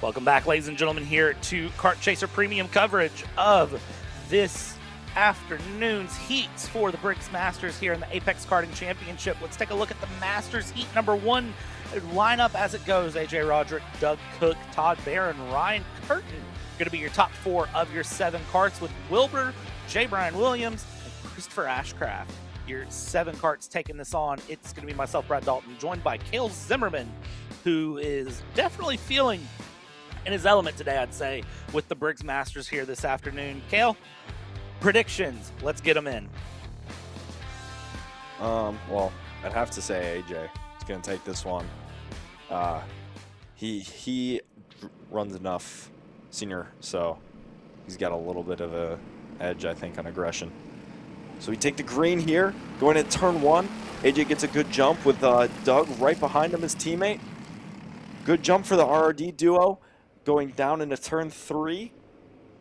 Welcome back, ladies and gentlemen, here to Kart Chaser Premium coverage of this afternoon's heats for the Briggs Masters here in the Apex Karting Championship. Let's take a look at the Masters heat number one lineup as it goes. AJ Roderick, Doug Cook, Todd Barron, Ryan Curtin going to be your top four of your 7 karts, with Wilbur, J. Brian Williams, and Christopher Ashcraft. Your 7 karts taking this on. It's going to be myself, Brad Dalton, joined by Cale Zimmerman, who is definitely feeling in his element today, I'd say, with the Briggs Masters here this afternoon. Cale, predictions. Let's get them in. Well, I'd have to say AJ is going to take this one. He runs enough senior, so he's got a little bit of a edge, I think, on aggression. So we take the green here, going into turn 1. AJ gets a good jump with Doug right behind him, his teammate. Good jump for the RRD duo. Going down into turn 3.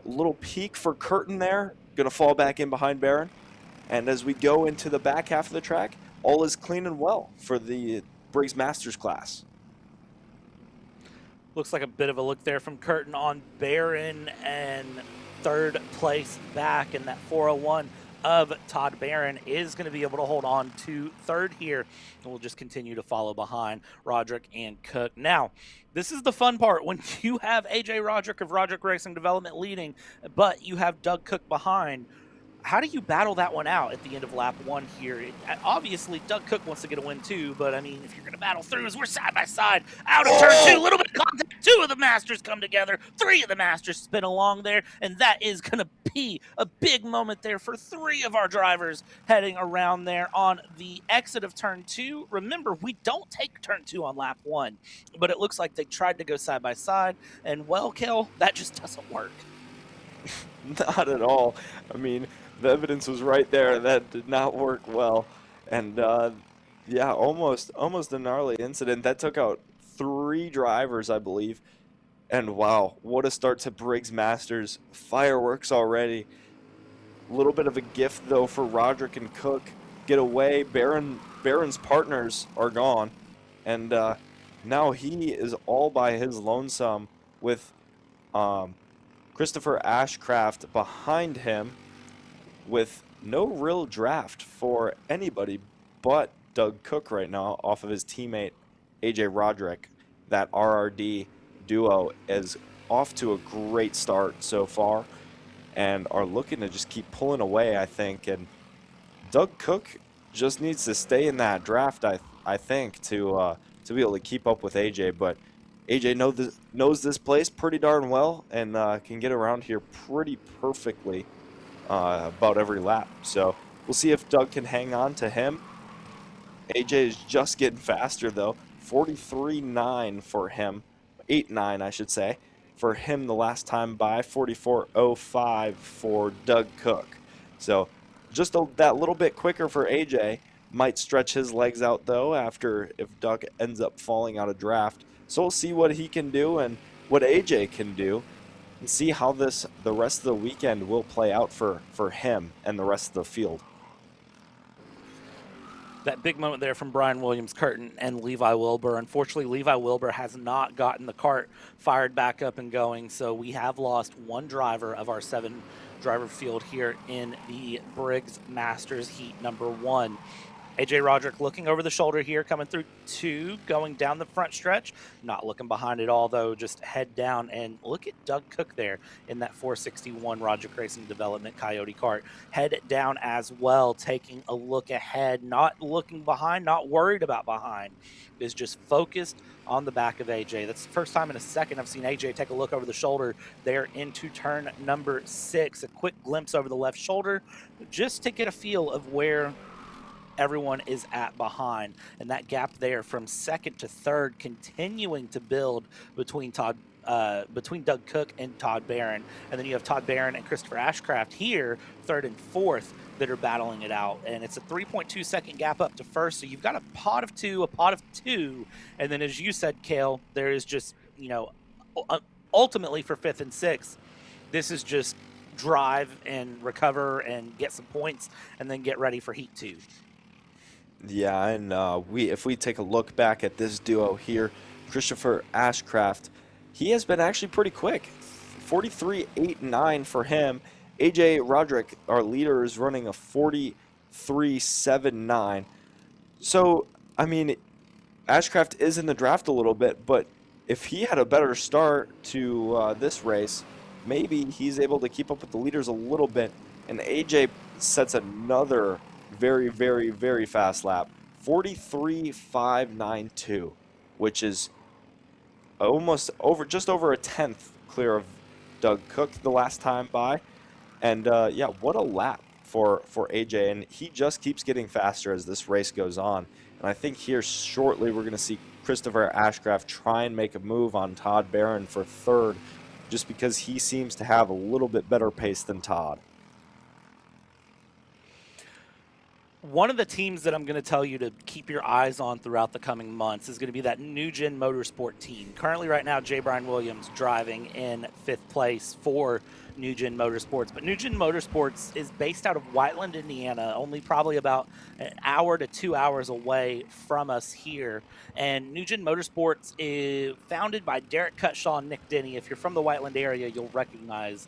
A little peak for Curtin there. Going to fall back in behind Barron. And as we go into the back half of the track, all is clean and well for the Briggs Masters class. Looks like a bit of a look there from Curtin on Barron, and third place back in that 401 of Todd Barron is going to be able to hold on to third here. And we'll just continue to follow behind Roderick and Cook. Now, this is the fun part. When you have AJ Roderick of Roderick Racing Development leading, but you have Doug Cook behind, how do you battle that one out at the end of lap 1 here? Obviously, Doug Cook wants to get a win too, but I mean, if you're going to battle through, as we're side by side, out of turn 2, a little bit of contact, 2 of the Masters come together, 3 of the Masters spin along there, and that is going to be a big moment there for 3 of our drivers heading around there on the exit of turn 2. Remember, we don't take turn 2 on lap 1, but it looks like they tried to go side by side, and well, Kel, that just doesn't work. Not at all. I mean, the evidence was right there. That did not work well. And yeah, almost a gnarly incident. That took out 3 drivers, I believe. And wow, what a start to Briggs Masters. Fireworks already. A little bit of a gift, though, for Roderick and Cook. Get away. Barron's partners are gone. And now he is all by his lonesome with Christopher Ashcraft behind him, with no real draft for anybody but Doug Cook right now off of his teammate AJ Roderick. That RRD duo is off to a great start so far and are looking to just keep pulling away, I think. And Doug Cook just needs to stay in that draft, I think, to be able to keep up with AJ. But AJ knows this place pretty darn well and can get around here pretty perfectly about every lap. So we'll see if Doug can hang on to him. AJ is just getting faster, though. 43.9 for him. 8.9, I should say, for him the last time by. 44.05 for Doug Cook. So just that little bit quicker for AJ. Might stretch his legs out, though, after if Doug ends up falling out of draft. So we'll see what he can do and what AJ can do, and see how the rest of the weekend will play out for him and the rest of the field. That big moment there from Brian Williams, Curtin, and Levi Wilbur. Unfortunately, Levi Wilbur has not gotten the kart fired back up and going, so we have lost 1 driver of our 7-driver field here in the Briggs Masters heat number 1. AJ Roderick looking over the shoulder here, coming through 2, going down the front stretch. Not looking behind at all, though, just head down. And look at Doug Cook there in that 461 Roderick Racing Development Coyote kart. Head down as well, taking a look ahead, not looking behind, not worried about behind. Is just focused on the back of AJ. That's the first time in a second I've seen AJ take a look over the shoulder there into turn number 6. A quick glimpse over the left shoulder just to get a feel of where everyone is at behind, and that gap there from second to third continuing to build between Doug Cook and Todd Barron. And then you have Todd Barron and Christopher Ashcraft here, 3rd and 4th, that are battling it out. And it's a 3.2 second gap up to first. So you've got a pot of 2, and then, as you said, Cale, there is just, ultimately for 5th and 6th, this is just drive and recover and get some points and then get ready for heat 2. Yeah, and if we take a look back at this duo here, Christopher Ashcraft, he has been actually pretty quick. 43.89 for him. AJ Roderick, our leader, is running a 43.79. So, I mean, Ashcraft is in the draft a little bit, but if he had a better start to this race, maybe he's able to keep up with the leaders a little bit. And AJ sets another very, very, very fast lap, 43.592, which is almost over, just over a tenth clear of Doug Cook the last time by. And yeah, what a lap for AJ. And he just keeps getting faster as this race goes on. And I think here shortly we're going to see Christopher Ashcraft try and make a move on Todd Barron for third, just because he seems to have a little bit better pace than Todd. One of the teams that I'm going to tell you to keep your eyes on throughout the coming months is going to be that New Gen Motorsport team. Currently, right now, J. Brian Williams driving in 5th place for New Gen Motorsports. But New Gen Motorsports is based out of Whiteland, Indiana, only probably about an hour to 2 hours away from us here. And New Gen Motorsports is founded by Derek Cutshaw and Nick Denny. If you're from the Whiteland area, you'll recognize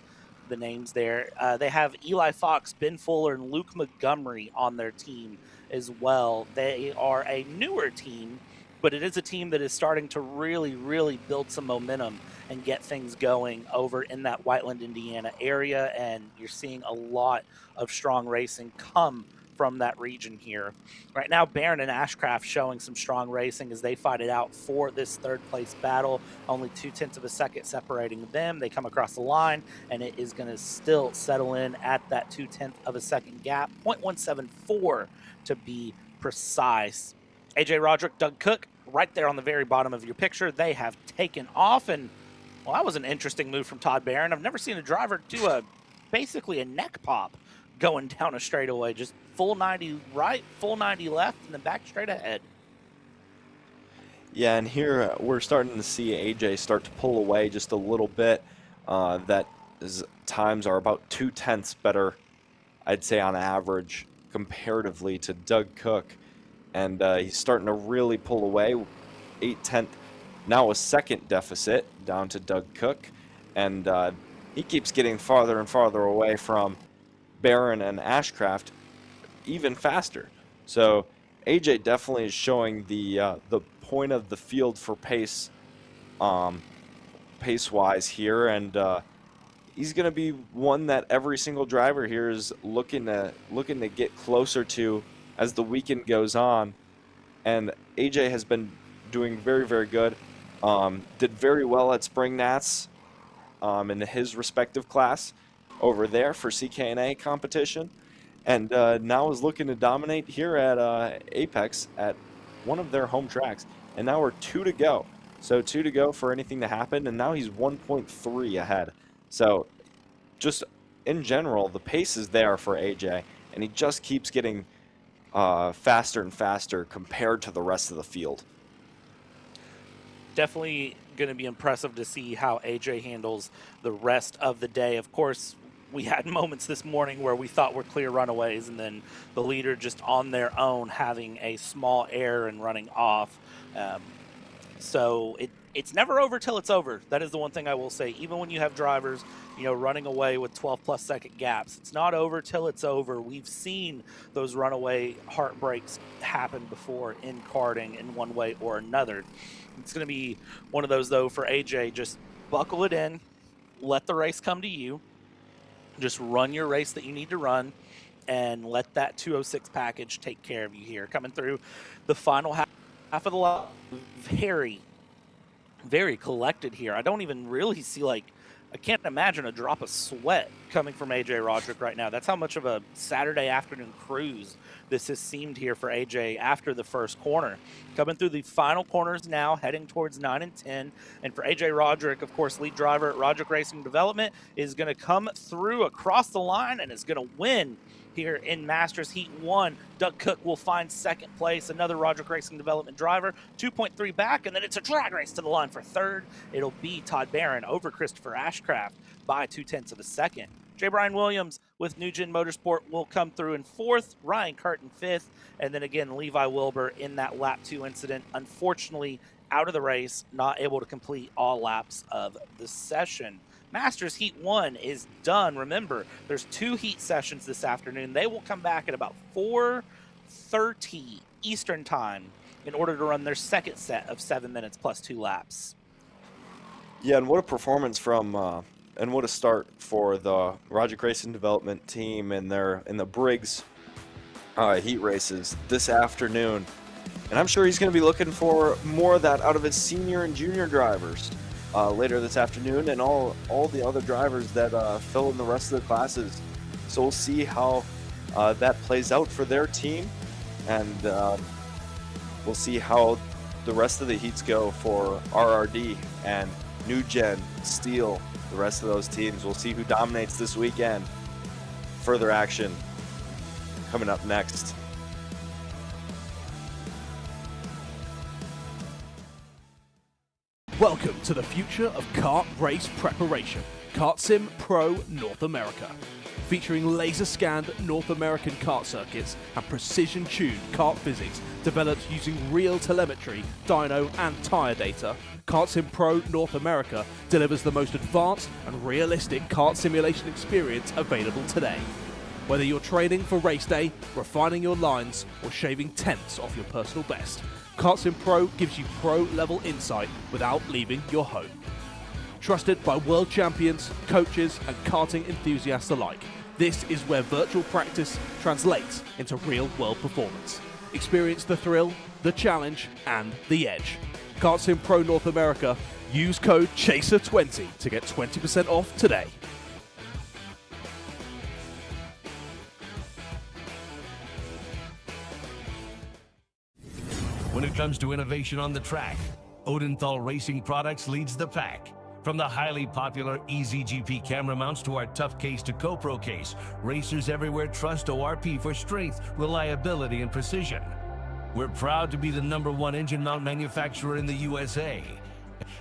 the names there. They have Eli Fox, Ben Fuller, and Luke Montgomery on their team as well. They are a newer team, but it is a team that is starting to really, really build some momentum and get things going over in that Whiteland, Indiana area, and you're seeing a lot of strong racing come from that region here. Right now, Barron and Ashcraft showing some strong racing as they fight it out for this third place battle. Only 0.2 of a second separating them. They come across the line, and it is going to still settle in at that 0.2 of a second gap, 0.174 to be precise. AJ Roderick, Doug Cook, right there on the very bottom of your picture. They have taken off, and well, that was an interesting move from Todd Barron. I've never seen a driver do basically a neck pop going down a straightaway, just full 90 right, full 90 left, and then back straight ahead. Yeah, and here we're starting to see AJ start to pull away just a little bit. That times are about 0.2 better, I'd say, on average, comparatively to Doug Cook. And he's starting to really pull away. 0.8, now a second deficit down to Doug Cook. And he keeps getting farther and farther away from Barron and Ashcraft even faster. So AJ definitely is showing the point of the field for pace, pace-wise here, and he's going to be one that every single driver here is looking to get closer to as the weekend goes on. And AJ has been doing very, very good. Did very well at Spring Nats in his respective class over there for CKNA competition, and now is looking to dominate here at Apex at one of their home tracks. And now we're 2 to go, so 2 to go for anything to happen, and now he's 1.3 ahead. So just in general, the pace is there for AJ, and he just keeps getting faster and faster compared to the rest of the field. Definitely going to be impressive to see how AJ handles the rest of the day. Of course, we had moments this morning where we thought were clear runaways, and then the leader just on their own having a small error and running off. So it's never over till it's over. That is the one thing I will say. Even when you have drivers, running away with 12-plus second gaps, it's not over till it's over. We've seen those runaway heartbreaks happen before in karting in one way or another. It's going to be one of those, though, for AJ. Just buckle it in, let the race come to you. Just run your race that you need to run, and let that 206 package take care of you here. Coming through the final half of the lap, very, very collected here. I don't even really see, I can't imagine a drop of sweat coming from AJ Roderick right now. That's how much of a Saturday afternoon cruise this has seemed here for AJ after the first corner. Coming through the final corners now, heading towards 9 and 10. And for AJ Roderick, of course, lead driver at Roderick Racing Development, is going to come through across the line and is going to win here in Masters Heat 1. Doug Cook will find second place, another Roderick Racing Development driver, 2.3 back, and then it's a drag race to the line for third. It'll be Todd Barron over Christopher Ashcraft by 0.2 of a second. J. Brian Williams with New Gen Motorsport will come through in fourth, Ryan Kart in fifth, and then again Levi Wilbur in that lap 2 incident. Unfortunately, out of the race, not able to complete all laps of the session. Masters Heat 1 is done. Remember, there's 2 heat sessions this afternoon. They will come back at about 4:30 Eastern Time in order to run their second set of 7 minutes plus 2 laps. Yeah, and what a performance from and what a start for the Roderick Racing Development team in the Briggs heat races this afternoon. And I'm sure he's going to be looking for more of that out of his senior and junior drivers later this afternoon, and all the other drivers that fill in the rest of the classes. So we'll see how that plays out for their team, and we'll see how the rest of the heats go for RRD and New Gen, Steel, the rest of those teams. We'll see who dominates this weekend. Further action coming up next. Welcome to the future of kart race preparation, Kart Sim Pro North America. Featuring laser-scanned North American kart circuits and precision-tuned kart physics developed using real telemetry, dyno and tyre data, Kart Sim Pro North America delivers the most advanced and realistic kart simulation experience available today. Whether you're training for race day, refining your lines, or shaving tenths off your personal best, Kart Sim Pro gives you pro-level insight without leaving your home. Trusted by world champions, coaches, and karting enthusiasts alike, this is where virtual practice translates into real-world performance. Experience the thrill, the challenge, and the edge. Kart Sim Pro North America. Use code CHASER20 to get 20% off today. When it comes to innovation on the track, Odenthal Racing Products leads the pack. From the highly popular EasyGP camera mounts to our tough case to GoPro case, racers everywhere trust ORP for strength, reliability, and precision. We're proud to be the #1 engine mount manufacturer in the USA.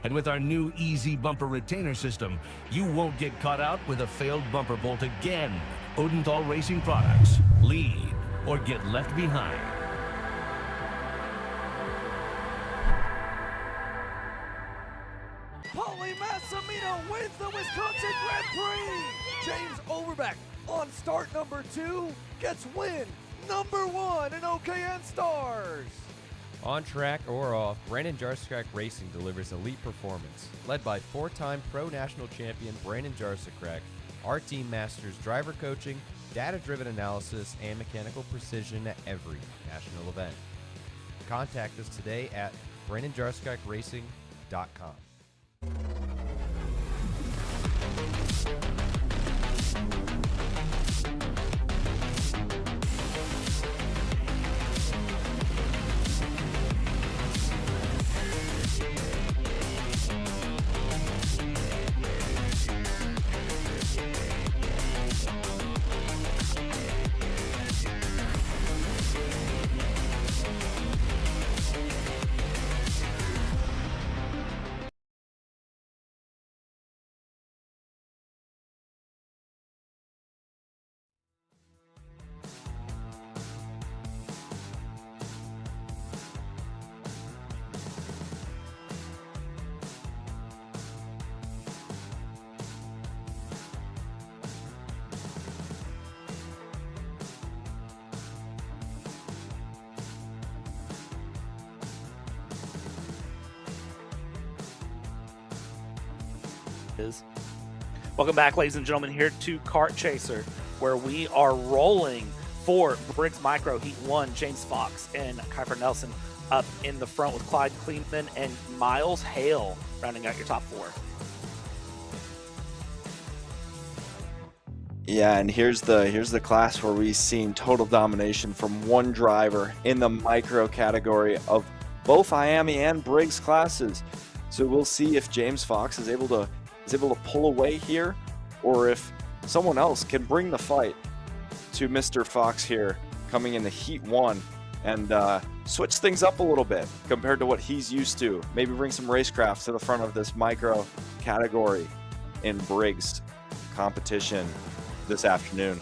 And with our new Easy Bumper Retainer System, you won't get caught out with a failed bumper bolt again. Odenthal Racing Products. Lead or get left behind. Paulie Massimino wins the Wisconsin Grand Prix! James Overbeck on start number 2 gets win #1 in OKN Stars! On track or off, Brandon Jarsekrak Racing delivers elite performance. Led by 4-time Pro National Champion Brandon Jarsekrak, our team masters driver coaching, data-driven analysis, and mechanical precision at every national event. Contact us today at BrandonJarsekrakracing.com. Welcome back, ladies and gentlemen, here to Kart Chaser, where we are rolling for Briggs Micro Heat 1. James Fox and Kuiper Nelson up in the front with Clyde Kleeman and Miles Hale rounding out your top 4. Yeah, and here's the class where we've seen total domination from one driver in the micro category of both Miami and Briggs classes. So we'll see if James Fox is able to pull away here, or if someone else can bring the fight to Mr. Fox here, coming in the Heat 1 and switch things up a little bit compared to what he's used to. Maybe bring some racecraft to the front of this micro category in Briggs competition this afternoon.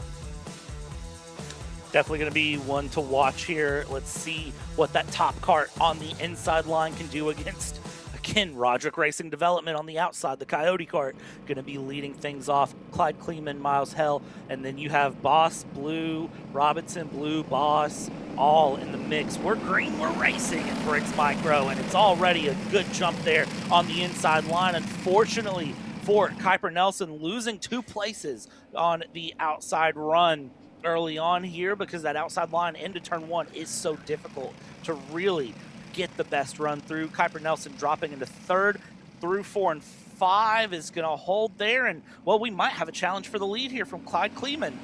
Definitely going to be one to watch here. Let's see what that top kart on the inside line can do against, again, Roderick Racing Development on the outside. The Coyote kart going to be leading things off. Clyde Kleeman, Miles Hell, and then you have Boss, Blue, Robinson, Blue, Boss, all in the mix. We're green, we're racing at Briggs Micro, and it's already a good jump there on the inside line. Unfortunately for Kuiper Nelson, losing 2 places on the outside run early on here, because that outside line into turn 1 is so difficult to really get the best run through. Kuiper Nelson dropping into 3rd through 4 and 5 is going to hold there, and well, we might have a challenge for the lead here from Clyde Kleeman.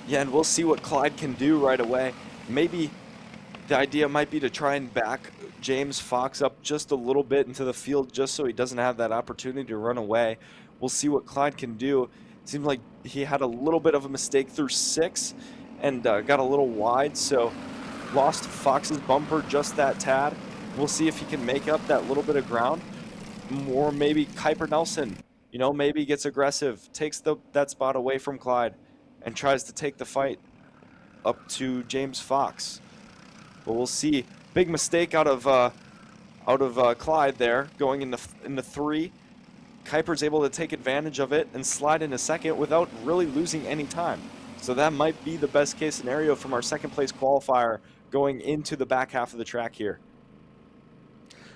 Yeah, and we'll see what Clyde can do right away. Maybe the idea might be to try and back James Fox up just a little bit into the field just so he doesn't have that opportunity to run away. We'll see what Clyde can do. Seemed like he had a little bit of a mistake through 6 and got a little wide, so lost Fox's bumper just that tad. We'll see if he can make up that little bit of ground. Or maybe Kuiper Nelson, you know, maybe gets aggressive, takes that spot away from Clyde and tries to take the fight up to James Fox. But we'll see. Big mistake out of Clyde there, going into 3. Kuiper's able to take advantage of it and slide into 2nd without really losing any time. So that might be the best case scenario from our 2nd place qualifier going into the back half of the track here.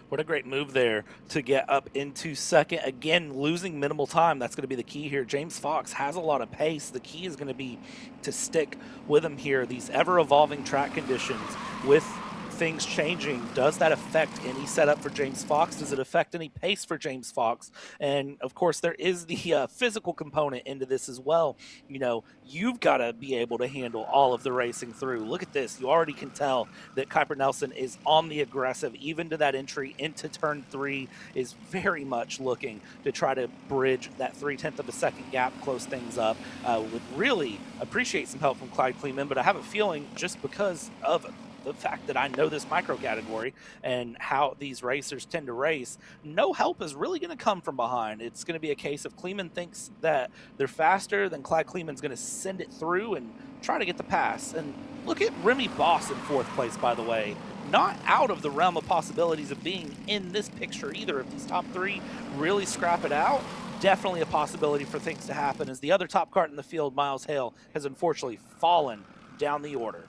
What a great move there to get up into 2nd. Again, losing minimal time. That's going to be the key here. James Fox has a lot of pace. The key is going to be to stick with him here. These ever-evolving track conditions with things changing, does that affect any setup for James Fox? Does it affect any pace for James Fox? And of course, there is the physical component into this as well. You know, you've got to be able to handle all of the racing through. Look at this. You already can tell that Kuiper Nelson is on the aggressive, even to that entry into turn 3, is very much looking to try to bridge that 0.3 of a second gap, close things up. Would really appreciate some help from Clyde Kleeman, but I have a feeling just because of the fact that I know this micro category and how these racers tend to race, no help is really going to come from behind. It's going to be a case of Kleeman thinks that they're faster, then Clyde Kleeman's going to send it through and try to get the pass. And look at Remy Boss in 4th place, by the way. Not out of the realm of possibilities of being in this picture either. If these top 3 really scrap it out, definitely a possibility for things to happen, as the other top kart in the field, Miles Hale, has unfortunately fallen down the order.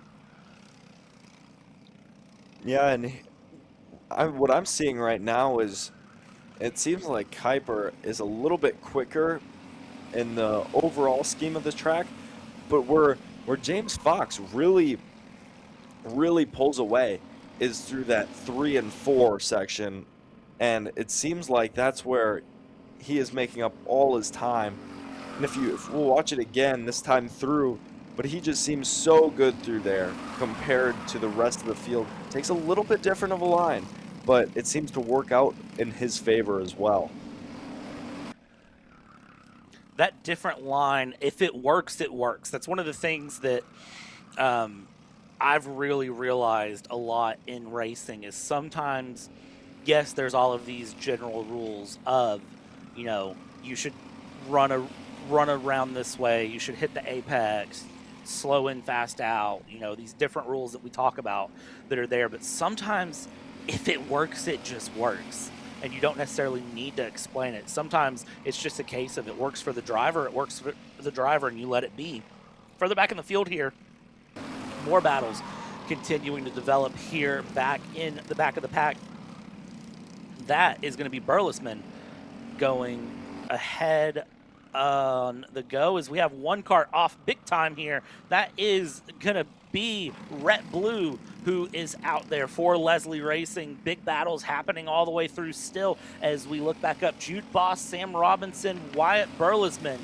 Yeah, and what I'm seeing right now is it seems like Kuiper is a little bit quicker in the overall scheme of this track, but where James Fox really pulls away is through that 3 and 4 section, and it seems like that's where he is making up all his time. And if we'll watch it again this time through, but he just seems so good through there compared to the rest of the field. Takes a little bit different of a line, but it seems to work out in his favor as well. That different line, if it works, it works. That's one of the things that I've really realized a lot in racing is sometimes, yes, there's all of these general rules of, you know, you should run around this way, you should hit the apex, slow in, fast out, you know, these different rules that we talk about that are there. But sometimes if it works, it just works. And you don't necessarily need to explain it. Sometimes it's just a case of it works for the driver, it works for the driver, and you let it be. Further back in the field here, more battles continuing to develop here back in the back of the pack. That is going to be Burlesman going ahead on the go, as we have one kart off big time here. That is going to be Rhett Blue, who is out there for Leslie Racing. Big battles happening all the way through still as we look back up. Jude Boss, Sam Robinson, Wyatt Burlesman,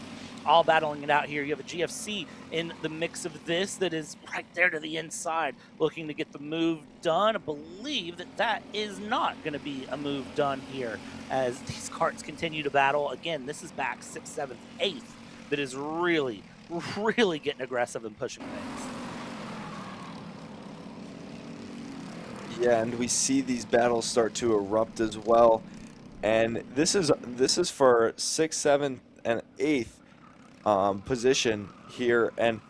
all battling it out here. You have a GFC in the mix of this that is right there to the inside, looking to get the move done. I believe that is not going to be a move done here as these karts continue to battle. Again, this is back 6th, 7th, 8th that is really, really getting aggressive and pushing things. Yeah, and we see these battles start to erupt as well. And this is for 6th, 7th, and 8th position here. And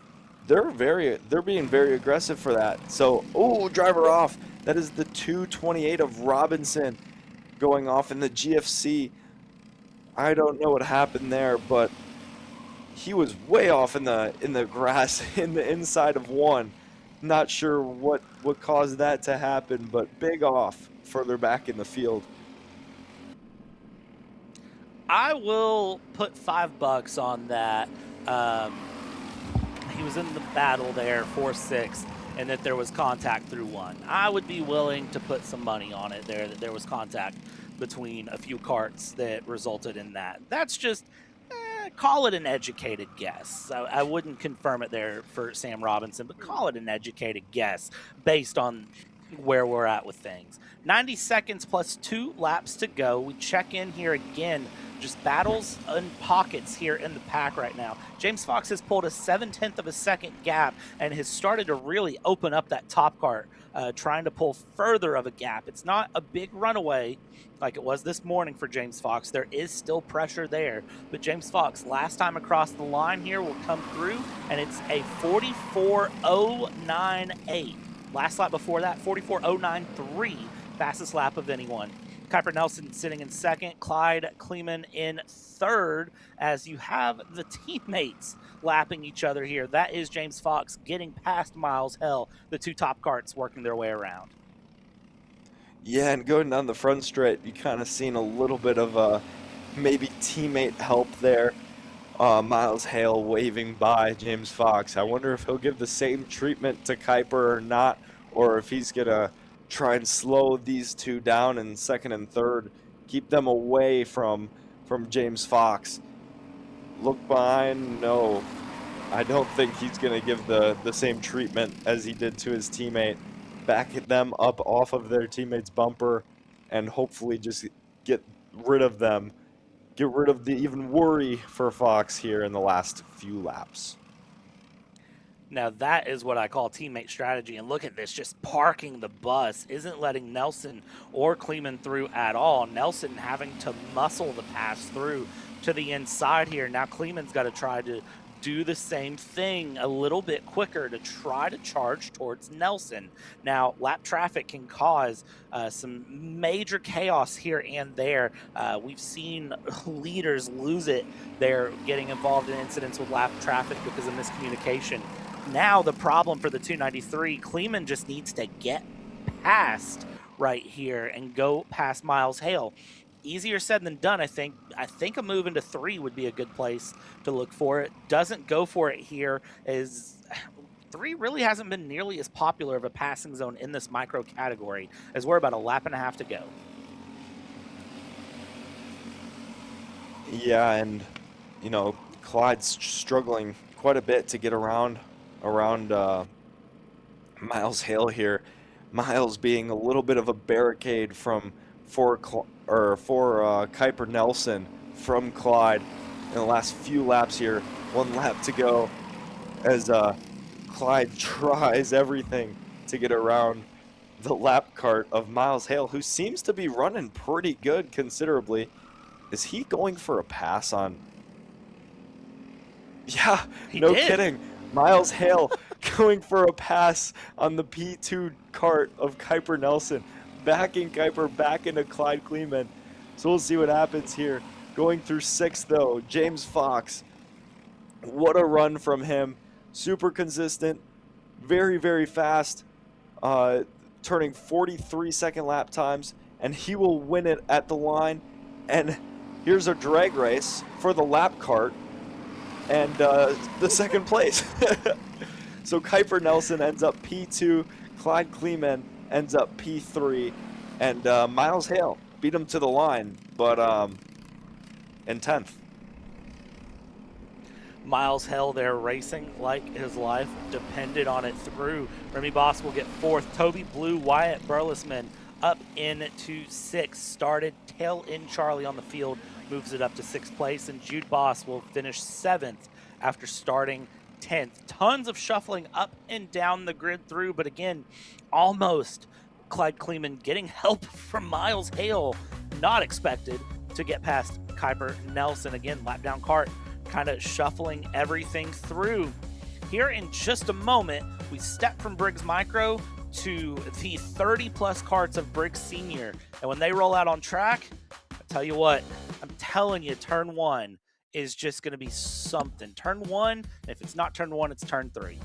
they're being very aggressive for that. So, oh, driver off. That is the 228 of Robinson going off in the GFC. I don't know what happened there, but he was way off in the grass in the inside of one. Not sure what caused that to happen, but big off further back in the field. I will put $5 on that. He was in the battle there, 4-6, and that there was contact through one. I would be willing to put some money on it there, that there was contact between a few carts that resulted in that. That's just, call it an educated guess. I wouldn't confirm it there for Sam Robinson, but call it an educated guess based on where we're at with things. 90 seconds plus 2 laps to go. We check in here again. Just battles and pockets here in the pack right now. James Fox has pulled a 0.7 of a second gap and has started to really open up that top cart, trying to pull further of a gap. It's not a big runaway like it was this morning for James Fox. There is still pressure there, but James Fox last time across the line here will come through, and it's a 44.098. Last lap before that, 44.093, fastest lap of anyone. Kuiper Nelson sitting in second, Clyde Kleeman in third, as you have the teammates lapping each other here. That is James Fox getting past Miles Hell, the two top carts working their way around. Yeah, and going down the front straight, you kind of seen a little bit of maybe teammate help there. Miles Hale waving by James Fox. I wonder if he'll give the same treatment to Kuiper or not, or if he's going to try and slow these two down in second and third, keep them away from James Fox. Look behind, no. I don't think he's going to give the same treatment as he did to his teammate. Back them up off of their teammate's bumper and hopefully just get rid of them. Get rid of the even worry for Fox here in the last few laps. Now that is what I call teammate strategy, and look at this, just parking the bus, isn't letting Nelson or Kleeman through at all. Nelson having to muscle the pass through to the inside here. Now Kleeman's got to try to do the same thing a little bit quicker to try to charge towards Nelson. Now, lap traffic can cause some major chaos here and there. We've seen leaders lose it. They're getting involved in incidents with lap traffic because of miscommunication. Now, the problem for the 293, Kleeman just needs to get past right here and go past Miles Hale. Easier said than done, I think. I think a move into 3 would be a good place to look for it. Doesn't go for it here, as 3 really hasn't been nearly as popular of a passing zone in this micro category, as we're about a lap and a half to go. Yeah, and, you know, Clyde's struggling quite a bit to get around Miles Hale here. Miles being a little bit of a barricade for Kuiper Nelson from Clyde in the last few laps here. 1 lap to go as Clyde tries everything to get around the lap cart of Miles Hale, who seems to be running pretty good considerably. Is he going for a pass on? Yeah, no kidding. Miles Hale going for a pass on the P2 cart of Kuiper Nelson. Backing Kuiper back into Clyde Kleeman. So we'll see what happens here. Going through 6th, though, James Fox. What a run from him. Super consistent. Very, very fast. Turning 43 second lap times. And he will win it at the line. And here's a drag race for the lap cart. And the second place. So Kuiper Nelson ends up P2. Clyde Kleeman ends up P3, and Miles Hale beat him to the line, but in 10th. Miles Hale there racing like his life depended on it through. Remy Boss will get 4th. Toby Blue, Wyatt Burlesman up into 6th. Started tail in Charlie on the field, moves it up to 6th place, and Jude Boss will finish 7th after starting 10th. Tons of shuffling up and down the grid through, but again, almost Clyde Kleeman getting help from Miles Hale. Not expected to get past Kuiper Nelson. Again, lap down cart, kind of shuffling everything through here in just a moment, we step from Briggs Micro to the 30-plus karts of Briggs Senior. And when they roll out on track, I tell you what, I'm telling you, turn 1 is just going to be something. Turn 1, and if it's not turn 1, it's turn 3.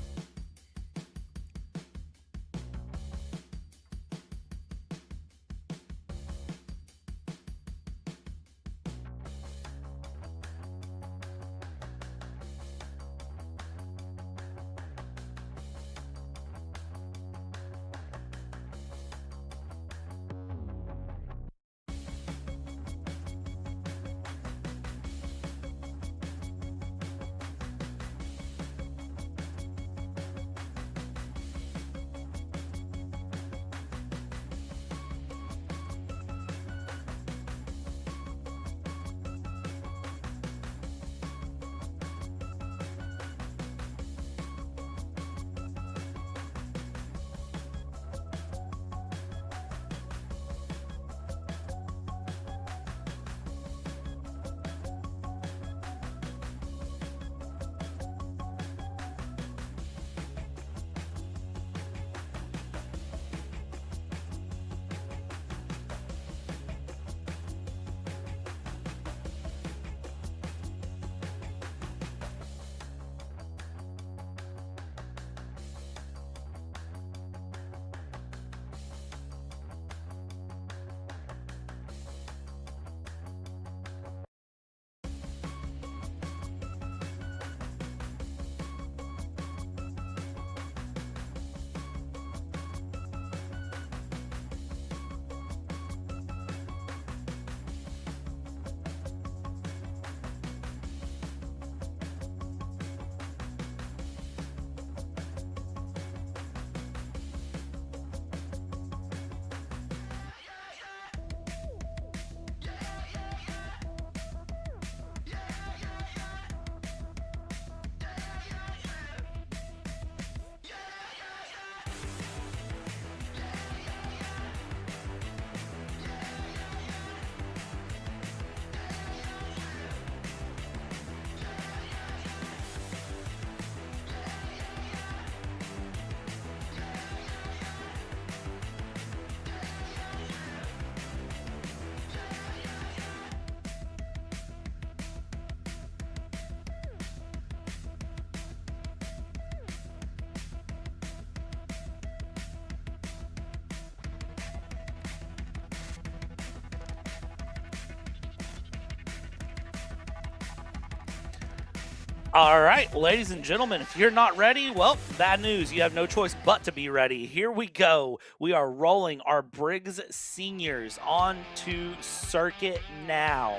All right, ladies and gentlemen, if you're not ready, well, bad news. You have no choice but to be ready. Here we go. We are rolling our Briggs Seniors onto circuit now.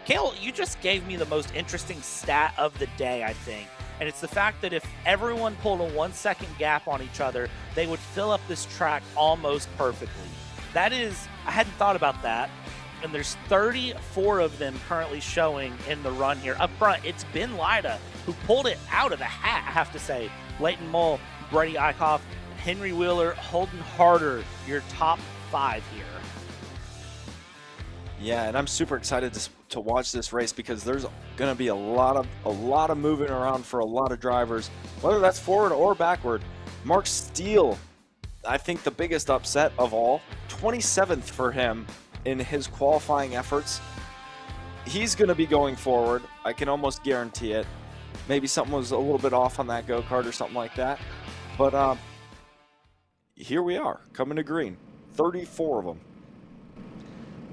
Kale, you just gave me the most interesting stat of the day, I think. And it's the fact that if everyone pulled a 1-second gap on each other, they would fill up this track almost perfectly. That is, I hadn't thought about that. And there's 34 of them currently showing in the run here. Up front, it's Ben Lyda who pulled it out of the hat, I have to say. Leighton Mull, Brady Eichhoff, Henry Wheeler, Holden Harder, your top 5 here. Yeah, and I'm super excited to watch this race because there's going to be a lot of moving around for a lot of drivers, whether that's forward or backward. Mark Steele, I think the biggest upset of all, 27th for him in his qualifying efforts. He's going to be going forward. I can almost guarantee it. Maybe something was a little bit off on that go-kart or something like that. But here we are, coming to green. 34 of them.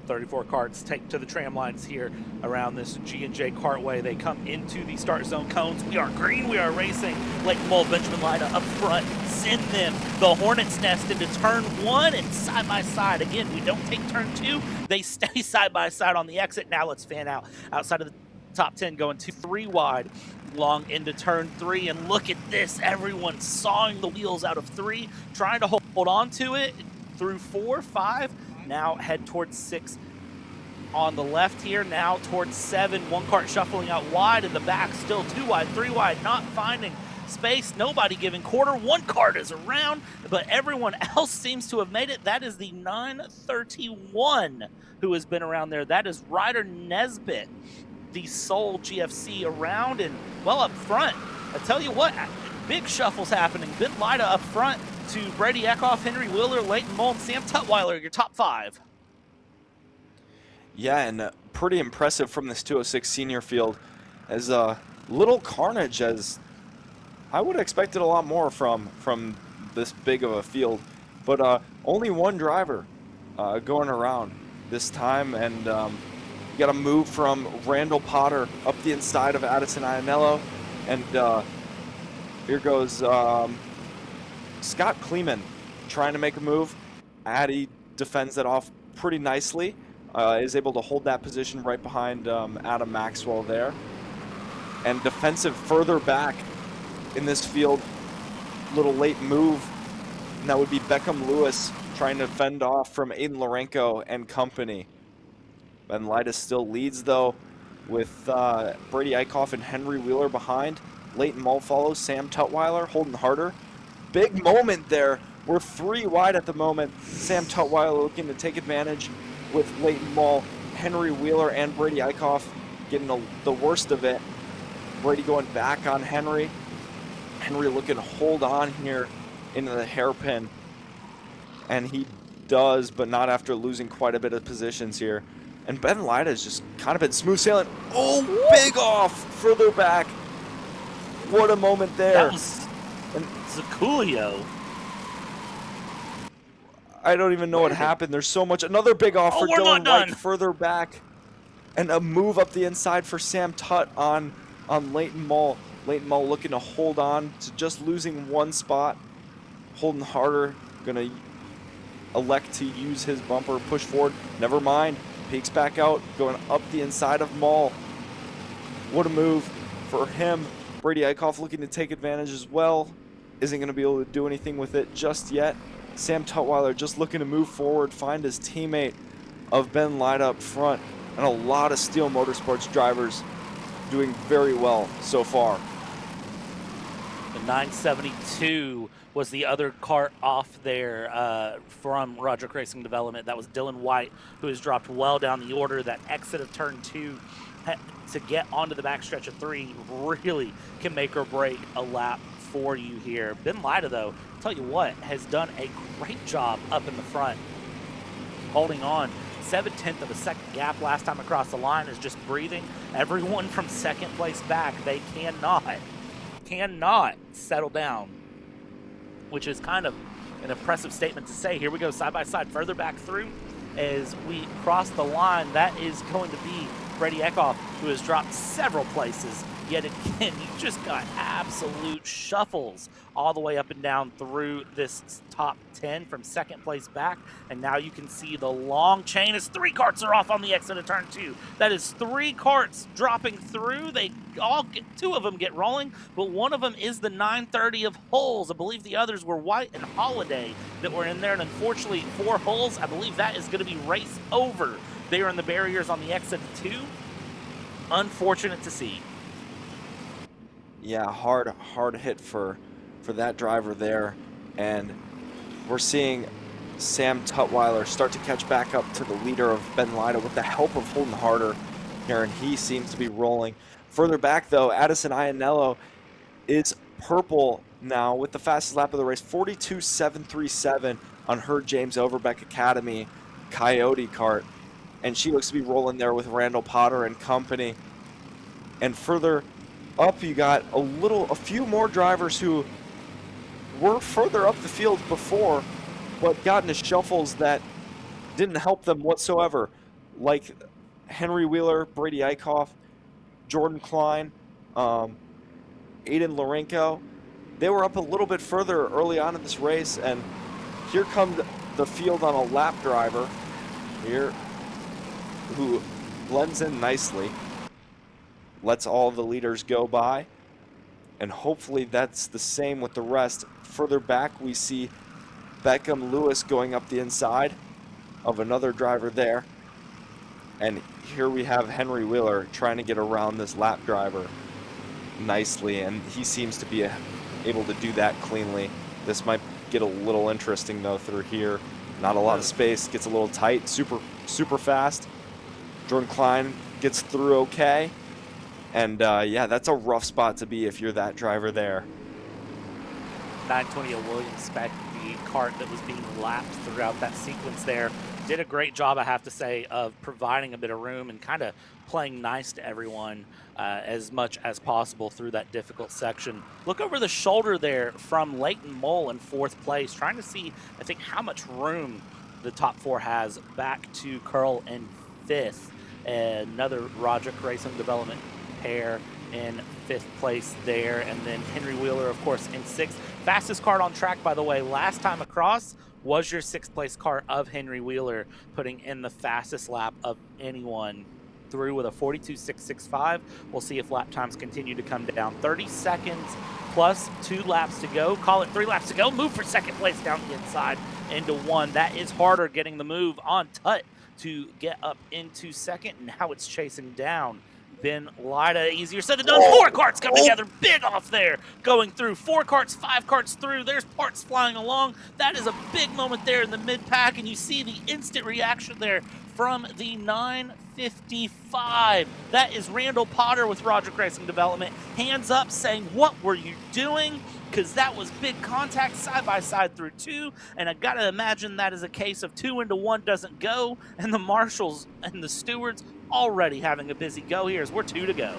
34 karts take to the tram lines here around this G&J Kartway. They come into the start zone cones. We are green, we are racing. Leighton Mull, Benjamin Lyda up front. Send them the Hornet's Nest into turn 1 and side by side. Again, we don't take turn 2. They stay side by side on the exit. Now let's fan out outside of the top 10, going 2-3 wide long into turn 3. And look at this, everyone sawing the wheels out of 3, trying to hold on to it through 4, 5. Now head towards 6 on the left here. Now towards 7. One kart shuffling out wide in the back. Still 2 wide, 3 wide. Not finding space. Nobody giving quarter. One kart is around, but everyone else seems to have made it. That is the 931 who has been around there. That is Ryder Nesbitt, the sole GFC around. And, well, up front, I tell you what, big shuffles happening. Ben Lyda up front to Brady Eckhoff, Henry Wheeler, Leighton Moll, and Sam Tutwiler, your top 5. Yeah, and pretty impressive from this 206 senior field. As a little carnage, as I would have expected a lot more from this big of a field. But only one driver going around this time, and you got a move from Randall Potter up the inside of Addison Ianello, and here goes Scott Kleeman trying to make a move. Addy defends that off pretty nicely, is able to hold that position right behind Adam Maxwell there. And defensive further back in this field, little late move, and that would be Beckham Lewis trying to fend off from Aiden Lorenko and company. Ben Lyda still leads though, with Brady Eichhoff and Henry Wheeler behind. Leighton Moll follows, Sam Tutwiler holding harder. Big moment there. We're 3 wide at the moment. Sam Tutwiler looking to take advantage with Leighton Moll, Henry Wheeler, and Brady Eichhoff getting the worst of it. Brady going back on Henry. Henry looking to hold on here into the hairpin. And he does, but not after losing quite a bit of positions here. And Ben Lyda has just kind of been smooth sailing. Oh, big off further back. What a moment there. That was Zaculio. I don't even know what happened. There's so much. Another big off for we're Dylan not done. White further back. And a move up the inside for Sam Tutt on Leighton Moll. Leighton Moll looking to hold on to just losing one spot. Holding harder. Going to elect to use his bumper, push forward. Never mind. Peeks back out. Going up the inside of Moll. What a move for him. Brady Eichhoff looking to take advantage as well. Isn't going to be able to do anything with it just yet. Sam Tutwiler just looking to move forward, find his teammate of Ben Lyda up front. And a lot of Steel Motorsports drivers doing very well so far. The 972 was the other cart off there from Roderick Racing Development. That was Dylan White, who has dropped well down the order. That exit of turn 2 to get onto the backstretch of 3 really can make or break a lap for you here. Ben Lyda, though, tell you what, has done a great job up in the front, holding on. 7/10 of a second gap last time across the line, is just breathing. Everyone from second place back, they cannot settle down, which is kind of an impressive statement to say. Here we go, side by side, further back through as we cross the line. That is going to be Brady Eckhoff, who has dropped several places. Yet again, you just got absolute shuffles all the way up and down through this top 10 from second place back. And now you can see the long chain as 3 carts are off on the exit of turn 2. That is 3 carts dropping through. They all get, 2 of them get rolling, but one of them is the 930 of Hulls. I believe the others were White and Holiday that were in there. And unfortunately for Hulls, I believe that is going to be race over. They are in the barriers on the exit of 2. Unfortunate to see. Yeah, hard hit for that driver there. And we're seeing Sam Tutwiler start to catch back up to the leader of Ben Lyda with the help of Holden Harder here, and he seems to be rolling. Further back, though, Addison Ianello is purple now with the fastest lap of the race, 42.737 on her James Overbeck Academy Coyote kart. And she looks to be rolling there with Randall Potter and company. And further up, you got a few more drivers who were further up the field before, but got into shuffles that didn't help them whatsoever, like Henry Wheeler, Brady Eichhoff, Jordan Klein, Aiden Lorenko. They were up a little bit further early on in this race, and here comes the field on a lap driver here who blends in nicely, lets all the leaders go by, and hopefully that's the same with the rest. Further back, we see Beckham Lewis going up the inside of another driver there, and here we have Henry Wheeler trying to get around this lap driver nicely, and he seems to be able to do that cleanly. This might get a little interesting though through here. Not a lot of space, gets a little tight, super fast. Jordan Klein gets through okay. And yeah, that's a rough spot to be if you're that driver there. 920 Williams spec, the kart that was being lapped throughout that sequence there. Did a great job, I have to say, of providing a bit of room and kind of playing nice to everyone as much as possible through that difficult section. Look over the shoulder there from Leighton Mole in 4th place, trying to see, I think, how much room the top 4 has back to Curl in 5th. Another Roderick Racing Development pair in 5th place there, and then Henry Wheeler, of course, in 6th. Fastest kart on track, by the way, last time across was your 6th place kart of Henry Wheeler, putting in the fastest lap of anyone through with a 42.665. We'll see if lap times continue to come down. 30 seconds plus 2 laps to go. Call it 3 laps to go. Move for 2nd place down the inside into 1. That is harder, getting the move on Tut to get up into 2nd, and now it's chasing down Ben Lida. Easier said than done. 4 karts come together. Big off there. Going through 4 karts, 5 karts through. There's parts flying along. That is a big moment there in the mid-pack, and you see the instant reaction there from the 955. That is Randall Potter with Roderick Racing Development. Hands up saying, what were you doing? Because that was big contact side by side through 2, and I gotta imagine that is a case of 2 into 1 doesn't go, and the marshals and the stewards already having a busy go here as we're 2 to go.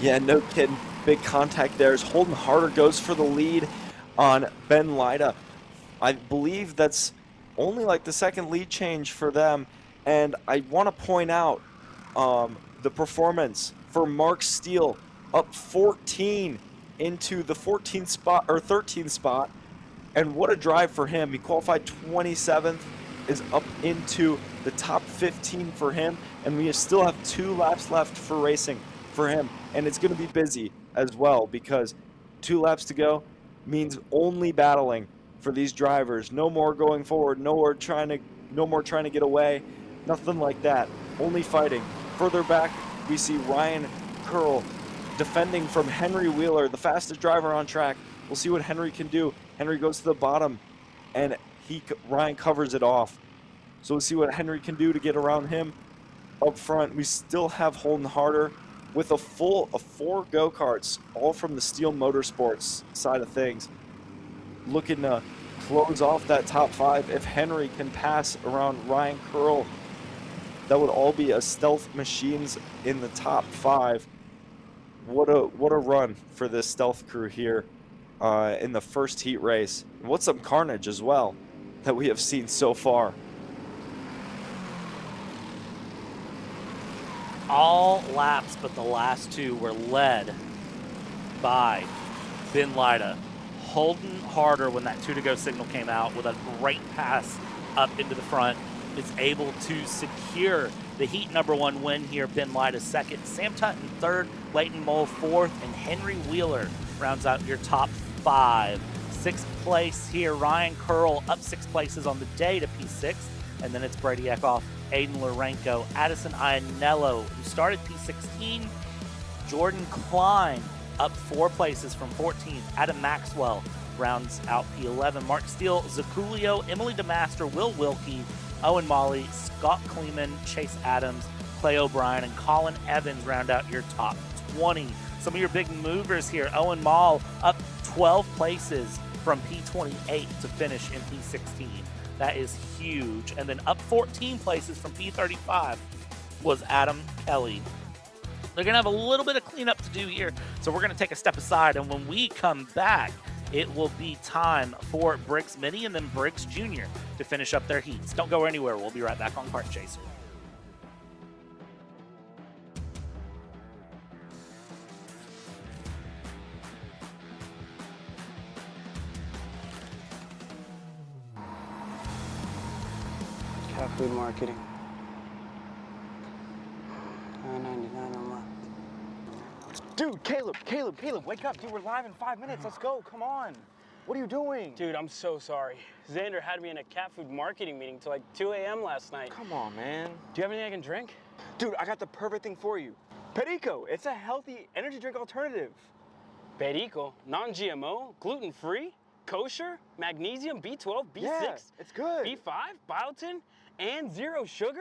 Yeah, no kidding. Big contact there as Holden Harder goes for the lead on Ben Lida. I believe that's only like the 2nd lead change for them, and I want to point out the performance for Mark Steele, up 14 into the 14th spot or 13th spot, and what a drive for him. He qualified 27th, is up into the top 15 for him, and we still have 2 laps left for racing for him, and it's going to be busy as well because 2 laps to go means only battling for these drivers. No more going forward, no more trying to get away, nothing like that. Only fighting. Further back, we see Ryan Curl defending from Henry Wheeler, the fastest driver on track. We'll see what Henry can do. Henry goes to the bottom, and Ryan covers it off. So we'll see what Henry can do to get around him. Up front, we still have Holden Harder with a full of 4 go-karts, all from the Steel Motorsports side of things. Looking to close off that top 5. If Henry can pass around Ryan Curl, that would all be a stealth machines in the top 5. What a run for this stealth crew here in the first heat race. And what some carnage as well that we have seen so far. All laps but the last 2 were led by Ben Lida. Holden Harder, when that 2 to go signal came out, with a great pass up into the front, is able to secure the heat #1 win here. Ben Lida 2nd, Sam Tutton 3rd, Leighton Mole 4th, and Henry Wheeler rounds out your top 5. 6th place here, Ryan Curl up 6 places on the day to P6, and then it's Brady Eckhoff, Aiden Lorenko, Addison Iannello, who started P16, Jordan Klein up 4 places from 14th, Adam Maxwell rounds out P11, Mark Steele, Zaculio, Emily DeMaster, Will Wilkie, Owen Molly, Scott Kleeman, Chase Adams, Clay O'Brien, and Colin Evans round out your top 20. Some of your big movers here, Owen Mall up 12 places from P28 to finish in P16. That is huge. And then up 14 places from P35 was Adam Kelly. They're going to have a little bit of cleanup to do here, so we're going to take a step aside, and when we come back, it will be time for Briggs Mini and then Briggs Jr. to finish up their heats. Don't go anywhere. We'll be right back on Kart Chaser. Cat food marketing. $9.99 a month. Dude, Caleb, wake up. Dude, we're live in 5 minutes. Let's go. Come on. What are you doing? Dude, I'm so sorry. Xander had me in a cat food marketing meeting till like 2 a.m. last night. Come on, man. Do you have anything I can drink? Dude, I got the perfect thing for you. Perico. It's a healthy energy drink alternative. Perico, non-GMO, gluten-free, kosher, magnesium, B12, B6, Yeah, it's good. B5, biotin, and 0 sugar?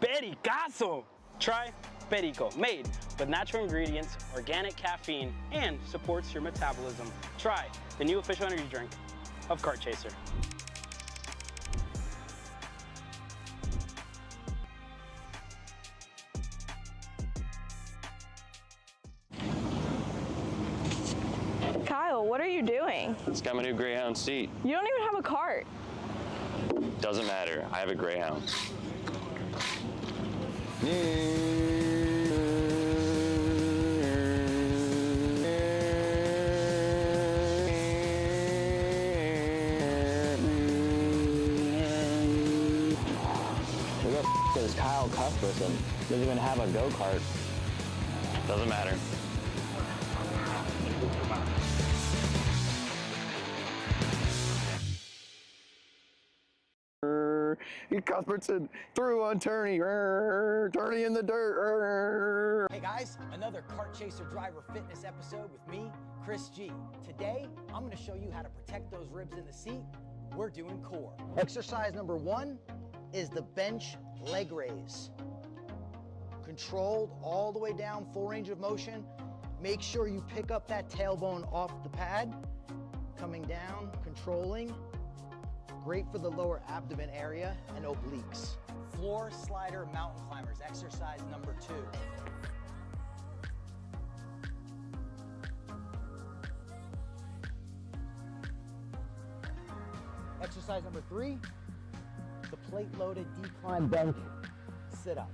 Pericazo. Try. Perico, made with natural ingredients, organic caffeine, and supports your metabolism. Try the new official energy drink of Kart Chaser. Kyle, what are you doing? It's got my new Greyhound seat. You don't even have a cart. Doesn't matter. I have a Greyhound. Who the f is Kyle Cuthbertson? Doesn't even have a go-kart. Doesn't matter. Cuthbertson through on Turney. Turney in the dirt. Hey guys, another Kart Chaser Driver Fitness episode with me, Chris G. Today, I'm going to show you how to protect those ribs in the seat. We're doing core. Exercise number 1 is the bench leg raise. Controlled all the way down, full range of motion. Make sure you pick up that tailbone off the pad. Coming down, controlling. Great for the lower abdomen area and obliques. Floor slider mountain climbers, exercise number 2. Exercise number 3, the plate loaded decline bench sit up.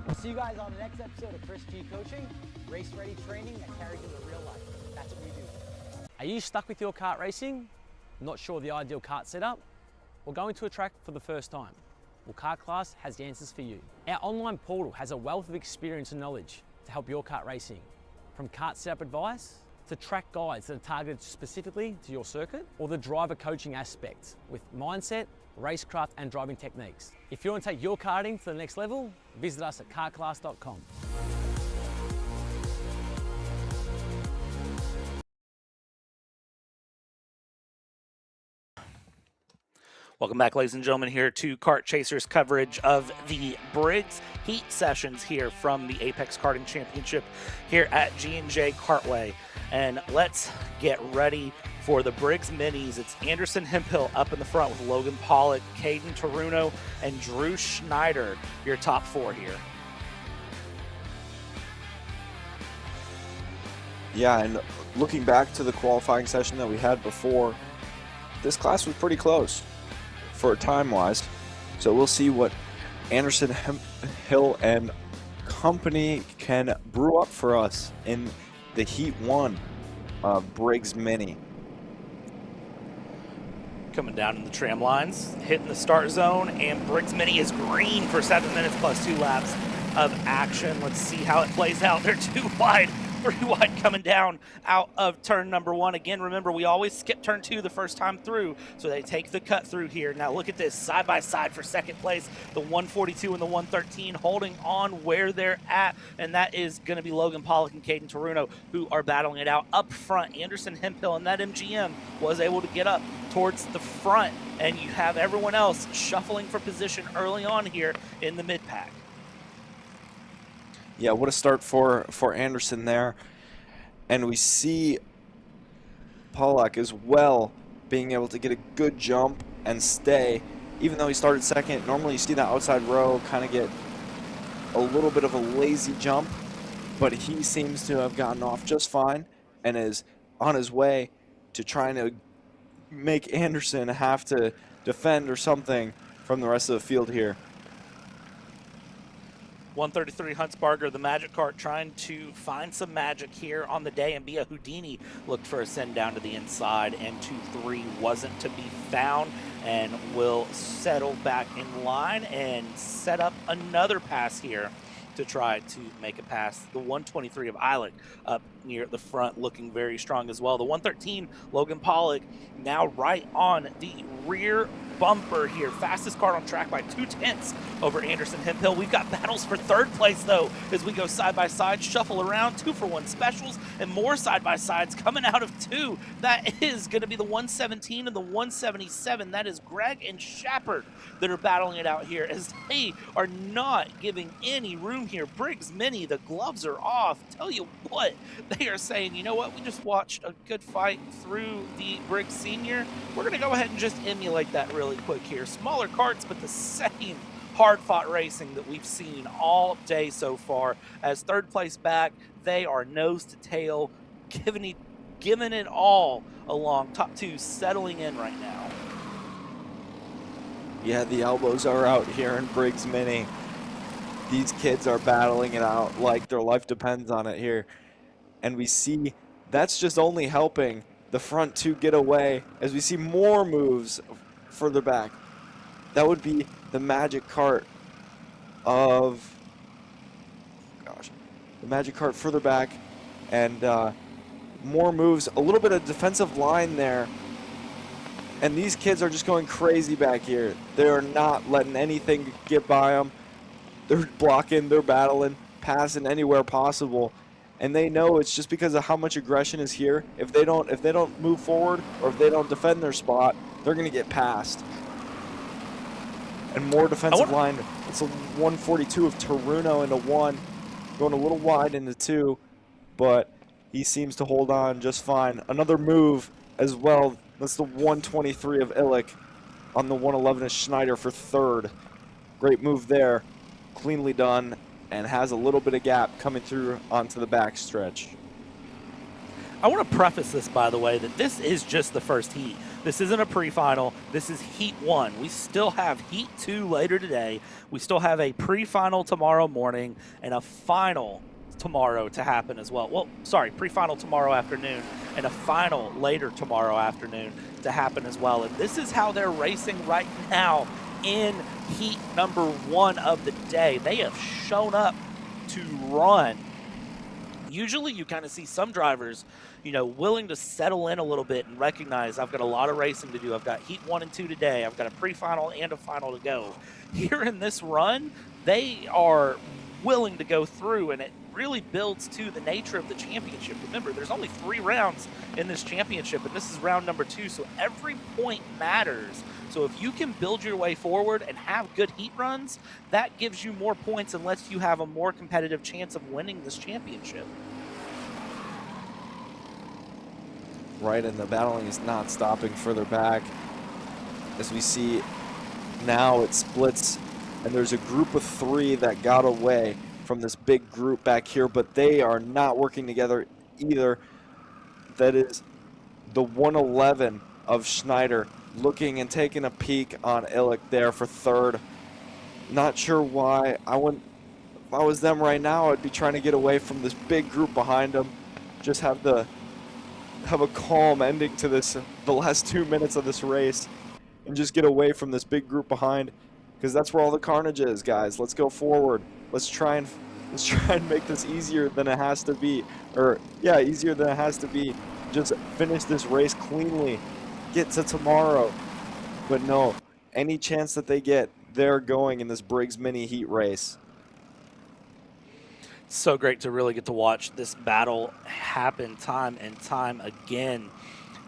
I'll see you guys on the next episode of Chris G Coaching, race ready training that carries into real life. That's what we do. Are you stuck with your kart racing? Not sure the ideal kart setup? Or going to a track for the first time? Well, Kart Class has the answers for you. Our online portal has a wealth of experience and knowledge to help your kart racing. From kart setup advice to track guides that are targeted specifically to your circuit, or the driver coaching aspects with mindset, racecraft and driving techniques. If you want to take your karting to the next level, visit us at kartclass.com. Welcome back, ladies and gentlemen, here to Kart Chaser's coverage of the Briggs Heat sessions here from the Apex Karting Championship here at G&J Kartway. And let's get ready for the Briggs Minis. It's Anderson Hemphill up in the front with Logan Pollock, Caden Taruno, and Drew Schneider, your top 4 here. Yeah, and looking back to the qualifying session that we had before, this class was pretty close for time-wise. So we'll see what Anderson Hill and company can brew up for us in the Heat 1 Briggs Mini. Coming down in the tram lines, hitting the start zone, and Briggs Mini is green for 7 minutes plus 2 laps of action. Let's see how it plays out. They're 2 wide. 3 wide coming down out of turn number 1. Again, remember, we always skip turn 2 the first time through, so they take the cut through here. Now look at this, side by side for second place, the 142 and the 113 holding on where they're at, and that is going to be Logan Pollock and Caden Taruno who are battling it out up front. Anderson Hemphill and that MGM was able to get up towards the front, and you have everyone else shuffling for position early on here in the mid-pack. Yeah, what a start for Anderson there. And we see Pollock as well being able to get a good jump and stay. Even though he started second, normally you see that outside row kind of get a little bit of a lazy jump, but he seems to have gotten off just fine and is on his way to trying to make Anderson have to defend or something from the rest of the field here. 133 Huntsbarger, the Magic Kart, trying to find some magic here on the day, and Bia Houdini looked for a send down to the inside, and 2-3 wasn't to be found, and will settle back in line and set up another pass here to try to make a pass. The 123 of Eilick up near at the front looking very strong as well. The 113, Logan Pollock, now right on the rear bumper here. Fastest car on track by 2/10 over Anderson Hemphill. We've got battles for third place, though, as we go side by side, shuffle around, 2-for-1 specials, and more side by sides coming out of 2. That is going to be the 117 and the 177. That is Greg and Shepard that are battling it out here, as they are not giving any room here. Briggs Mini, the gloves are off. Tell you what, they are saying, you know what, we just watched a good fight through the Briggs Senior. We're going to go ahead and just emulate that really quick here. Smaller karts, but the same hard-fought racing that we've seen all day so far. As third place back, they are nose to tail, giving it all along. Top 2 settling in right now. Yeah, the elbows are out here in Briggs Mini. These kids are battling it out like their life depends on it here. And we see that's just only helping the front 2 get away as we see more moves further back. That would be the magic cart of, the magic cart further back, and more moves, a little bit of defensive line there. And these kids are just going crazy back here. They're not letting anything get by them. They're blocking, they're battling, passing anywhere possible. And they know it's just because of how much aggression is here. If they don't move forward, or if they don't defend their spot, they're going to get passed. And more defensive line. It's a 142 of Taruno into 1, going a little wide into 2, but he seems to hold on just fine. Another move as well. That's the 123 of Illich on the 111 of Schneider for 3rd. Great move there. Cleanly done, and has a little bit of gap coming through onto the back stretch. I want to preface this, by the way, that this is just the first heat. This isn't a pre-final. This is heat 1. We still have heat 2 later today. We still have a pre-final tomorrow morning and a final tomorrow to happen as well. Well, sorry, pre-final tomorrow afternoon and a final later tomorrow afternoon to happen as well. And this is how they're racing right now in heat number 1 of the day. They have shown up to run. Usually you kind of see some drivers, you know, willing to settle in a little bit and recognize I've got a lot of racing to do. I've got heat 1 and 2 today. I've got a pre-final and a final to go. Here in this run, they are willing to go through, and it really builds to the nature of the championship. Remember, there's only 3 rounds in this championship, and this is round number 2, so every point matters. So if you can build your way forward and have good heat runs, that gives you more points and lets you have a more competitive chance of winning this championship. Right, and the battling is not stopping further back. As we see now, it splits, and there's a group of 3 that got away from this big group back here, but they are not working together either. That is the 111 of Schneider looking and taking a peek on Illich there for 3rd. Not sure why. If I was them right now, I'd be trying to get away from this big group behind them. Just have a calm ending to this, the last 2 minutes of this race, and just get away from this big group behind, because that's where all the carnage is, guys. Let's go forward. Let's try and make this easier than it has to be. Or yeah, easier than it has to be. Just finish this race cleanly. Get to tomorrow. But no, any chance that they get, they're going in this Briggs Mini heat race. So great to really get to watch this battle happen time and time again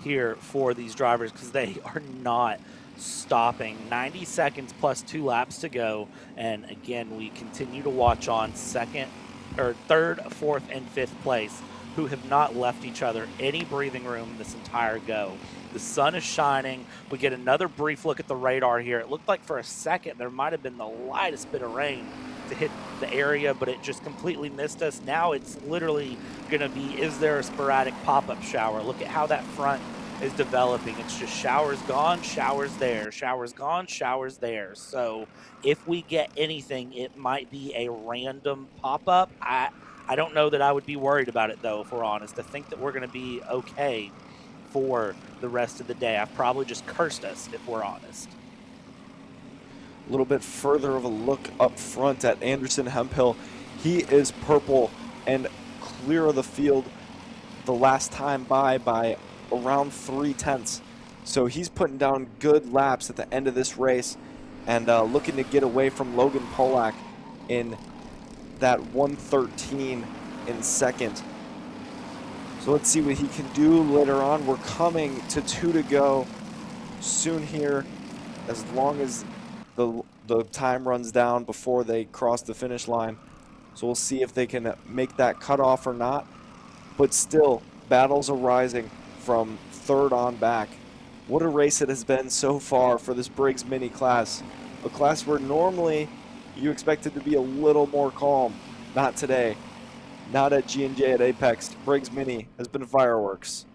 here for these drivers, because they are not stopping. 90 seconds plus 2 laps to go, and again we continue to watch on 2nd or 3rd, 4th, and 5th place, who have not left each other any breathing room this entire go. The sun is shining. We get another brief look at the radar here. It looked like for a second there might have been the lightest bit of rain to hit the area, but it just completely missed us. Now it's literally going to be, is there a sporadic pop-up shower? Look at how that front is developing. It's just showers gone, showers there, showers gone, showers there. So if we get anything, it might be a random pop-up. I don't know that I would be worried about it, though, if we're honest. I think that we're going to be okay for the rest of the day. I've probably just cursed us, if we're honest. A little bit further of a look up front at Anderson Hemphill. He is purple and clear of the field the last time by around 3/10. So he's putting down good laps at the end of this race and looking to get away from Logan Polak in that 1:13 in second. So let's see what he can do later on. We're coming to 2 to go soon here, as long as the time runs down before they cross the finish line. So we'll see if they can make that cutoff or not. But still, battles are rising from third on back. What a race it has been so far for this Briggs Mini class. A class where normally you expect it to be a little more calm. Not today. Not at G&J at Apex. Briggs Mini has been fireworks.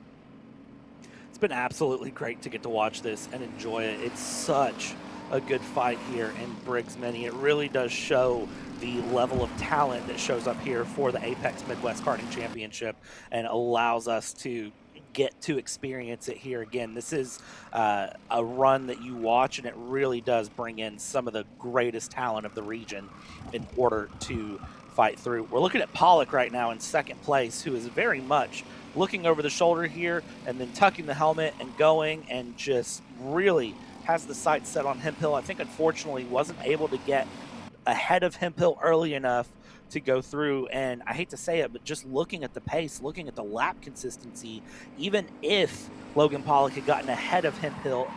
It's been absolutely great to get to watch this and enjoy it. It's such a good fight here in Briggs Mini. It really does show the level of talent that shows up here for the Apex Midwest Karting Championship and allows us to get to experience it here again. This is a run that you watch, and it really does bring in some of the greatest talent of the region in order to fight through. We're looking at Pollock right now in second place, who is very much looking over the shoulder here and then tucking the helmet and going, and just really has the sights set on Hemphill. I think unfortunately wasn't able to get ahead of Hemphill early enough to go through, and I hate to say it, but just looking at the pace, looking at the lap consistency, even if Logan Pollock had gotten ahead of Hemphill,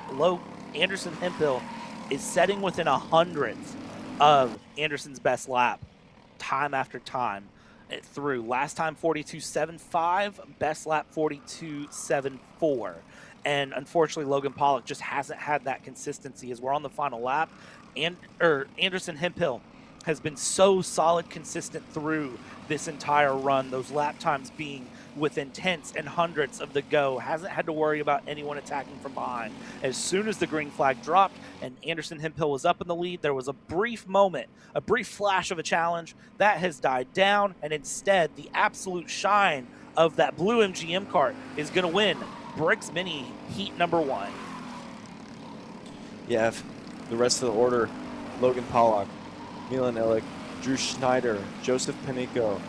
Anderson Hemphill is setting within 100th of Anderson's best lap time after time through. Last time 42.75, best lap 42.74. And unfortunately, Logan Pollock just hasn't had that consistency as we're on the final lap. And Anderson Hemphill has been so solid, consistent through this entire run. Those lap times being within tenths and hundredths of the go. Hasn't had to worry about anyone attacking from behind. As soon as the green flag dropped and Anderson Hemphill was up in the lead, there was a brief moment, a brief flash of a challenge. That has died down, and instead, the absolute shine of that blue MGM kart is going to win Briggs Mini Heat number 1. Yeah, the rest of the order: Logan Pollock, Milan Illich, Drew Schneider, Joseph Panico,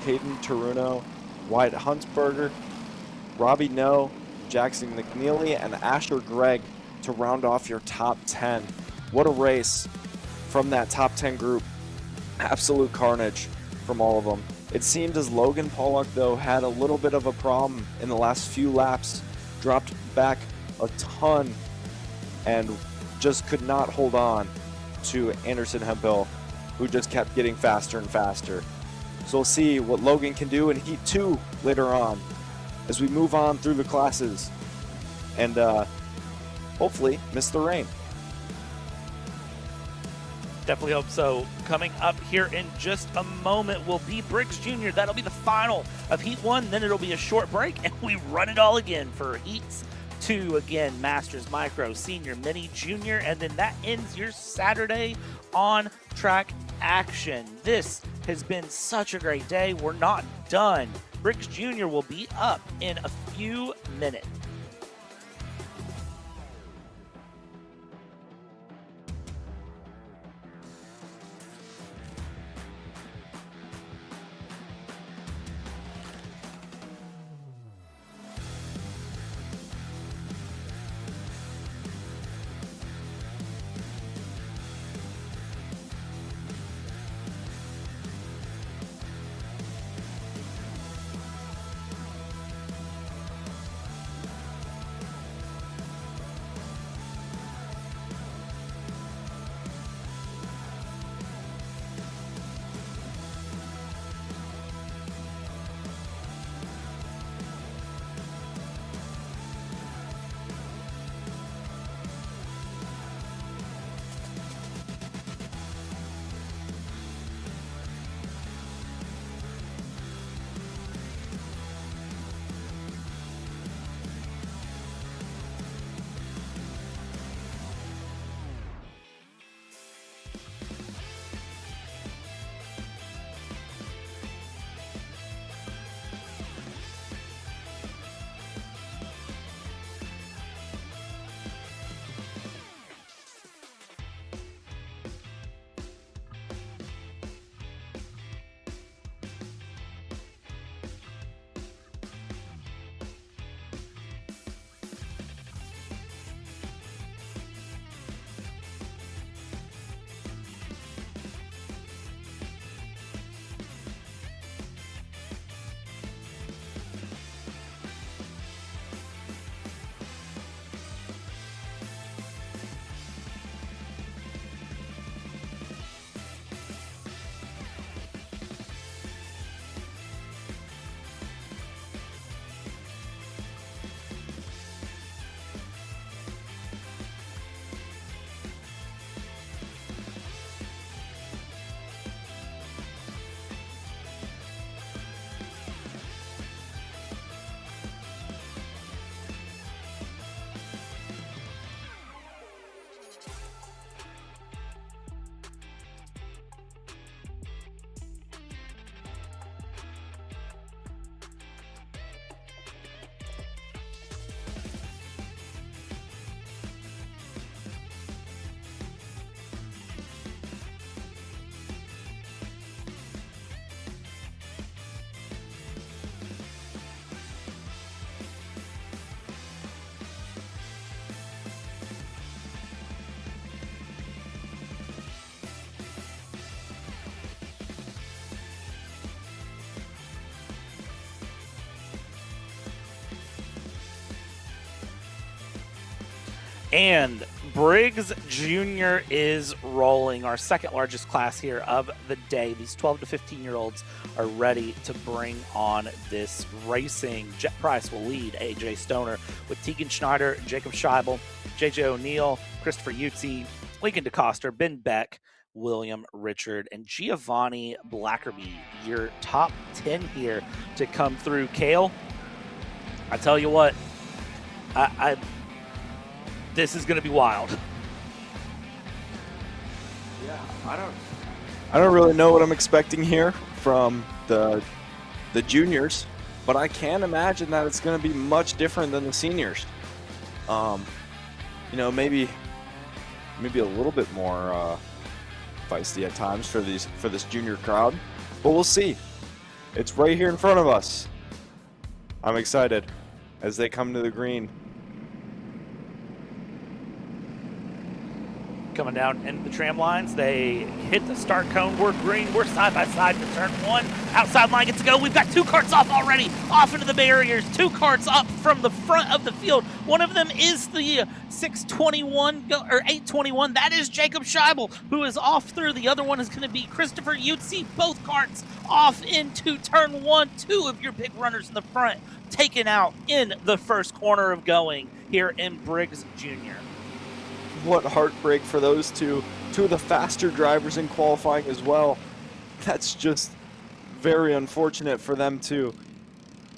Caden Taruno, Wyatt Huntsberger, Robbie No, Jackson McNeely, and Asher Gregg to round off your top 10. What a race from that top 10 group. Absolute carnage from all of them. It seemed as Logan Pollock, though, had a little bit of a problem in the last few laps, dropped back a ton, and just could not hold on to Anderson Hemphill, who just kept getting faster and faster. So we'll see what Logan can do in Heat 2 later on as we move on through the classes and hopefully miss the rain. Definitely hope so. Coming up here in just a moment will be Briggs Jr. That'll be the final of Heat 1. Then it'll be a short break, and we run it all again for Heats 2. Again, Masters, Micro, Senior, Mini, Junior, and then that ends your Saturday on track action. This has been such a great day. We're not done. Briggs Jr. will be up in a few minutes. And Briggs Jr. is rolling, our second largest class here of the day. These 12 to 15-year-olds are ready to bring on this racing. Jet Price will lead AJ Stoner with Tegan Schneider, Jacob Scheibel, JJ O'Neill, Christopher Utzi, Lincoln DeCoster, Ben Beck, William Richard, and Giovanni Blackerby. Your top 10 here to come through. Kale, I tell you what, this is going to be wild. Yeah, I don't really know what I'm expecting here from the juniors, but I can imagine that it's going to be much different than the seniors. You know, maybe a little bit more feisty at times for this junior crowd, but we'll see. It's right here in front of us. I'm excited as they come to the green. Coming down into the tram lines, they hit the start cone. We're green. We're side by side to turn one. Outside line gets to go. We've got 2 karts off already, off into the barriers. 2 karts up from the front of the field. One of them is the 621 or 821. That is Jacob Scheibel, who is off through. The other one is going to be Christopher Utzi. Both karts off into turn 1. 2 of your big runners in the front taken out in the first corner of going here in Briggs Jr. What heartbreak for those two of the faster drivers in qualifying as well. That's just very unfortunate for them too.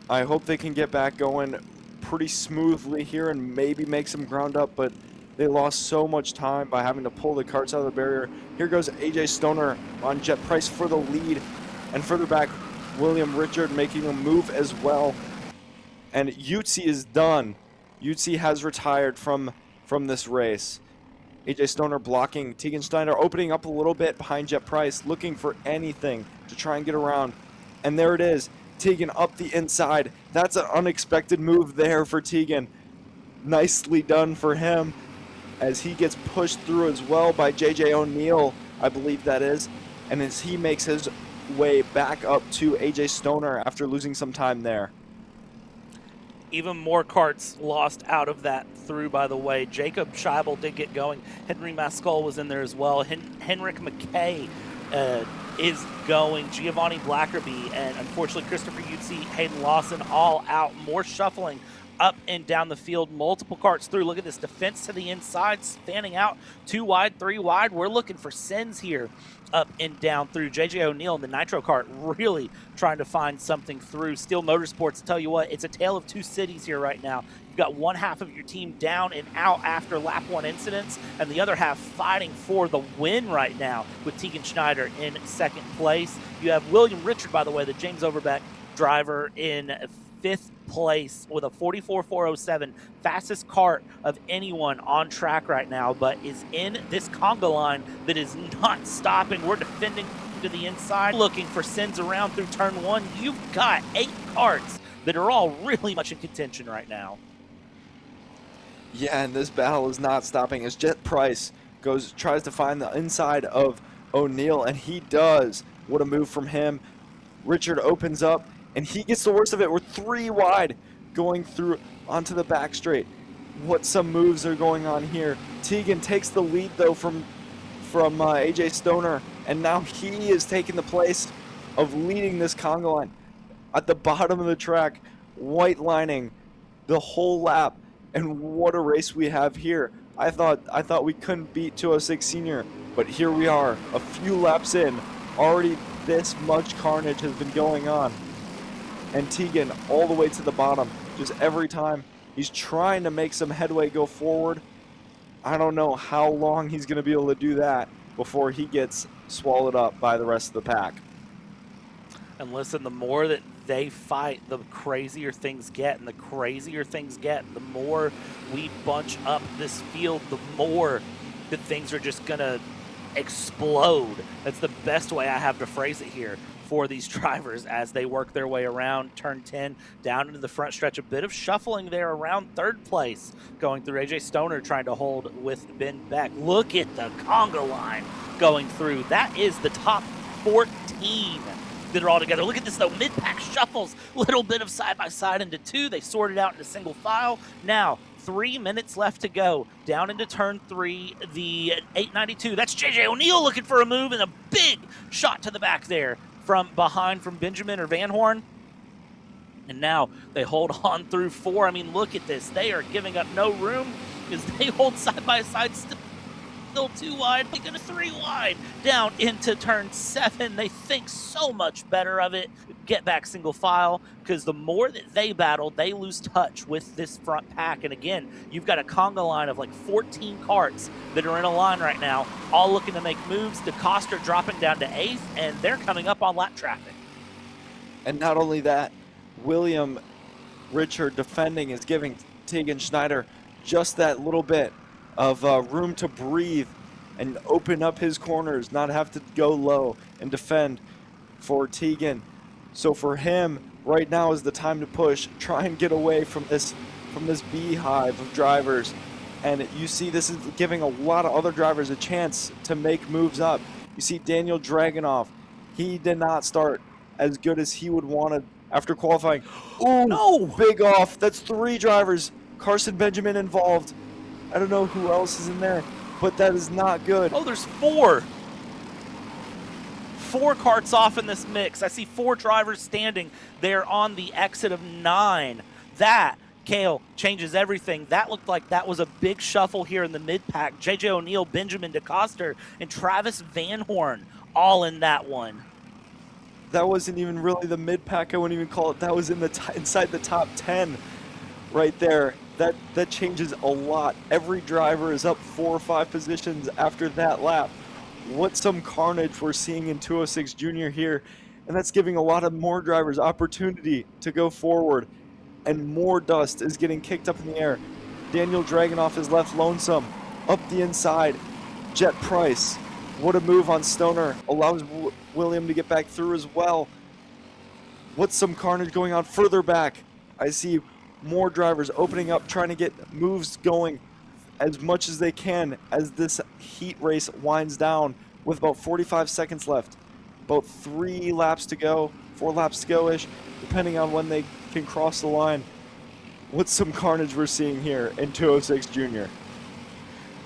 I hope they can get back going pretty smoothly here and maybe make some ground up, but they lost so much time by having to pull the karts out of the barrier. Here goes AJ Stoner on Jet Price for the lead, and further back William Richard making a move as well. And Utzi is done. Utzi has retired from this race. AJ Stoner blocking. Tegan Schneider opening up a little bit behind Jet Price, looking for anything to try and get around. And there it is. Tegan up the inside. That's an unexpected move there for Tegan. Nicely done for him as he gets pushed through as well by JJ O'Neill, I believe that is. And as he makes his way back up to AJ Stoner after losing some time there. Even more karts lost out of that through, by the way. Jacob Scheibel did get going. Henry Mascol was in there as well. Henrik McKay is going. Giovanni Blackerby and unfortunately Christopher Utzi, Hayden Lawson all out. More shuffling up and down the field. Multiple karts through. Look at this defense to the inside, fanning out. 2 wide, 3 wide. We're looking for sends here up and down through. JJ O'Neill in the Nitro kart really trying to find something through. Steel Motorsports, tell you what, it's a tale of 2 cities here right now. You've got one half of your team down and out after lap 1 incidents, and the other half fighting for the win right now with Tegan Schneider in 2nd place. You have William Richard, by the way, the James Overbeck driver, in 5th place with a 44.407, fastest kart of anyone on track right now, but is in this conga line that is not stopping. We're defending to the inside, looking for sends around through turn 1. You've got 8 karts that are all really much in contention right now. Yeah, and this battle is not stopping as Jet Price tries to find the inside of O'Neill, and he does. What a move from him. Richard opens up, and he gets the worst of it. We're 3 wide going through onto the back straight. What some moves are going on here. Tegan takes the lead, though, from AJ Stoner, and now he is taking the place of leading this conga line. At the bottom of the track, white lining the whole lap, and what a race we have here. I thought we couldn't beat 206 Senior, but here we are, a few laps in. Already this much carnage has been going on. And Tegan all the way to the bottom. Just every time he's trying to make some headway go forward. I don't know how long he's going to be able to do that before he gets swallowed up by the rest of the pack. And listen, the more that they fight, the crazier things get. And the crazier things get, the more we bunch up this field, the more that things are just going to explode. That's the best way I have to phrase it here for these drivers as they work their way around turn 10 down into the front stretch. A bit of shuffling there around 3rd place going through. AJ Stoner trying to hold with Ben Beck. Look at the conga line going through. That is the top 14 that are all together. Look at this though, mid-pack shuffles, little bit of side-by-side into 2. They sorted out into single file. Now 3 minutes left to go. Down into turn 3, the 892. That's JJ O'Neill looking for a move, and a big shot to the back there from behind from Benjamin or Van Horn. And now they hold on through 4. I mean, look at this. They are giving up no room because they hold side by side still 2 wide, making a 3 wide. Down into turn 7. They think so much better of it. Get back single file, because the more that they battle, they lose touch with this front pack. And again, you've got a conga line of like 14 karts that are in a line right now, all looking to make moves. DeCoster dropping down to 8th, and they're coming up on lap traffic. And not only that, William Richard defending is giving Tegan Schneider just that little bit of room to breathe and open up his corners, not have to go low and defend for Tegan. So for him, right now is the time to push, try and get away from this beehive of drivers. And you see this is giving a lot of other drivers a chance to make moves up. You see Daniel Dragunov, he did not start as good as he would want after qualifying. Ooh, no! Big off. That's 3 drivers. Carson Benjamin involved. I don't know who else is in there, but that is not good. Oh, there's 4. 4 karts off in this mix. I see 4 drivers standing there on the exit of 9. That, Kale, changes everything. That looked like that was a big shuffle here in the mid-pack. JJ O'Neill, Benjamin DeCoster, and Travis Van Horn all in that one. That wasn't even really the mid-pack, I wouldn't even call it. That was in inside the top 10 right there. That changes a lot. Every driver is up 4 or 5 positions after that lap. What some carnage we're seeing in 206 Junior here, and that's giving a lot of more drivers opportunity to go forward, and more dust is getting kicked up in the air. Daniel Dragunov is left lonesome up the inside. Jet Price, what a move on Stoner, allows William to get back through as well. What's some carnage going on further back? I see more drivers opening up, trying to get moves going as much as they can as this heat race winds down with about 45 seconds left. About 3 laps to go, 4 laps to go-ish, depending on when they can cross the line. What's some carnage we're seeing here in 206 Junior?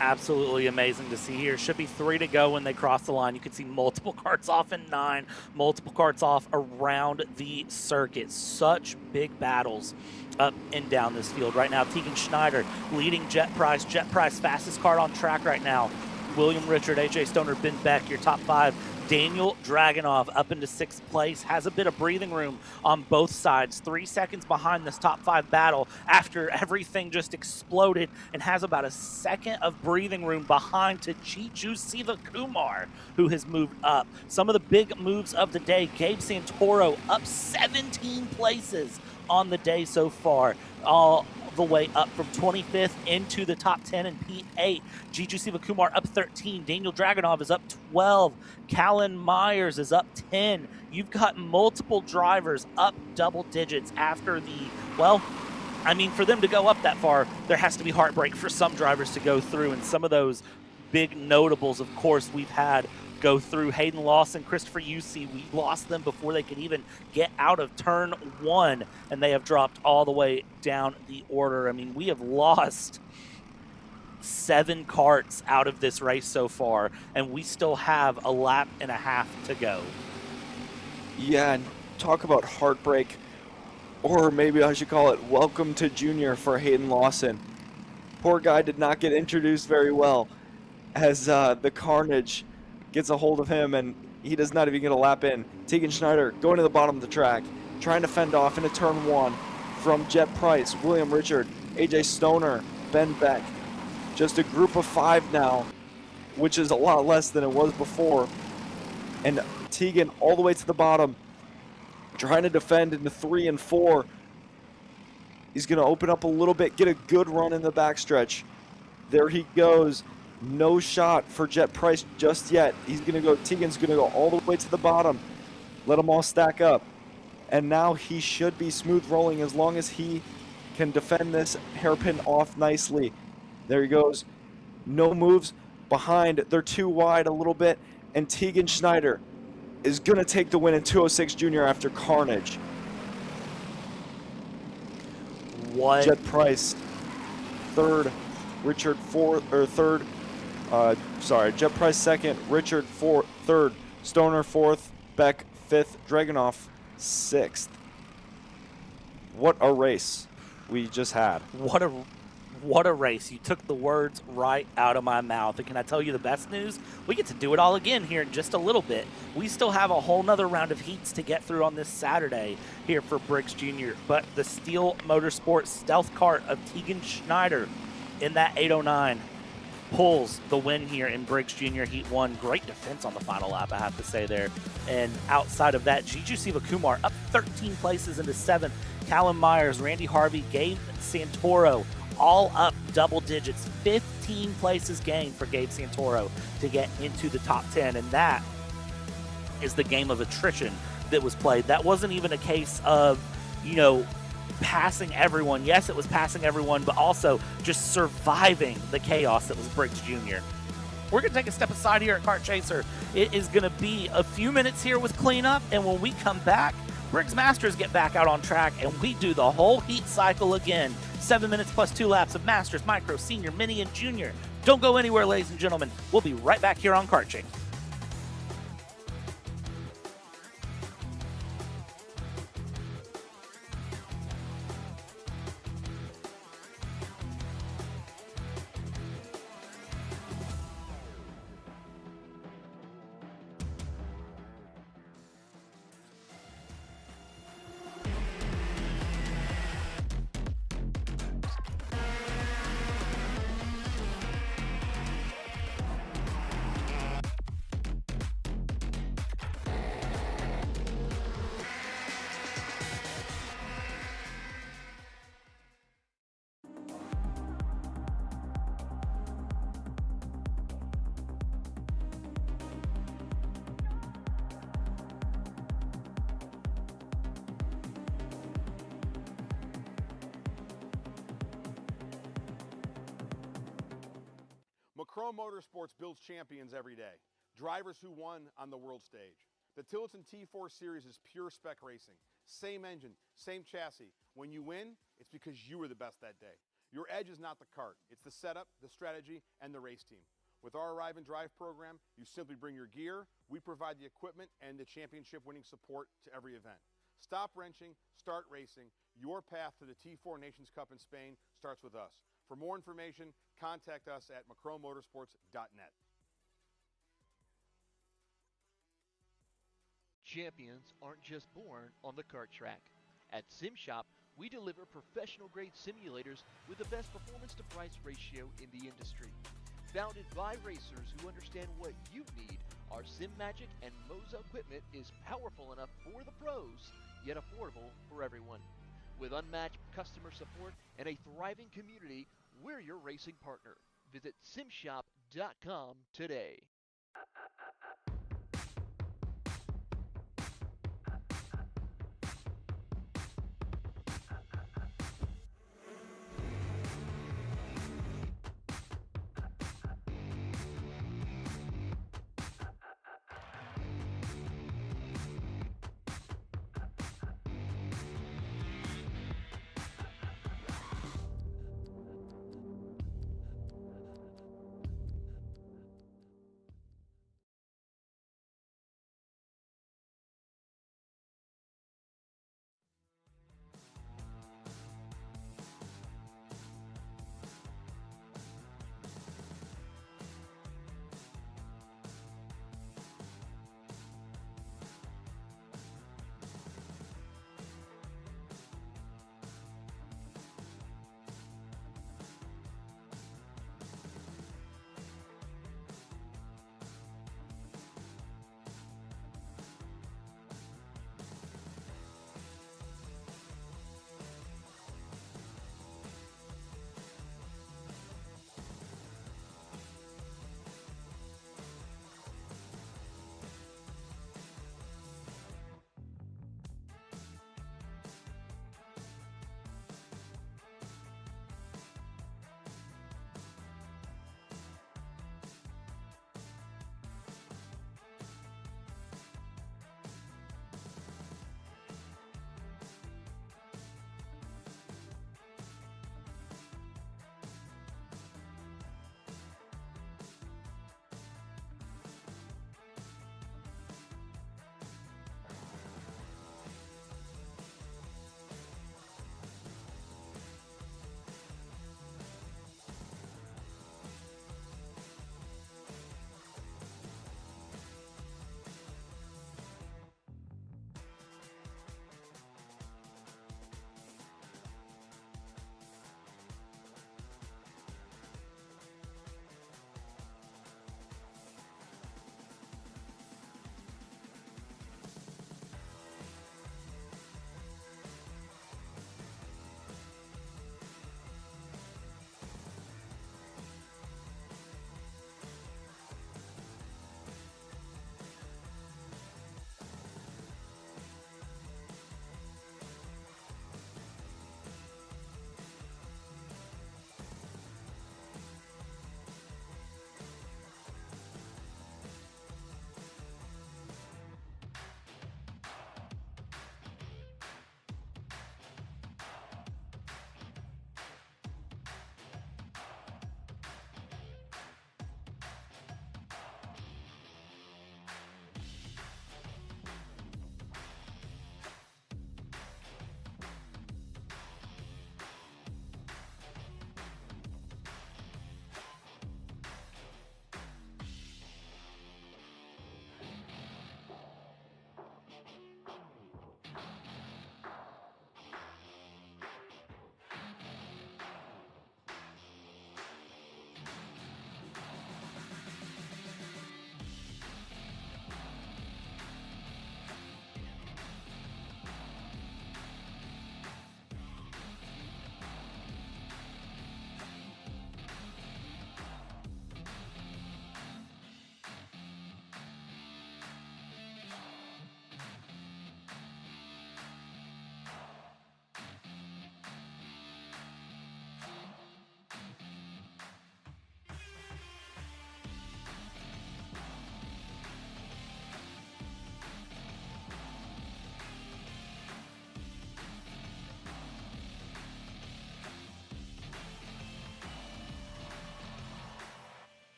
Absolutely amazing to see here. Should be 3 to go when they cross the line. You can see multiple karts off in 9, multiple karts off around the circuit. Such big battles up and down this field right now. Tegan Schneider leading Jet Price. Jet Price fastest kart on track right now. William Richard, AJ Stoner, Ben Beck, your top 5. Daniel Dragunov up into 6th place, has a bit of breathing room on both sides. 3 seconds behind this top 5 battle after everything just exploded, and has about a second of breathing room behind to Chichu Sivakumar, who has moved up. Some of the big moves of the day, Gabe Santoro up 17 places on the day so far, all the way up from 25th into the top 10 in P8. Chichu Sivakumar up 13. Daniel Dragunov is up 12. Callan Myers is up 10. You've got multiple drivers up double digits after the, well, I mean, for them to go up that far, there has to be heartbreak for some drivers to go through, and some of those big notables, of course, we've had go through. Hayden Lawson, Christopher Yusi, we lost them before they could even get out of turn 1, and they have dropped all the way down the order. I mean, we have lost 7 karts out of this race so far, and we still have a lap and a half to go. Yeah, and talk about heartbreak, or maybe I should call it welcome to Junior for Hayden Lawson. Poor guy did not get introduced very well, as the carnage gets a hold of him, and he does not even get a lap in. Tegan Schneider going to the bottom of the track, trying to fend off into turn 1 from Jet Price, William Richard, AJ Stoner, Ben Beck. Just a group of 5 now, which is a lot less than it was before. And Tegan all the way to the bottom, trying to defend into 3 and 4. He's going to open up a little bit, get a good run in the backstretch. There he goes. No shot for Jet Price just yet. He's going to go, Tegan's going to go all the way to the bottom. Let them all stack up. And now he should be smooth rolling as long as he can defend this hairpin off nicely. There he goes. No moves behind. They're too wide a little bit. And Tegan Schneider is going to take the win in 206 Junior after carnage. What? Jet Price third, Richard third. Jet Price second, Richard third, Stoner fourth, Beck fifth, Dragunov sixth. What a race we just had. What a race. You took the words right out of my mouth. And can I tell you the best news? We get to do it all again here in just a little bit. We still have a whole nother round of heats to get through on this Saturday here for Briggs Jr. But the Steel Motorsports Stealth Kart of Tegan Schneider in that 809 pulls the win here in Briggs Jr. Heat 1. Great defense on the final lap, I have to say there. And outside of that, Jiju Sivakumar up 13 places into 7th. Callum Myers, Randy Harvey, Gabe Santoro, all up double digits. 15 places gained for Gabe Santoro to get into the top 10. And that is the game of attrition that was played. That wasn't even a case of, passing everyone. Yes, it was passing everyone, but also just surviving the chaos that was Briggs Jr. We're going to take a step aside here at Kart Chaser. It is going to be a few minutes here with cleanup, and when we come back, Briggs Masters get back out on track, and we do the whole heat cycle again. 7 minutes plus 2 laps of Masters, Micro, Senior, Mini, and Junior. Don't go anywhere, ladies and gentlemen. We'll be right back here on Kart Chaser. Macron Motorsports builds champions every day, drivers who won on the world stage. The Tilton T4 Series is pure spec racing. Same engine, same chassis. When you win, it's because you were the best that day. Your edge is not the kart. It's the setup, the strategy, and the race team. With our Arrive and Drive program, you simply bring your gear, we provide the equipment and the championship-winning support to every event. Stop wrenching, start racing. Your path to the T4 Nations Cup in Spain starts with us. For more information, contact us at macronmotorsports.net. Champions aren't just born on the kart track. At SimShop, we deliver professional-grade simulators with the best performance-to-price ratio in the industry. Founded by racers who understand what you need, our SimMagic and Moza equipment is powerful enough for the pros, yet affordable for everyone. With unmatched customer support and a thriving community, we're your racing partner. Visit simshop.com today.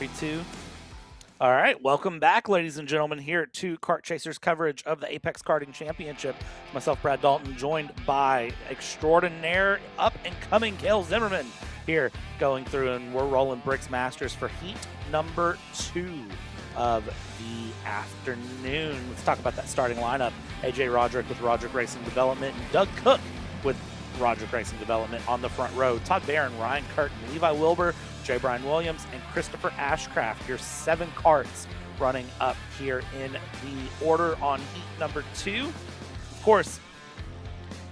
3-2. All right, welcome back, ladies and gentlemen, here to Kart Chasers coverage of the Apex Karting Championship. Myself, Brad Dalton, joined by extraordinaire up-and-coming Cale Zimmerman here going through, and we're rolling Briggs Masters for heat number 2 of the afternoon. Let's talk about that starting lineup. AJ Roderick with Roderick Racing Development, and Doug Cook with Roderick Racing Development on the front row. Todd Barron, Ryan Curtin, Levi Wilbur, J. Brian Williams, and Christopher Ashcraft, your 7 karts running up here in the order on heat number 2. Of course,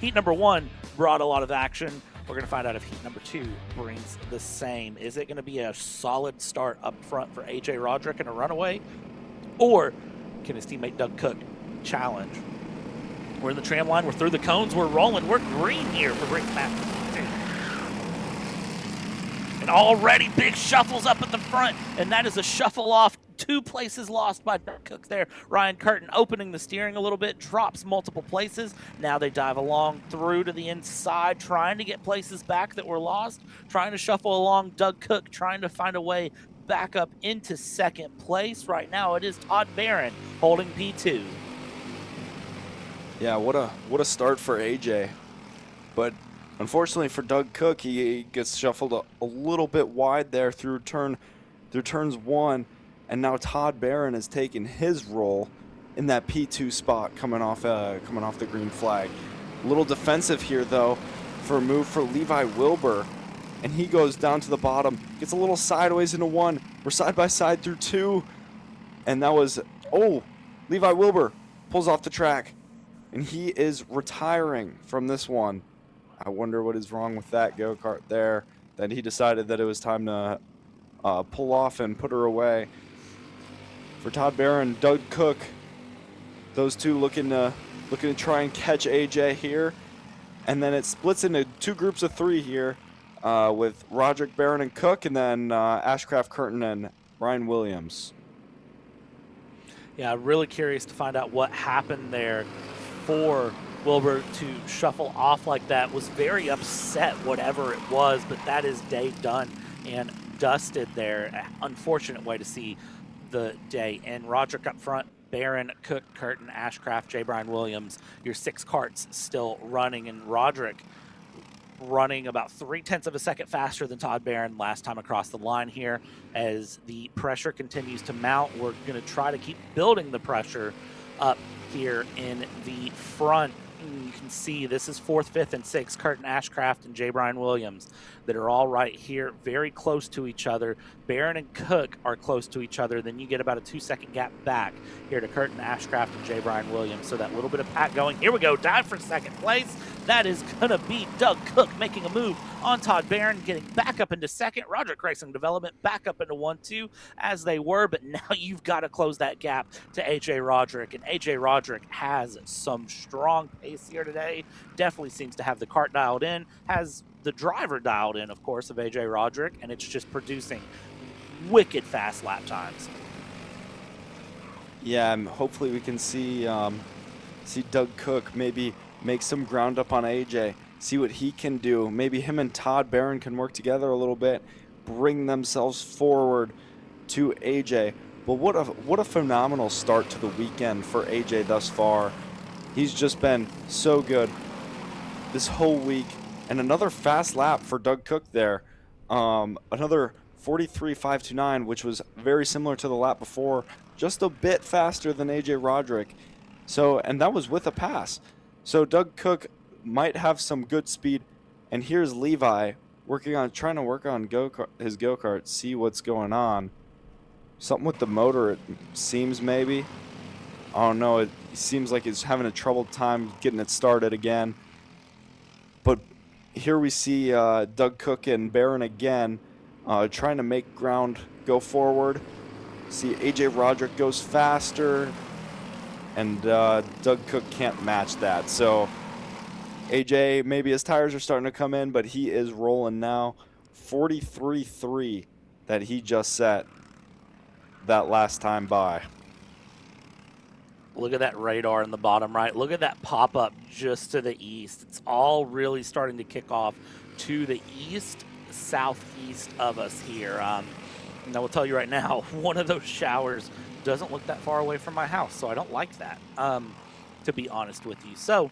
heat number 1 brought a lot of action. We're going to find out if heat number 2 brings the same. Is it going to be a solid start up front for AJ Roderick and a runaway? Or can his teammate Doug Cook challenge? We're in the tram line. We're through the cones. We're rolling. We're green here for Briggs Masters. And already big shuffles up at the front, and that is a shuffle off. 2 places lost by Doug Cook there. Ryan Curtin opening the steering a little bit, drops multiple places. Now they dive along through to the inside, trying to get places back that were lost, trying to shuffle along. Doug Cook trying to find a way back up into second place. Right now it is Todd Barron holding P2. Yeah, what a start for AJ. But unfortunately for Doug Cook, he gets shuffled a little bit wide there through turns 1, and now Todd Barron has taken his role in that P2 spot coming off the green flag. A little defensive here though for a move for Levi Wilbur, and he goes down to the bottom, gets a little sideways into 1. We're side by side through 2, and that was Levi Wilbur pulls off the track, and he is retiring from this one. I wonder what is wrong with that go-kart there, that he decided that it was time to pull off and put her away. For Todd Barron, Doug Cook, those two looking to try and catch AJ here. And then it splits into 2 groups of 3 here with Roderick, Barron, and Cook, and then Ashcraft, Curtin, and Brian Williams. Yeah, really curious to find out what happened there for Wilbur to shuffle off like that. Was very upset, whatever it was, but that is day done and dusted there. Unfortunate way to see the day. And Roderick up front, Barron, Cook, Curtin, Ashcraft, J. Brian Williams, your 6 karts still running, and Roderick running about 0.3 of a second faster than Todd Barron last time across the line here. As the pressure continues to mount, we're going to try to keep building the pressure up here in the front. You can see this is 4th, 5th, and 6th, Curtin Ashcraft and J. Brian Williams, that are all right here, very close to each other. Barron and Cook are close to each other. Then you get about a 2-second gap back here to Curtin Ashcraft and J. Brian Williams. So that little bit of pack going. Here we go, dive for second place. That is going to be Doug Cook making a move on Todd Barron, getting back up into second. Roderick Racing Development back up into 1-2 as they were, but now you've got to close that gap to AJ Roderick, and AJ Roderick has some strong pace here today. Definitely seems to have the kart dialed in, has the driver dialed in, of course, of AJ Roderick, and it's just producing wicked fast lap times. Yeah, and hopefully we can see Doug Cook maybe make some ground up on AJ, see what he can do. Maybe him and Todd Barron can work together a little bit, bring themselves forward to AJ. But what a phenomenal start to the weekend for AJ thus far. He's just been so good this whole week. And another fast lap for Doug Cook there. Another 43.529, which was very similar to the lap before, just a bit faster than AJ Roderick. So, and that was with a pass. So Doug Cook might have some good speed. And here's Levi trying to work on his go-kart, see what's going on. Something with the motor, it seems, maybe. I don't know. It seems like he's having a troubled time getting it started again. But here we see Doug Cook and Barron again trying to make ground go forward. See AJ Roderick goes faster, and Doug Cook can't match that. So AJ, maybe his tires are starting to come in, but he is rolling now. 43.3 that he just set that last time by. Look at that radar in the bottom right. Look at that pop-up just to the east. It's all really starting to kick off to the east, southeast of us here. And I will tell you right now, one of those showers doesn't look that far away from my house, so I don't like that, to be honest with you. So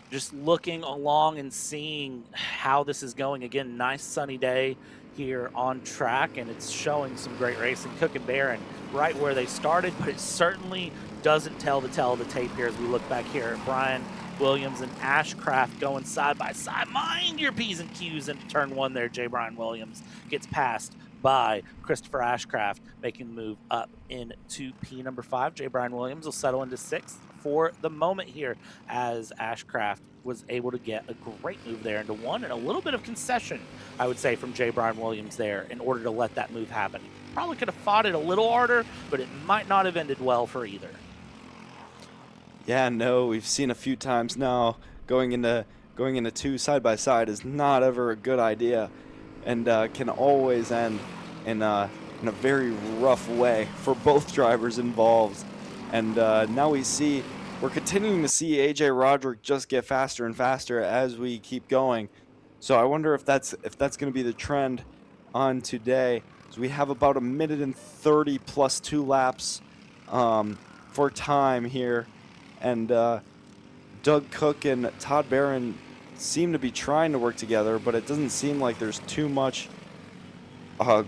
just looking along and seeing how this is going. Again, nice sunny day here on track, and it's showing some great racing. Cook and Barron right where they started, but it certainly doesn't tell the tale of the tape here as we look back here at Brian Williams and Ashcraft going side by side. Mind your P's and Q's into turn one there. J. Brian Williams gets passed by Christopher Ashcraft, making the move up into P number 5. J. Brian Williams will settle into 6th for the moment here as Ashcraft was able to get a great move there into 1 and a little bit of concession, I would say, from J. Brian Williams there in order to let that move happen. Probably could have fought it a little harder, but it might not have ended well for either. Yeah, no, we've seen a few times now going into 2 side by side is not ever a good idea, and can always end in a very rough way for both drivers involved. And now we're continuing to see AJ Roderick just get faster and faster as we keep going. So I wonder if that's going to be the trend on today. So we have about 1 minute and 30 plus 2 laps for time here. And Doug Cook and Todd Barron seem to be trying to work together, but it doesn't seem like there's too much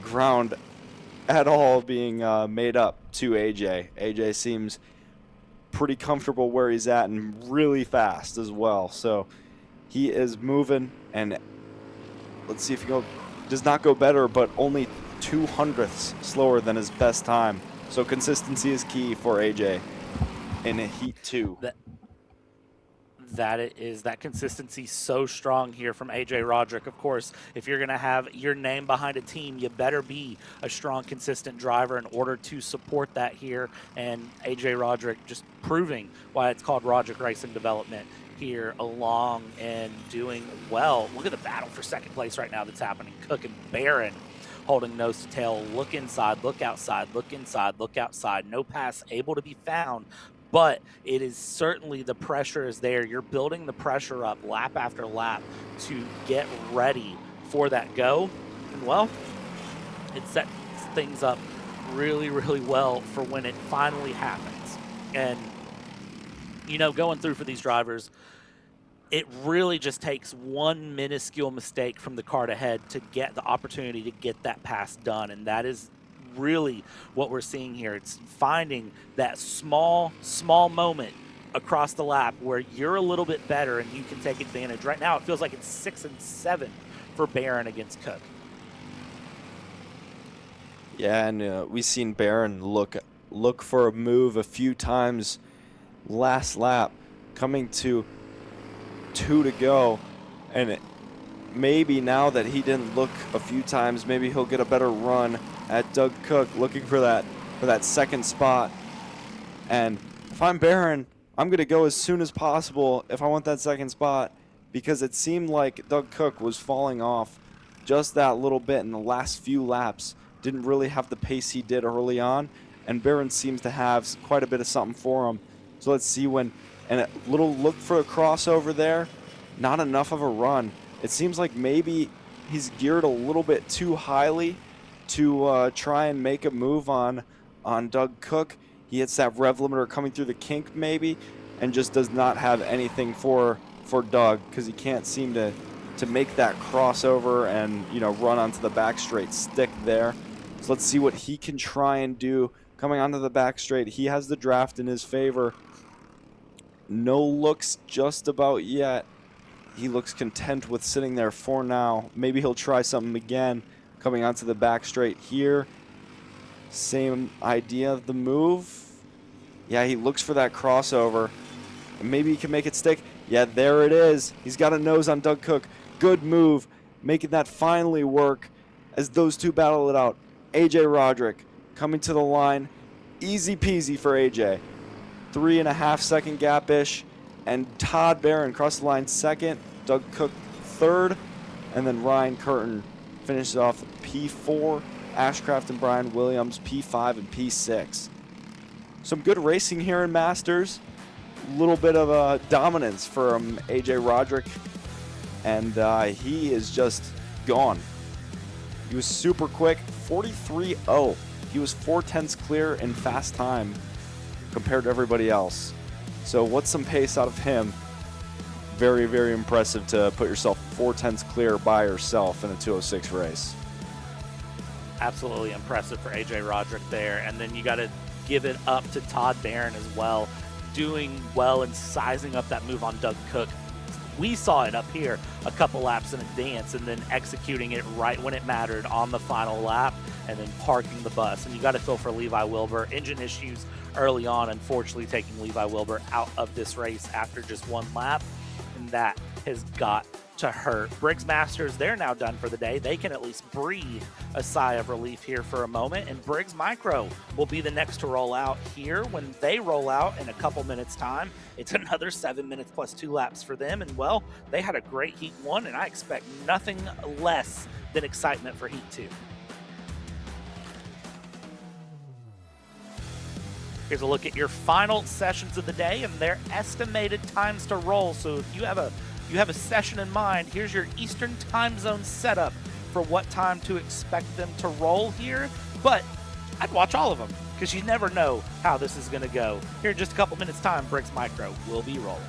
ground at all being made up to AJ. AJ seems pretty comfortable where he's at and really fast as well. So he is moving, and let's see if he does not go better, but only 0.02 slower than his best time. So consistency is key for AJ in Heat 2. That consistency so strong here from AJ Roderick. Of course, if you're going to have your name behind a team, you better be a strong, consistent driver in order to support that here. And AJ Roderick just proving why it's called Roderick Racing Development here along and doing well. Look at the battle for second place right now that's happening. Cook and Barron holding nose to tail. Look inside, look outside, look inside, look outside. No pass able to be found. But it is certainly, the pressure is there. You're building the pressure up lap after lap to get ready for that go. And, well, it sets things up really, really well for when it finally happens. And, you know, going through for these drivers, it really just takes one minuscule mistake from the kart ahead to get the opportunity to get that pass done. And that is really what we're seeing here. It's finding that small moment across the lap where you're a little bit better and you can take advantage. Right now it feels like it's 6 and 7 for Barron against Cook. Yeah, and we've seen Barron look for a move a few times last lap, coming to 2 to go, and maybe now that he didn't look a few times, maybe he'll get a better run at Doug Cook, looking for that second spot. And if I'm Barron, I'm going to go as soon as possible if I want that second spot, because it seemed like Doug Cook was falling off just that little bit in the last few laps. Didn't really have the pace he did early on, and Barron seems to have quite a bit of something for him. So let's see and a little look for a crossover there. Not enough of a run. It seems like maybe he's geared a little bit too highly to try and make a move on Doug Cook. He hits that rev limiter coming through the kink maybe, and just does not have anything for Doug, because he can't seem to make that crossover and, you know, run onto the back straight, stick there. So let's see what he can try and do coming onto the back straight. He has the draft in his favor. No looks just about yet. He looks content with sitting there for now. Maybe he'll try something again coming onto the back straight here. Same idea of the move. Yeah, he looks for that crossover. Maybe he can make it stick. Yeah, there it is. He's got a nose on Doug Cook. Good move, making that finally work as those two battle it out. AJ Roderick coming to the line. Easy peasy for AJ. 3.5 second gap-ish. And Todd Barron crossed the line second. Doug Cook third. And then Ryan Curtin finishes off P4. Ashcraft and Brian Williams P5 and P6. Some good racing here in Masters. A little bit of a dominance from AJ Roderick. And he is just gone He was super quick, 43.0. He was 4/10 clear in fast time compared to everybody else. So what's some pace out of him? Very, very impressive to put yourself 4/10 clear by yourself in a 206 race. Absolutely impressive for AJ Roderick there. And then you got to give it up to Todd Barron as well, doing well and sizing up that move on Doug Cook. We saw it up here a couple laps in advance and then executing it right when it mattered on the final lap and then parking the bus. And you got to feel for Levi Wilbur. Engine issues early on, unfortunately, taking Levi Wilbur out of this race after just one lap. And that has got to hurt. Briggs Masters, they're now done for the day. They can at least breathe a sigh of relief here for a moment. And Briggs Micro will be the next to roll out here. When they roll out in a couple minutes time, it's another 7 minutes plus 2 laps for them. And well, they had a great Heat 1, and I expect nothing less than excitement for Heat 2. Here's a look at your final sessions of the day and their estimated times to roll. So if you have a session in mind, here's your Eastern time zone setup for what time to expect them to roll here. But I'd watch all of them because you never know how this is going to go. Here in just a couple minutes time, Briggs Micro will be rolling.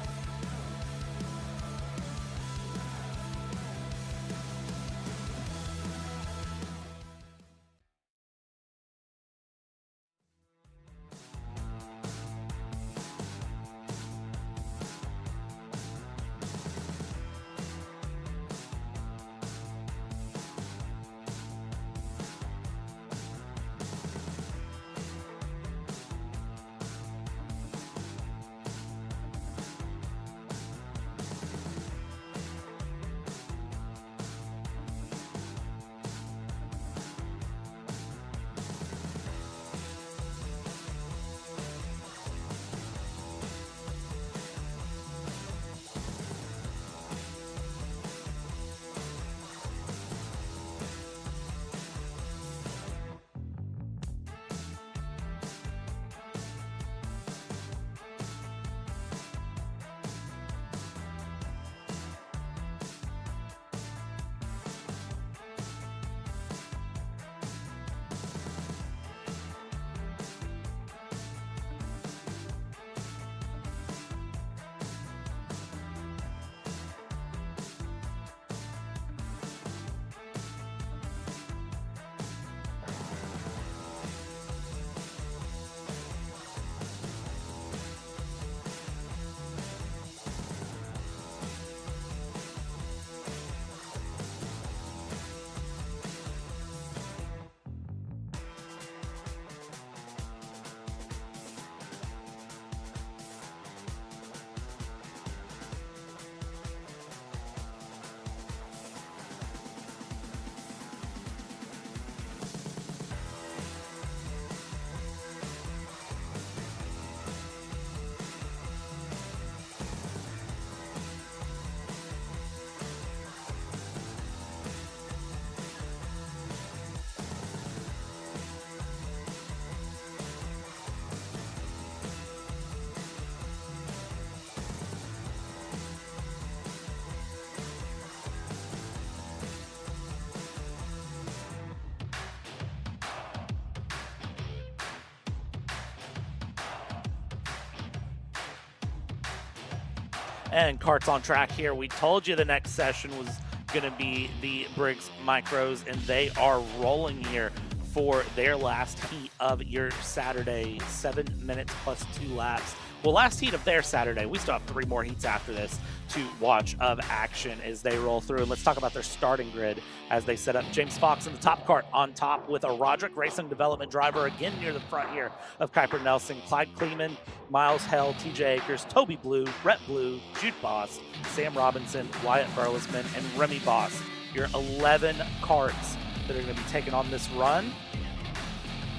And Kart's on track here. We told you the next session was going to be the Briggs Micros, and they are rolling here for their last heat of your Saturday, 7 minutes plus 2 laps. Well, last heat of their Saturday. We still have 3 more heats after this to watch of action as they roll through. And let's talk about their starting grid as they set up. James Fox in the top cart on top with a Roderick Racing Development driver again near the front here of Kuiper Nelson, Clyde Kleeman, Miles Hell, TJ Akers, Toby Blue, Rhett Blue, Jude Boss, Sam Robinson, Wyatt Burlesman, and Remy Boss. Your 11 carts that are going to be taking on this run.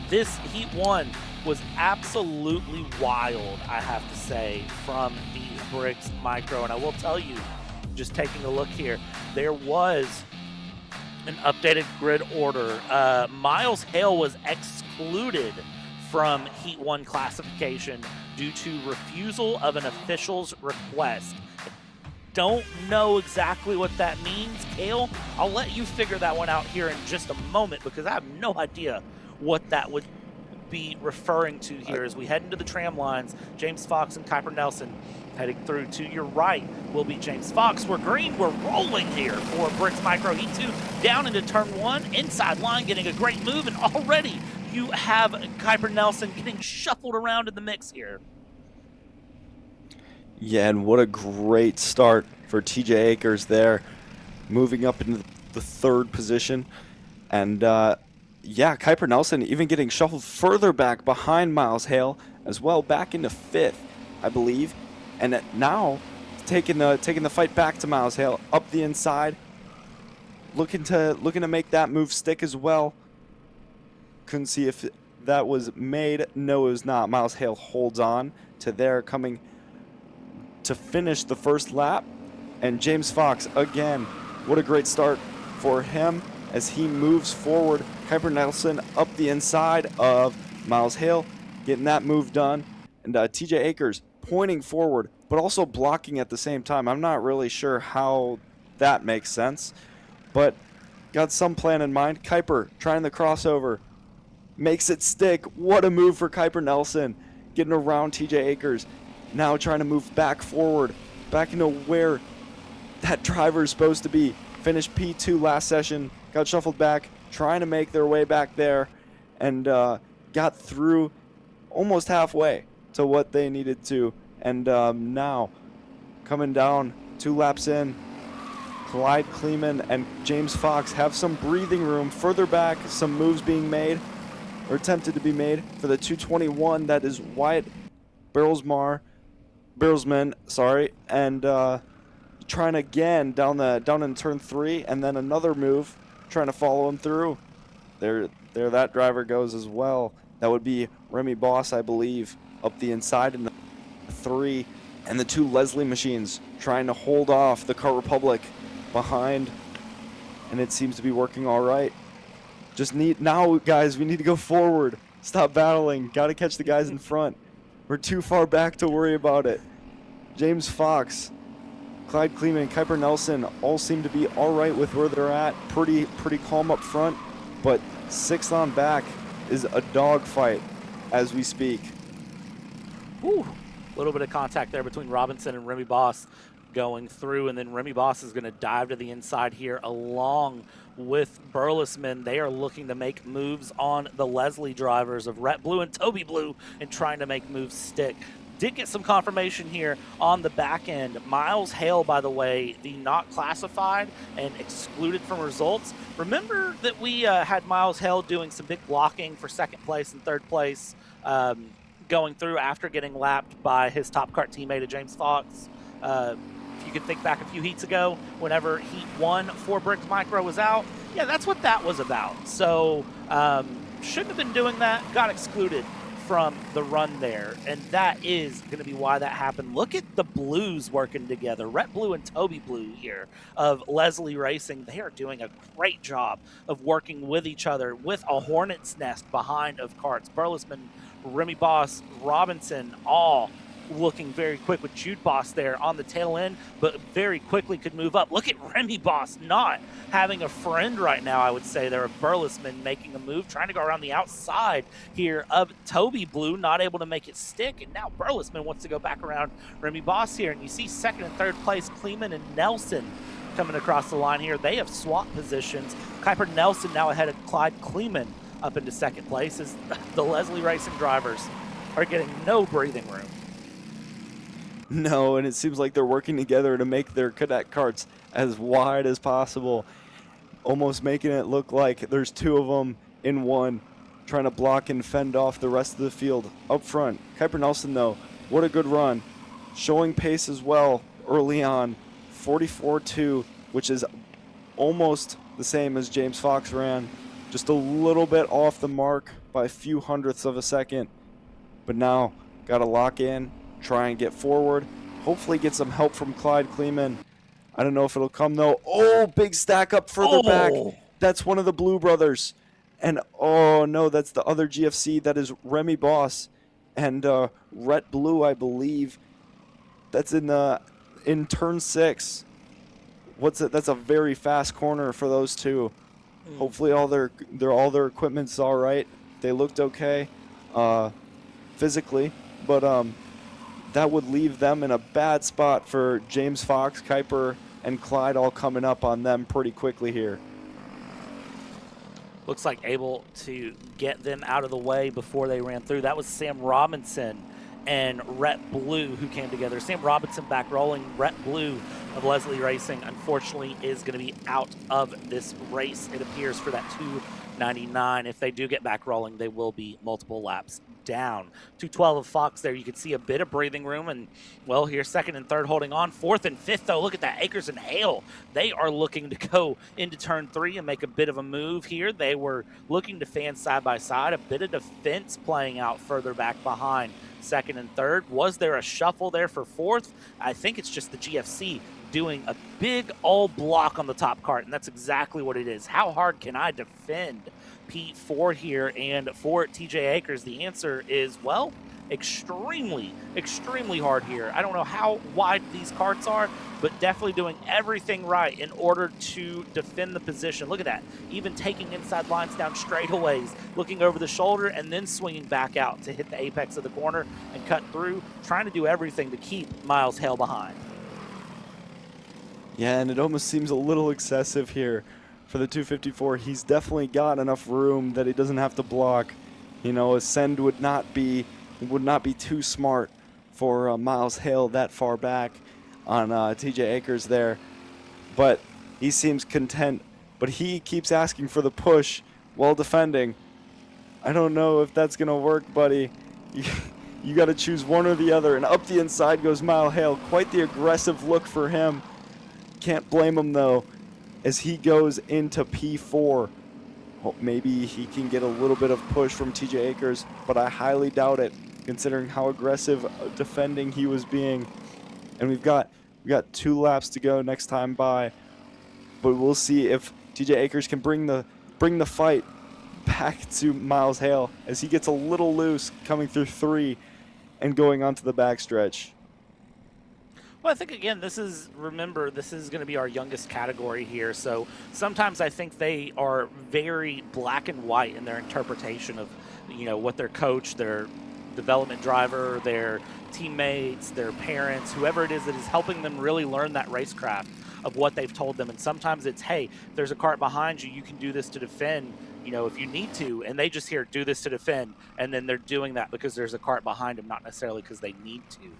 This Heat 1 was absolutely wild, I have to say, from the Briggs Micro. And I will tell you, just taking a look here, there was an updated grid order. Miles Hale was excluded from Heat 1 classification due to refusal of an official's request. don't know exactly what that means. Kale, I'll let you figure that one out here in just a moment because I have no idea what that would be referring to here as we head into the tram lines. James Fox and Kuiper Nelson heading through. To your right will be James Fox. We're green. We're rolling here for Briggs Micro Heat 2 down into turn 1. Inside line getting a great move, and already you have Kuiper Nelson getting shuffled around in the mix here. Yeah, and what a great start for TJ Akers there, moving up into the 3rd position. And yeah, Kuiper Nelson even getting shuffled further back behind Miles Hale as well, back into 5th, I believe. And now taking the fight back to Miles Hale up the inside, looking to make that move stick as well. Couldn't see if that was made. No, it was not. Miles Hale holds on to there, coming to finish the first lap. And James Fox, again, what a great start for him as he moves forward. Kuiper Nelson up the inside of Miles Hale, getting that move done. And TJ Akers pointing forward, but also blocking at the same time. I'm not really sure how that makes sense, but got some plan in mind. Kuiper trying the crossover, makes it stick. What a move for Kuiper Nelson, getting around TJ Akers. Now trying to move back forward, back into where that driver is supposed to be. Finished P2 last session, got shuffled back, trying to make their way back there, and got through almost halfway to what they needed to. And now coming down 2 laps in, Clyde Kleeman and James Fox have some breathing room further back, some moves being made or attempted to be made for the 221. That is Wyatt Barrelsman, and trying again down in turn 3, and then another move, trying to follow him through. There that driver goes as well. That would be Remy Boss, I believe, up the inside in the 3, and the 2 Leslie machines trying to hold off the Kart Republic behind, and it seems to be working all right. Now, guys, we need to go forward. Stop battling. Got to catch the guys in front. We're too far back to worry about it. James Fox, Clyde Kleeman, Kuiper Nelson all seem to be all right with where they're at. Pretty calm up front, but 6th on back is a dogfight as we speak. Whew. A little bit of contact there between Robinson and Remy Boss going through, and then Remy Boss is going to dive to the inside here along with Burlesman. They are looking to make moves on the Leslie drivers of Rhett Blue and Toby Blue and trying to make moves stick. Did get some confirmation here on the back end. Miles Hale, by the way, the not classified and excluded from results. Remember that we had Miles Hale doing some big blocking for 2nd place and 3rd place going through after getting lapped by his Top Kart teammate, James Fox. If you could think back a few heats ago, whenever Heat 1 for Briggs Micro was out, yeah, that's what that was about. So shouldn't have been doing that, got excluded from the run there, and that is going to be why that happened. Look at the Blues working together. Rhett Blue and Toby Blue here of Leslie Racing. They are doing a great job of working with each other with a hornet's nest behind of Karts. Burlesman, Remy Boss, Robinson, all looking very quick with Jude Boss there on the tail end, but very quickly could move up. Look at Remy Boss not having a friend right now, I would say. There are Burlesman making a move, trying to go around the outside here of Toby Blue, not able to make it stick, and now Burlesman wants to go back around Remy Boss here, and you see 2nd and 3rd place, Kleeman and Nelson coming across the line here. They have swapped positions. Kuiper Nelson now ahead of Clyde Kleeman up into 2nd place as the Leslie Racing drivers are getting no breathing room. No, and it seems like they're working together to make their cadet carts as wide as possible, almost making it look like there's 2 of them in one, trying to block and fend off the rest of the field up front. Kuiper Nelson, though, what a good run, showing pace as well early on, 44.2, which is almost the same as James Fox ran, just a little bit off the mark by a few hundredths of a second, but now got to lock in, try and get forward, hopefully get some help from Clyde Kleeman. I don't know if it'll come, though. Oh, big stack up further back. That's one of the Blue brothers. And, oh, no, that's the other GFC. That is Remy Boss and Rhett Blue, I believe. That's in the in turn 6. What's it? That's a very fast corner for those two. Hopefully all their equipment's all right. They looked okay physically, but that would leave them in a bad spot for James Fox, Kuiper, and Clyde all coming up on them pretty quickly here. Looks like able to get them out of the way before they ran through. That was Sam Robinson and Rhett Blue who came together. Sam Robinson back rolling. Rhett Blue of Leslie Racing, unfortunately, is going to be out of this race, it appears, for that 299. If they do get back rolling, they will be multiple laps down. 212 of Fox there. You can see a bit of breathing room, and well, here second and third holding on. Fourth and fifth, though, look at that. Akers and Hale, they are looking to go into turn 3 and make a bit of a move here. They were looking to fan side by side. A bit of defense playing out further back behind second and third. Was there a shuffle there for fourth? I think it's just the GFC doing a big all block on the top cart, and that's exactly what it is. How hard can I defend P4 here? And for TJ Akers, the answer is, well, extremely, extremely hard here. I don't know how wide these carts are, but definitely doing everything right in order to defend the position. Look at that. Even taking inside lines down straightaways, looking over the shoulder, and then swinging back out to hit the apex of the corner and cut through, trying to do everything to keep Miles Hale behind. Yeah, and it almost seems a little excessive here for the 254. He's definitely got enough room that he doesn't have to block. You know, Ascend would not be too smart for Miles Hale that far back on TJ Akers there. But he seems content. But he keeps asking for the push while defending. I don't know if that's going to work, buddy. You got to choose one or the other. And up the inside goes Miles Hale. Quite the aggressive look for him. Can't blame him, though, as he goes into P4. Well, maybe he can get a little bit of push from TJ Akers, but I highly doubt it, considering how aggressive defending he was being. And we got 2 laps to go next time by, but we'll see if TJ Akers can bring the fight back to Miles Hale as he gets a little loose coming through 3 and going onto the backstretch. Well, I think, again, remember, this is going to be our youngest category here. So sometimes I think they are very black and white in their interpretation of, you know, what their coach, their development driver, their teammates, their parents, whoever it is that is helping them really learn that racecraft of what they've told them. And sometimes it's, hey, there's a cart behind you. You can do this to defend, you know, if you need to. And they just hear, do this to defend. And then they're doing that because there's a cart behind them, not necessarily because they need to.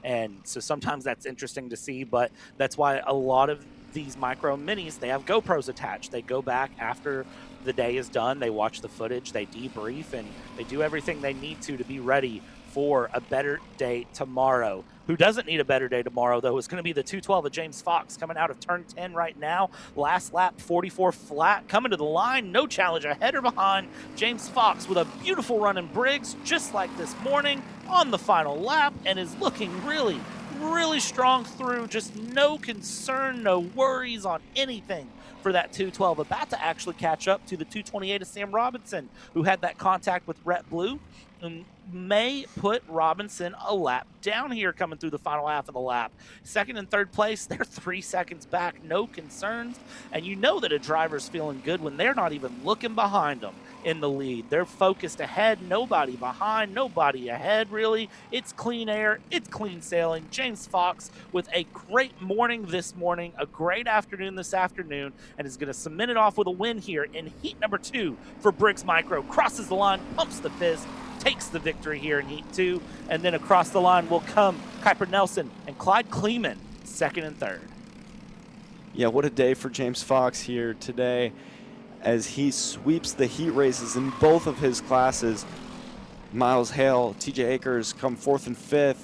And so sometimes that's interesting to see, but that's why a lot of these micro minis, they have GoPros attached. They go back after the day is done, they watch the footage, they debrief, and they do everything they need to be ready for a better day tomorrow. Who doesn't need a better day tomorrow, though, is going to be the 212 of James Fox coming out of turn 10 right now. Last lap, 44 flat, coming to the line. No challenge ahead or behind. James Fox with a beautiful run in Briggs, just like this morning on the final lap, and is looking really, really strong through. Just no concern, no worries on anything for that 212. About to actually catch up to the 228 of Sam Robinson, who had that contact with Rhett Blue, and may put Robinson a lap down here coming through the final half of the lap. Second and third place, they're 3 seconds back, no concerns. And you know that a driver's feeling good when they're not even looking behind them in the lead. They're focused ahead, nobody behind, nobody ahead, really. It's clean air, it's clean sailing. James Fox with a great morning this morning, a great afternoon this afternoon, and is going to cement it off with a win here in heat number 2 for Briggs Micro. Crosses the line, pumps the fist, takes the victory here in heat 2, and then across the line will come Kuiper Nelson and Clyde Kleeman, second and third. Yeah, what a day for James Fox here today as he sweeps the heat races in both of his classes. Miles Hale, TJ Akers come 4th and 5th.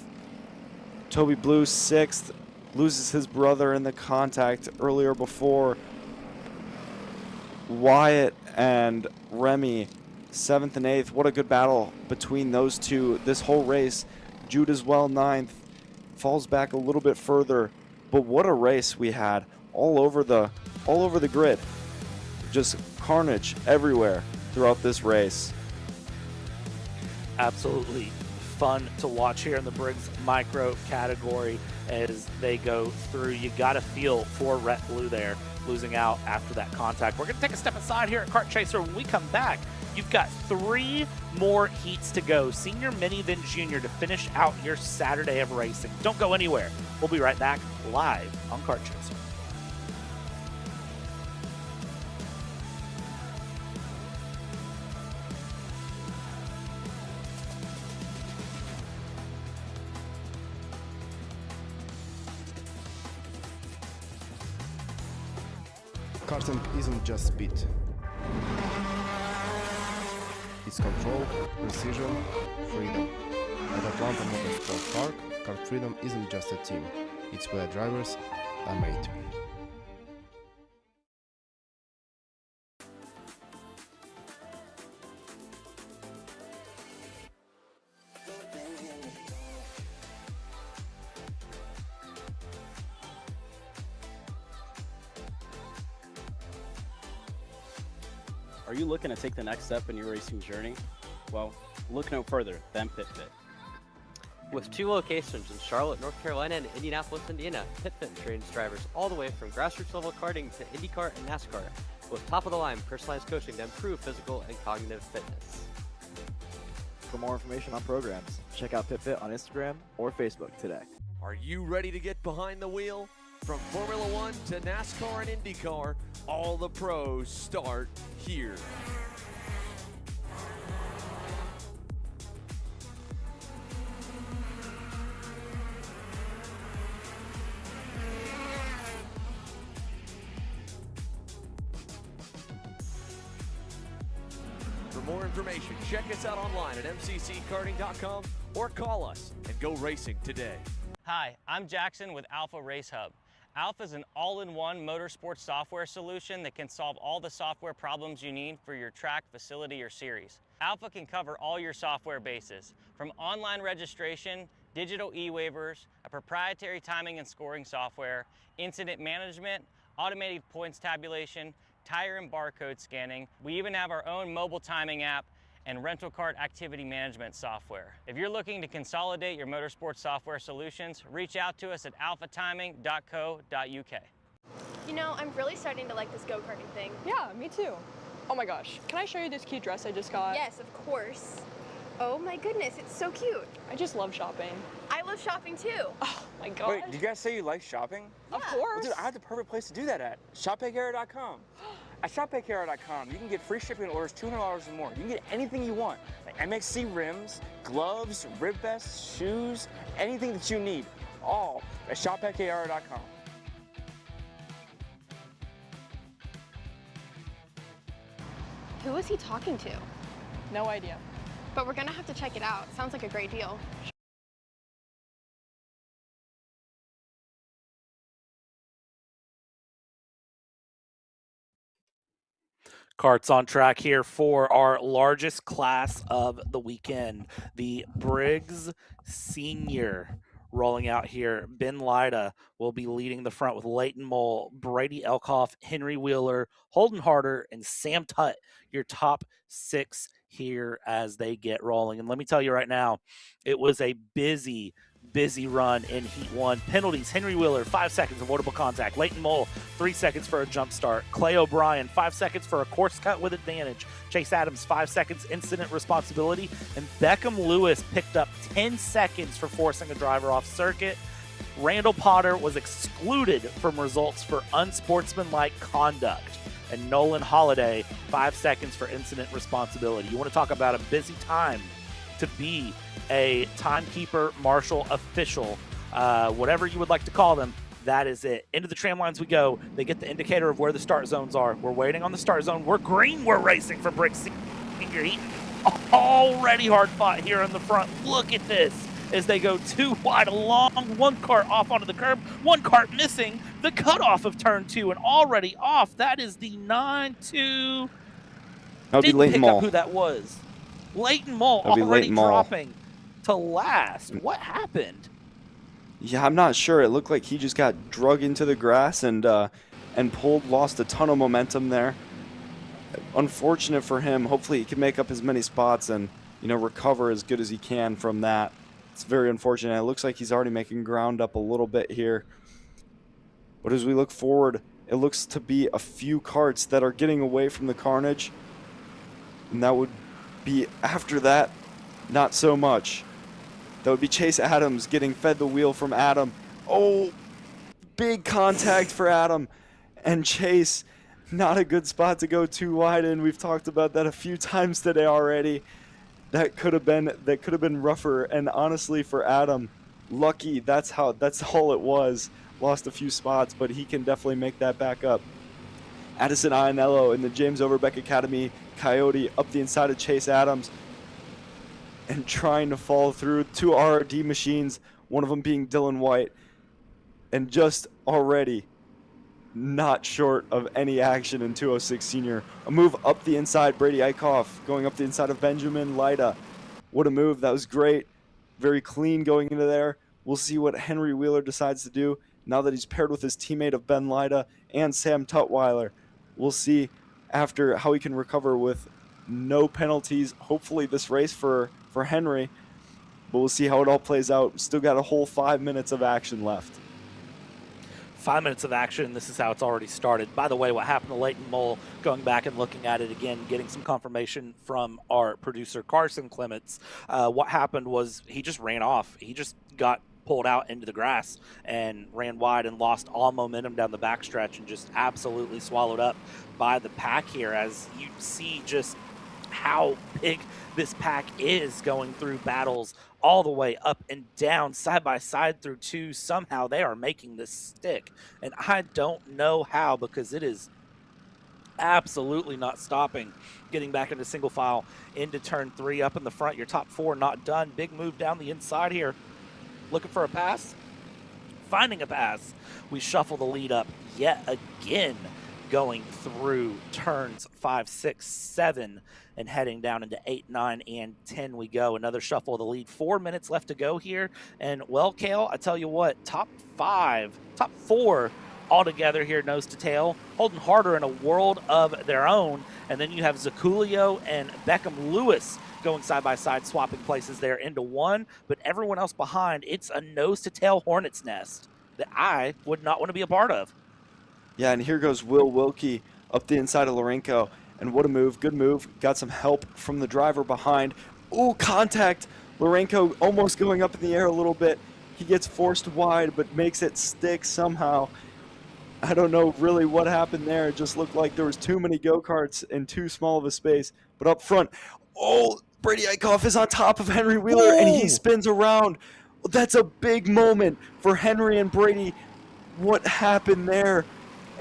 Toby Blue 6th, loses his brother in the contact earlier before. Wyatt and Remy 7th and 8th. What a good battle between those two this whole race. Jude as well 9th, falls back a little bit further, but what a race we had all over the grid. Just carnage everywhere throughout this race. Absolutely fun to watch here in the Briggs micro category as they go through. You got to feel for Rhett Blue there, losing out after that contact. We're going to take a step aside here at Kart Chaser. When we come back, you've got 3 more heats to go, senior, mini, then junior, to finish out your Saturday of racing. Don't go anywhere. We'll be right back live on Kart Chaser. Karting isn't just speed. It's control, precision, freedom. At Atlanta Motorsport Park, Kart Freedom isn't just a team. It's where drivers are made. Are you looking to take the next step in your racing journey? Well, look no further than PitFit. With 2 locations in Charlotte, North Carolina and Indianapolis, Indiana, PitFit trains drivers all the way from grassroots level karting to IndyCar and NASCAR, with top-of-the-line personalized coaching to improve physical and cognitive fitness. For more information on programs, check out PitFit on Instagram or Facebook today. Are you ready to get behind the wheel? From Formula One to NASCAR and IndyCar, all the pros start here. For more information, check us out online at mcckarting.com or call us and go racing today. Hi, I'm Jackson with Alpha Race Hub. Alpha is an all-in-one motorsports software solution that can solve all the software problems you need for your track, facility, or series. Alpha can cover all your software bases, from online registration, digital e-waivers, a proprietary timing and scoring software, incident management, automated points tabulation, tire and barcode scanning. We even have our own mobile timing app and rental cart activity management software. If you're looking to consolidate your motorsports software solutions, reach out to us at alphatiming.co.uk. You know, I'm really starting to like this go-karting thing. Yeah, me too. Oh my gosh, can I show you this cute dress I just got? Yes, of course. Oh my goodness, it's so cute. I just love shopping. I love shopping too. Oh my gosh. Wait, did you guys say you like shopping? Of course. Well, dude, I have the perfect place to do that at. ShopPayCara.com. At ShopPayCara.com, you can get free shipping on orders $200 or more. You can get anything you want, like MXC rims, gloves, rib vests, shoes, anything that you need, all at ShopPayCara.com. Who is he talking to? No idea. But we're gonna have to check it out. Sounds like a great deal. Kart's on track here for our largest class of the weekend. The Briggs Senior rolling out here. Ben Lyda will be leading the front with Leighton Mole, Brady Elkoff, Henry Wheeler, Holden Harder, and Sam Tutt, your top 6 here as they get rolling. And let me tell you right now, it was a busy run in Heat 1. Penalties, Henry Wheeler, 5 seconds, avoidable contact. Leighton Mole, 3 seconds for a jump start. Clay O'Brien, 5 seconds for a course cut with advantage. Chase Adams, 5 seconds, incident responsibility. And Beckham Lewis picked up 10 seconds for forcing a driver off circuit. Randall Potter was excluded from results for unsportsmanlike conduct. And Nolan Holiday, 5 seconds for incident responsibility. You want to talk about a busy time to be a timekeeper, marshal, official, whatever you would like to call them. That is it. Into the tram lines we go. They get the indicator of where the start zones are. We're waiting on the start zone. We're green. We're racing for Briggs Senior Heat. Already hard fought here in the front. Look at this as they go 2 wide along. 1 cart off onto the curb. 1 cart missing the cutoff of turn 2 and already off. That is the 9-2. That would be Didn't Leighton pick Mole. up who that was. Leighton Mole That'd be already Leighton Mole. dropping to last. What happened? Yeah, I'm not sure. It looked like he just got drug into the grass and lost a ton of momentum there. Unfortunate for him. Hopefully he can make up as many spots and recover as good as he can from that. It's very unfortunate. It looks like he's already making ground up a little bit here. But as we look forward, it looks to be a few karts that are getting away from the carnage. And that would be, after that, not so much. That would be Chase Adams getting fed the wheel from Adam. Oh, big contact for Adam. And Chase, not a good spot to go too wide in. We've talked about that a few times today already. That could have been rougher. And honestly, for Adam, lucky, that's all it was. Lost a few spots, but he can definitely make that back up. Addison Iannello in the James Overbeck Academy Coyote up the inside of Chase Adams and trying to fall through. 2 RRD machines, one of them being Dylan White, and just already not short of any action in 206 Senior. A move up the inside, Brady Eichhoff going up the inside of Benjamin Lyda. What a move, that was great. Very clean going into there. We'll see what Henry Wheeler decides to do now that he's paired with his teammate of Ben Lyda and Sam Tutwiler. We'll see after how he can recover with no penalties. Hopefully this race for Henry, but we'll see how it all plays out. Still got a whole 5 minutes of action left. 5 minutes of action. This is how it's already started. By the way, what happened to Leighton Mole, going back and looking at it again, getting some confirmation from our producer Carson Clements, what happened was he just ran off. He just got pulled out into the grass and ran wide and lost all momentum down the backstretch and just absolutely swallowed up by the pack here, as you see just how big this pack is going through battles all the way up and down, side by side through 2. Somehow they are making this stick, and I don't know how, because it is absolutely not stopping. Getting back into single file into turn 3, up in the front, your top 4 not done. Big move down the inside here, looking for a pass, finding a pass. We shuffle the lead up yet again, going through turns 5, 6, 7, and heading down into 8, 9, and 10 we go. Another shuffle of the lead. 4 minutes left to go here. And, well, Kale, I tell you what, top 4 altogether here, nose to tail, holding harder in a world of their own. And then you have Zaculio and Beckham Lewis going side by side, swapping places there into 1. But everyone else behind, it's a nose to tail hornet's nest that I would not want to be a part of. Yeah, and here goes Will Wilkie up the inside of Lourenco. And what a move. Good move. Got some help from the driver behind. Ooh, contact. Lourenco almost going up in the air a little bit. He gets forced wide, but makes it stick somehow. I don't know really what happened there. It just looked like there was too many go-karts in too small of a space. But up front, oh, Brady Eichhoff is on top of Henry Wheeler, and he spins around. That's a big moment for Henry and Brady. What happened there?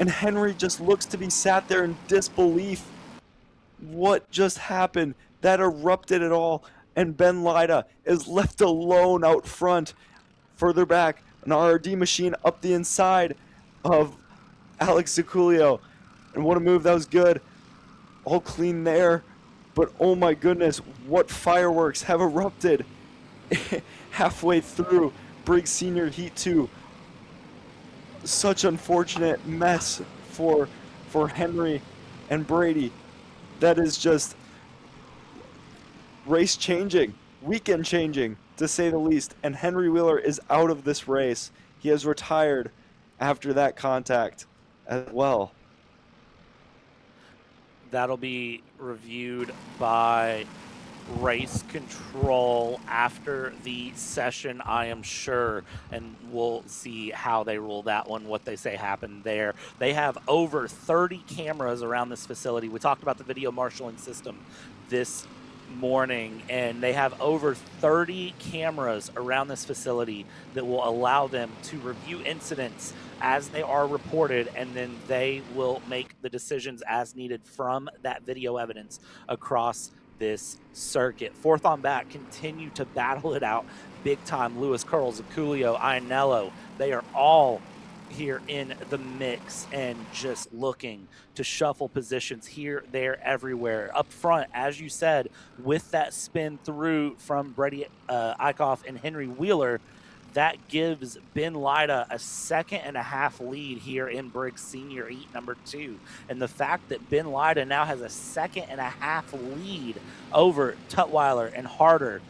And Henry just looks to be sat there in disbelief. What just happened? That erupted it all. And Ben Lyda is left alone out front. Further back, an RRD machine up the inside of Alex Zaculio. And what a move. That was good. All clean there. But oh my goodness, what fireworks have erupted halfway through Briggs Senior Heat 2. Such unfortunate mess for Henry and Brady. That is just race changing, weekend changing, to say the least. And Henry Wheeler is out of this race. He has retired after that contact as well. That'll be reviewed by race control after the session, I am sure, and we'll see how they rule that one, what they say happened there. They have over 30 cameras around this facility. We talked about the video marshaling system this morning, and they have over 30 cameras around this facility that will allow them to review incidents as they are reported, and then they will make the decisions as needed from that video evidence across this circuit. Fourth on back, continue to battle it out big time. Lewis, Curl, Zaculio, Iannello, they are all here in the mix and just looking to shuffle positions here, there, everywhere. Up front, as you said, with that spin through from Brady Eichhoff and Henry Wheeler, that gives Ben Lyda a 2.5-second lead here in Briggs Senior Heat number 2. And the fact that Ben Lyda now has a 2.5-second lead over Tutwiler and Harder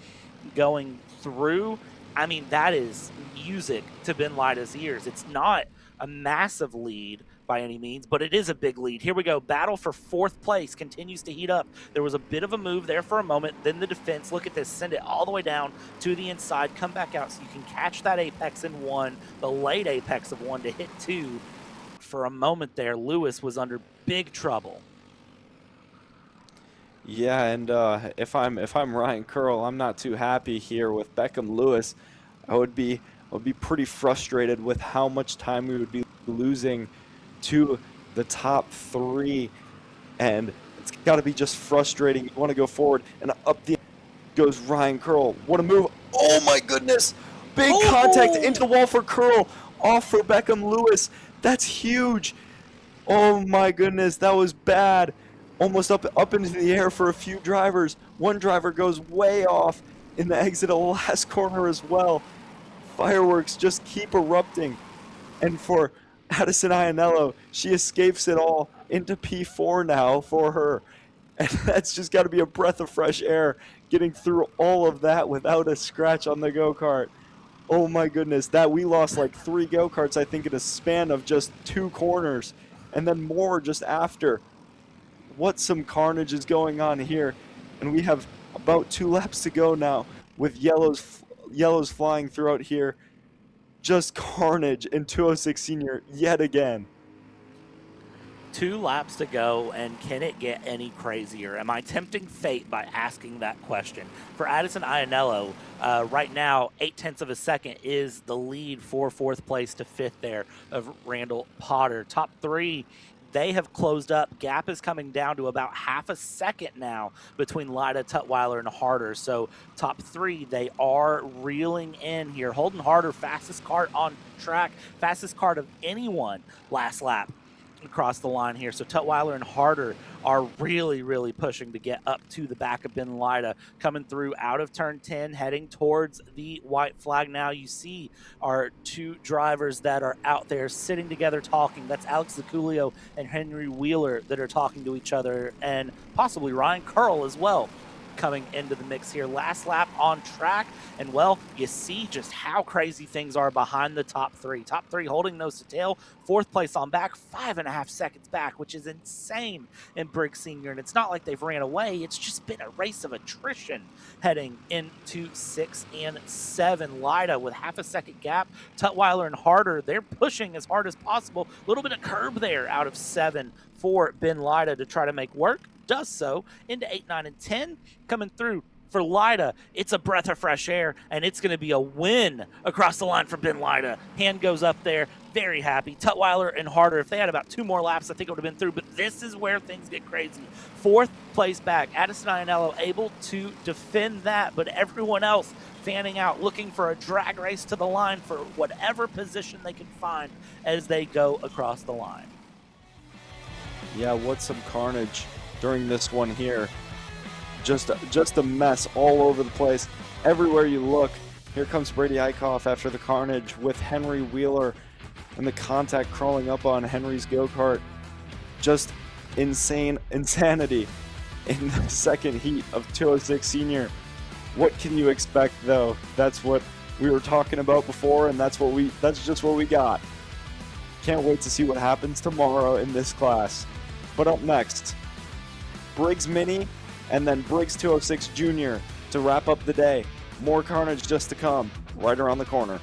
going through, I mean, that is music to Ben Lyda's ears. It's not a massive lead by any means, but it is a big lead. Here we go. Battle for 4th place continues to heat up. There was a bit of a move there for a moment. Then the defense, look at this, send it all the way down to the inside, come back out so you can catch that apex in 1, the late apex of 1 to hit 2. For a moment there, Lewis was under big trouble. Yeah, and if I'm Ryan Curl, I'm not too happy here with Beckham Lewis. I would be pretty frustrated with how much time we would be losing to the top 3, and it's got to be just frustrating. You want to go forward, and up the goes Ryan Curl. What a move! Oh my goodness! Big contact into the wall for Curl, off for Beckham Lewis. That's huge. Oh my goodness, that was bad. Almost up into the air for a few drivers. One driver goes way off in the exit of the last corner as well. Fireworks just keep erupting. And for Addison Ianello, she escapes it all into P4 now for her. And that's just got to be a breath of fresh air, getting through all of that without a scratch on the go-kart. Oh my goodness, that we lost like 3 go-karts, I think, in a span of just 2 corners, and then more just after. What some carnage is going on here. And we have about 2 laps to go now with yellows flying throughout here. Just carnage in 206 Senior yet again. 2 laps to go, and can it get any crazier? Am I tempting fate by asking that question? For Addison Ianello, right now, 0.8 of a second is the lead for 4th place to 5th there of Randall Potter. Top 3, they have closed up. Gap is coming down to about 0.5 second now between Lyda, Tutwiler, and Harder. So top 3, they are reeling in here. Holden Harder, fastest kart on track, fastest kart of anyone last lap across the line here. So Tutwiler and Harder are really, really pushing to get up to the back of Ben Lyda, coming through out of turn 10, heading towards the white flag. Now you see our 2 drivers that are out there sitting together talking. That's Alex Zaculio and Henry Wheeler that are talking to each other, and possibly Ryan Curl as well coming into the mix here. Last lap on track, and well, you see just how crazy things are behind the top 3. Top 3 holding nose to tail, 4th place on back, 5.5 seconds back, which is insane in Briggs Senior. And it's not like they've ran away, it's just been a race of attrition heading into 6 and 7. Lyda with 0.5 second gap. Tutwiler and Harder, they're pushing as hard as possible. A little bit of curb there out of 7 for Ben Lyda to try to make work. Does so into 8, 9, and 10. Coming through for Lyda, it's a breath of fresh air, and it's going to be a win across the line for Ben Lyda. Hand goes up there, very happy. Tutwiler and Harder, if they had about 2 more laps, I think it would have been through, but this is where things get crazy. 4th place back, Addison Ianello able to defend that, but everyone else fanning out, looking for a drag race to the line for whatever position they can find as they go across the line. Yeah, what some carnage during this one here. Just a mess all over the place. Everywhere you look. Here comes Brady Eichhoff after the carnage with Henry Wheeler and the contact crawling up on Henry's go-kart. Just insanity in the second heat of 206 Senior. What can you expect, though? That's what we were talking about before, and that's just what we got. Can't wait to see what happens tomorrow in this class. But up next, Briggs Mini, and then Briggs 206 Junior to wrap up the day. More carnage just to come, right around the corner.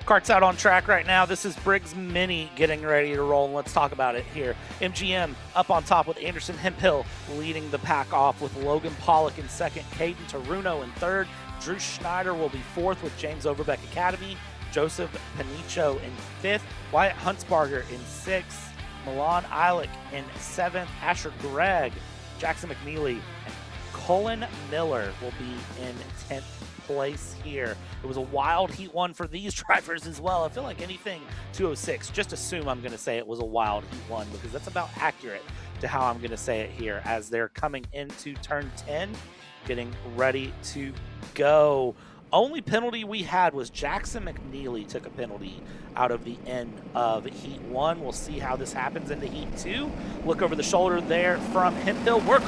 Kart's out on track right now. This is Briggs Mini getting ready to roll. Let's talk about it here. MGM up on top with Anderson Hemphill leading the pack off with Logan Pollock in second, Caden Taruno in third. Drew Schneider will be fourth with James Overbeck Academy. Joseph Panicho in fifth. Wyatt Huntsbarger in sixth. Milan Eilick in seventh. Asher Gregg, Jackson McNeely, and Colin Miller will be in 10th place here. It was a wild Heat 1 for these drivers as well. I feel like anything 206, just assume I'm going to say it was a wild Heat 1 because that's about accurate to how I'm going to say it here as they're coming into turn 10, getting ready to go. Only penalty we had was Jackson McNeely took a penalty out of the end of Heat 1. We'll see how this happens into Heat 2. Look over the shoulder there from Hemphill. We're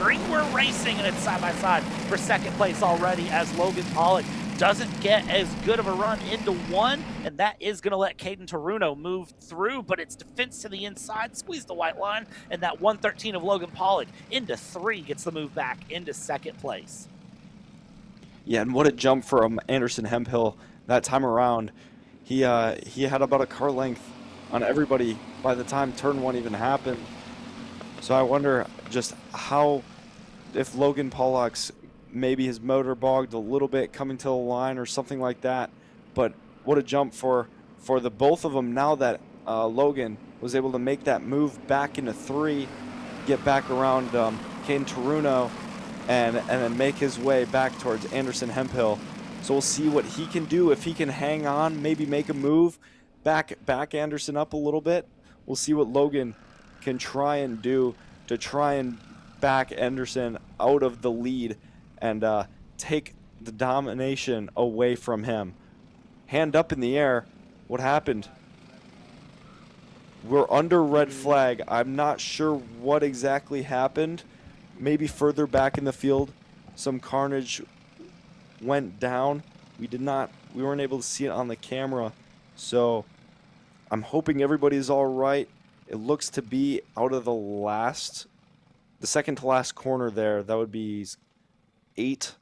racing, and it's side-by-side for second place already as Logan Pollock doesn't get as good of a run into 1, and that is going to let Caden Taruno move through, but it's defense to the inside, squeeze the white line, and that 113 of Logan Pollock into 3 gets the move back into second place. Yeah, and what a jump from Anderson Hemphill that time around. He had about a car length on everybody by the time turn 1 even happened. So I wonder just how, if Logan Pollock's maybe his motor bogged a little bit coming to the line or something like that. But what a jump for the both of them now that Logan was able to make that move back into 3, get back around Caden Taruno, and then make his way back towards Anderson Hemphill. So we'll see what he can do, if he can hang on, maybe make a move, back Anderson up a little bit. We'll see what Logan can try and do to try and back Anderson out of the lead and take the domination away from him. Hand up in the air. What happened? We're under red flag. I'm not sure what exactly happened. Maybe further back in the field, some carnage went down. We weren't able to see it on the camera. So I'm hoping everybody's all right. It looks to be out of the second to last corner there. That would be 8,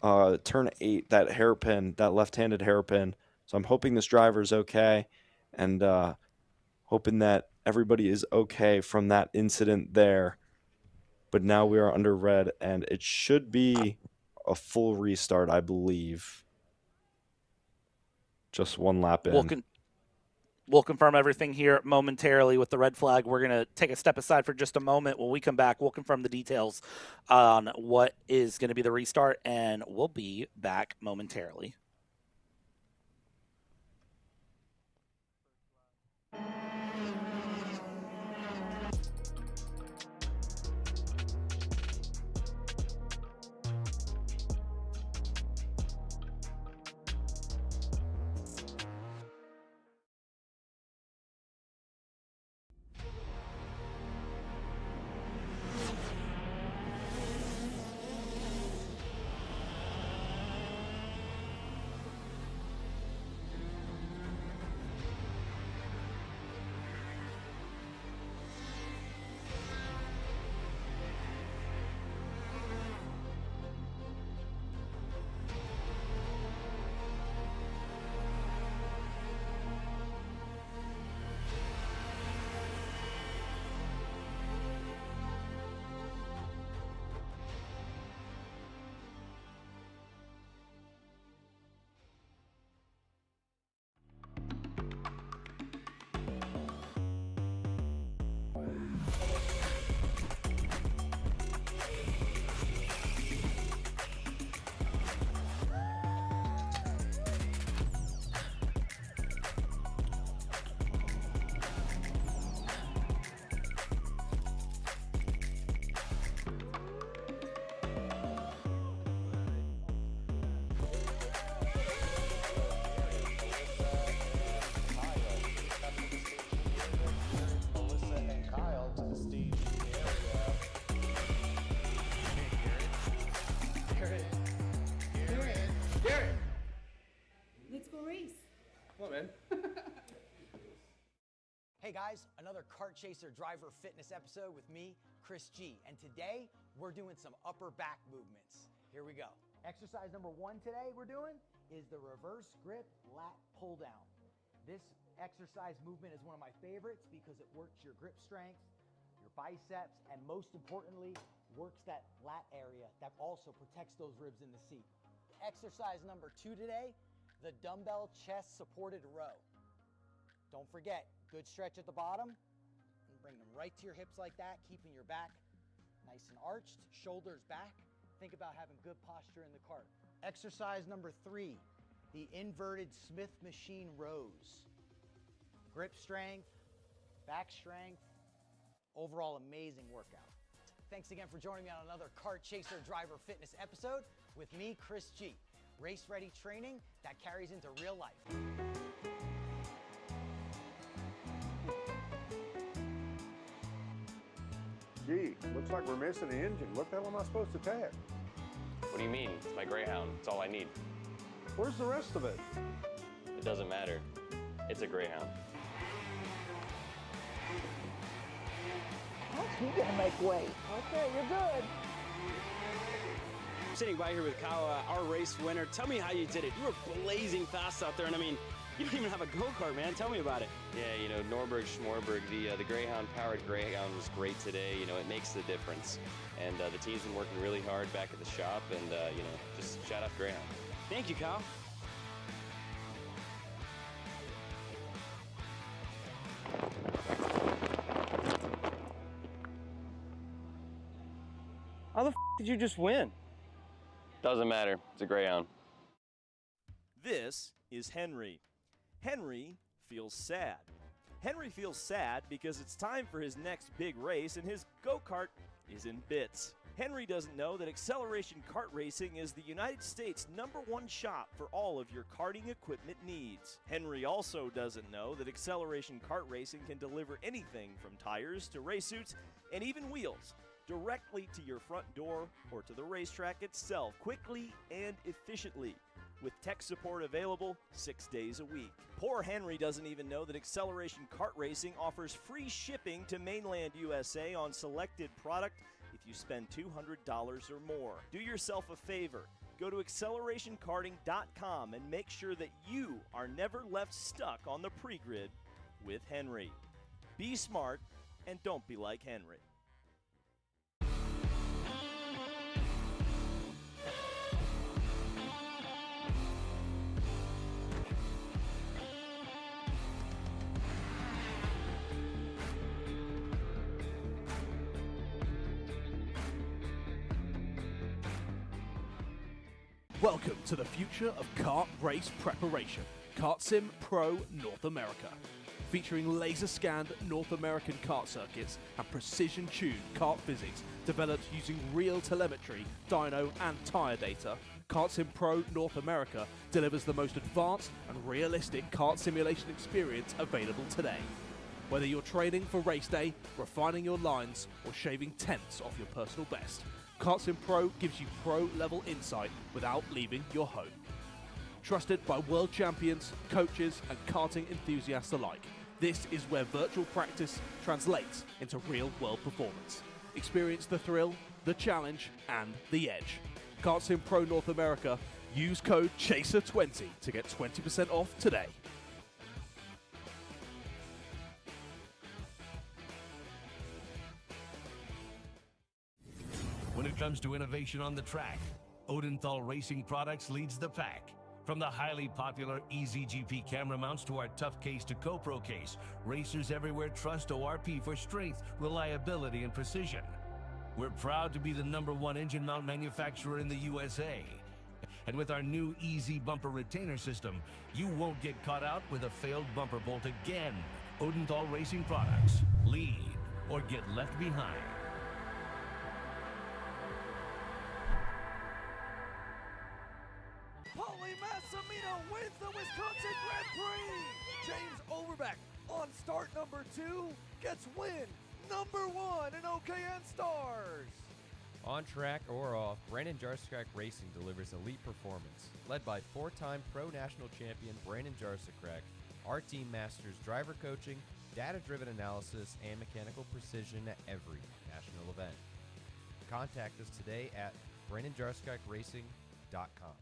turn 8, that hairpin, that left-handed hairpin. So I'm hoping this driver's okay and hoping that everybody is okay from that incident there. But now we are under red, and it should be a full restart, I believe. Just 1 lap in. We'll confirm everything here momentarily with the red flag. We're going to take a step aside for just a moment. When we come back, we'll confirm the details on what is going to be the restart, and we'll be back momentarily. Hey guys, another Kart Chaser driver fitness episode with me, Chris G. And today we're doing some upper back movements. Here we go. Exercise number 1 today we're doing is the reverse grip lat pull down. This exercise movement is one of my favorites because it works your grip strength, your biceps, and most importantly, works that lat area that also protects those ribs in the seat. Exercise number 2 today, the dumbbell chest supported row. Don't forget, good stretch at the bottom, and bring them right to your hips like that, keeping your back nice and arched, shoulders back. Think about having good posture in the cart. Exercise number 3, the inverted Smith machine rows. Grip strength, back strength, overall amazing workout. Thanks again for joining me on another Kart Chaser Driver Fitness episode with me, Chris G. Race ready training that carries into real life. Gee, looks like we're missing the engine. What the hell am I supposed to tag? What do you mean? It's my Greyhound. It's all I need. Where's the rest of it? It doesn't matter. It's a Greyhound. You're gonna make weight. Okay, you're good. Sitting by here with Kyle, our race winner. Tell me how you did it. You were blazing fast out there, and I mean, you don't even have a go-kart, man. Tell me about it. Yeah, you know, Norberg, Schmorberg, the Greyhound-powered Greyhound was great today. You know, it makes the difference. And the team's been working really hard back at the shop, and, you know, just shout out Greyhound. Thank you, Kyle. How the f did you just win? Doesn't matter. It's a Greyhound. This is Henry. Henry feels sad. Henry feels sad because it's time for his next big race and his go-kart is in bits. Henry doesn't know that Acceleration Kart Racing is the United States' #1 shop for all of your karting equipment needs. Henry also doesn't know that Acceleration Kart Racing can deliver anything from tires to race suits and even wheels directly to your front door or to the racetrack itself, quickly and efficiently, with tech support available 6 days a week. Poor Henry doesn't even know that Acceleration Kart Racing offers free shipping to mainland USA on selected product if you spend $200 or more. Do yourself a favor. Go to accelerationkarting.com and make sure that you are never left stuck on the pre-grid with Henry. Be smart and don't be like Henry. Welcome to the future of kart race preparation, Kart Sim Pro North America. Featuring laser-scanned North American kart circuits and precision-tuned kart physics developed using real telemetry, dyno and tyre data, Kart Sim Pro North America delivers the most advanced and realistic kart simulation experience available today. Whether you're training for race day, refining your lines, or shaving tenths off your personal best, Kart Sim Pro gives you pro-level insight without leaving your home. Trusted by world champions, coaches, and karting enthusiasts alike, this is where virtual practice translates into real-world performance. Experience the thrill, the challenge, and the edge. Kart Sim Pro North America, use code CHASER20 to get 20% off today. When it comes to innovation on the track, Odenthal Racing Products leads the pack. From the highly popular EasyGP camera mounts to our tough case to GoPro case, racers everywhere trust ORP for strength, reliability, and precision. We're proud to be the #1 engine mount manufacturer in the USA. And with our new Easy Bumper Retainer System, you won't get caught out with a failed bumper bolt again. Odenthal Racing Products. Lead or get left behind. Massimino wins the Wisconsin Grand Prix! James Overbeck on start number 2 gets win #1 in OKN Stars! On track or off, Brandon Jarsekrak Racing delivers elite performance. Led by 4-time Pro National Champion Brandon Jarsekrak, our team masters driver coaching, data-driven analysis, and mechanical precision at every national event. Contact us today at BrandonJarsekrakRacing.com.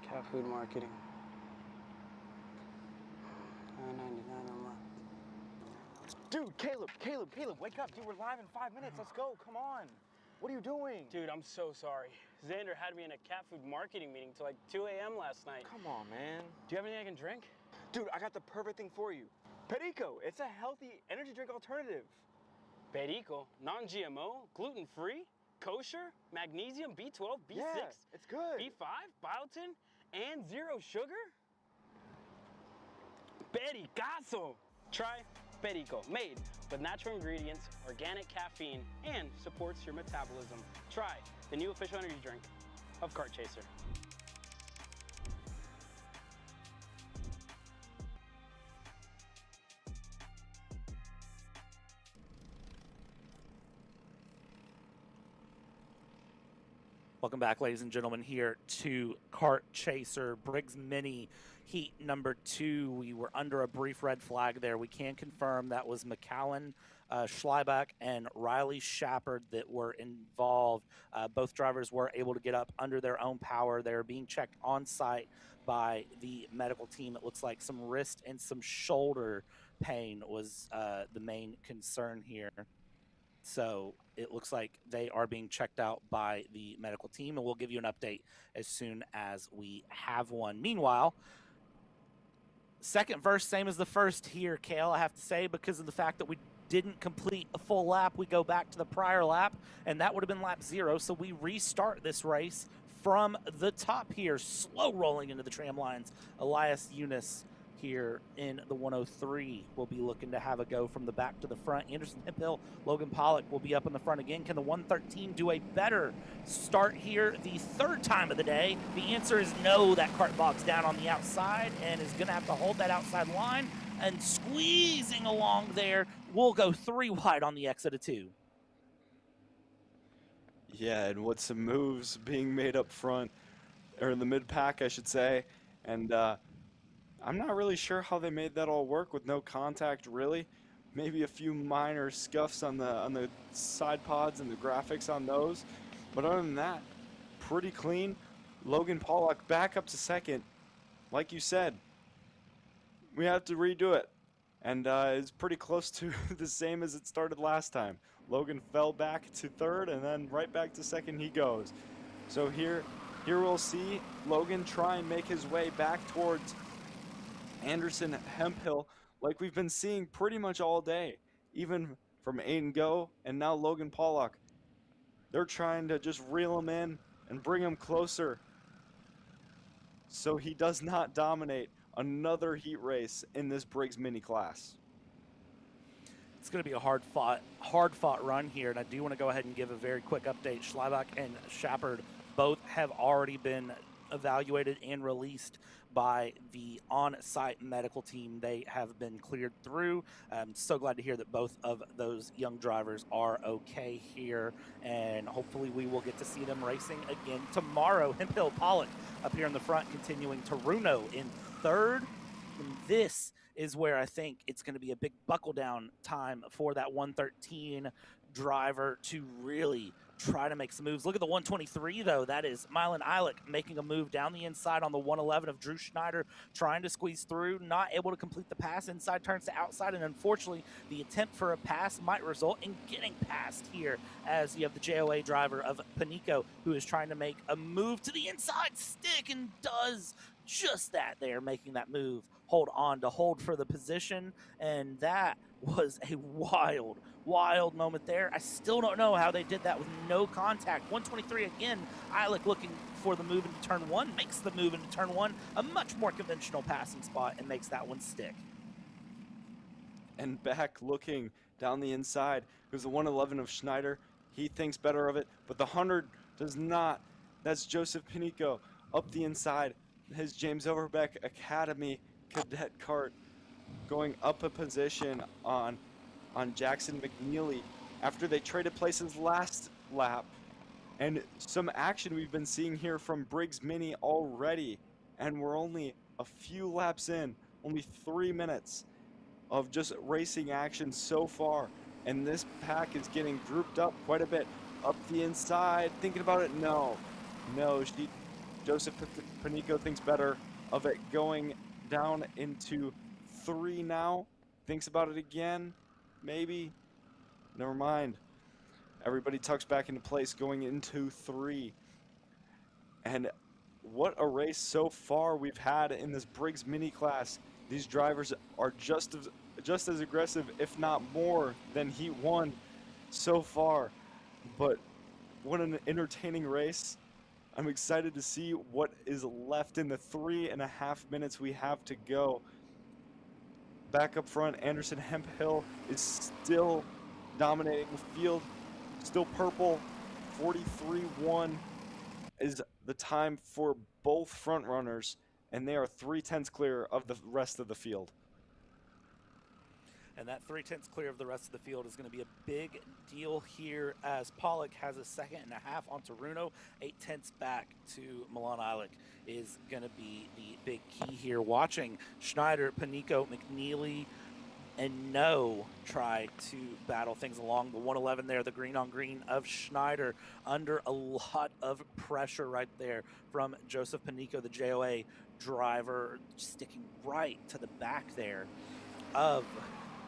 Cat food marketing. $9.99 a month. Dude, Caleb, wake up. Dude, we're live in 5 minutes. Let's go. Come on. What are you doing? Dude, I'm so sorry. Xander had me in a cat food marketing meeting till like 2 a.m. last night. Come on, man. Do you have anything I can drink? Dude, I got the perfect thing for you. Perico. It's a healthy energy drink alternative. Perico, non-GMO, gluten-free, kosher, magnesium, B12, B6, Yeah, it's good. B5, biotin, and 0 sugar? Pericazo! Try Perico, made with natural ingredients, organic caffeine, and supports your metabolism. Try the new official energy drink of Kart Chaser. Welcome back, ladies and gentlemen, here to Kart Chaser Briggs Mini Heat number 2. We were under a brief red flag there. We can confirm that was McCallan, Schleibach, and Riley Shepard that were involved. Both drivers were able to get up under their own power. They're being checked on site by the medical team. It looks like some wrist and some shoulder pain was the main concern here. So it looks like they are being checked out by the medical team, and we'll give you an update as soon as we have one. Meanwhile, second verse, same as the first here, Kale, I have to say, because of the fact that we didn't complete a full lap. We go back to the prior lap, and that would have been lap 0, so we restart this race from the top here, slow rolling into the tram lines. Elias Eunice here in the 103 will be looking to have a go from the back to the front. Anderson Hemphill, Logan Pollock will be up in the front again. Can the 113 do a better start here the third time of the day? The answer is no. That cart bogs down on the outside and is going to have to hold that outside line, and squeezing along there will go 3 wide on the exit of 2. Yeah, and with some moves being made up front, or in the mid-pack, I should say, and I'm not really sure how they made that all work with no contact, really. Maybe a few minor scuffs on the side pods and the graphics on those. But other than that, pretty clean. Logan Pollock back up to second. Like you said, we have to redo it. And it's pretty close to the same as it started last time. Logan fell back to third, and then right back to second he goes. So here we'll see Logan try and make his way back towards Anderson Hemphill, like we've been seeing pretty much all day, even from Aiden Go and now Logan Pollock. They're trying to just reel him in and bring him closer so he does not dominate another heat race in this Briggs Mini class. It's going to be a hard-fought run here, and I do want to go ahead and give a very quick update. Schleibach and Shepard both have already been evaluated and released by the on-site medical team. They have been cleared through. I'm so glad to hear that both of those young drivers are okay here, and hopefully we will get to see them racing again tomorrow. Hemphill, Pollock up here in the front, continuing. Taruno in third. And this is where I think it's going to be a big buckle down time for that 113 driver to really try to make some moves. Look at the 123, though. That is Mylan Eilick making a move down the inside on the 111 of Drew Schneider, trying to squeeze through, not able to complete the pass. Inside turns to outside, and unfortunately, the attempt for a pass might result in getting past here, as you have the JOA driver of Panico, who is trying to make a move to the inside stick and does just that there, making that move. Hold for the position, and that was a wild moment there. I still don't know how they did that with no contact. 123 again. Eilick looking for the move into turn 1, makes the move into turn 1, a much more conventional passing spot, and makes that one stick. And back looking down the inside, there's the 111 of Schneider. He thinks better of it, but the 100 does not. That's Joseph Panico up the inside. his James Overbeck Academy cadet kart going up a position on Jackson McNeely after they traded places last lap. And some action we've been seeing here from Briggs Mini already. And we're only a few laps in, only 3 minutes of just racing action so far. And this pack is getting grouped up quite a bit. Up the inside, thinking about it, no. Joseph Panico thinks better of it going down into 3 now. Thinks about it again, maybe. Never mind. Everybody tucks back into place going into 3. And what a race so far we've had in this Briggs Mini class. These drivers are just as aggressive, if not more, than Heat 1 so far. But what an entertaining race. I'm excited to see what is left in the 3.5 minutes we have to go. Back up front, Anderson Hemphill is still dominating the field. Still purple. 43.1 is the time for both front runners, and they are 3/10 clear of the rest of the field. And that 3/10 clear of the rest of the field is going to be a big deal here, as Pollock has a 2.5 on Taruno. 0.8 back to Milan Ilek is going to be the big key here. Watching Schneider, Panico, McNeely, and No try to battle things along. The 111 there, the green on green of Schneider, under a lot of pressure right there from Joseph Panico, the JOA driver, sticking right to the back there of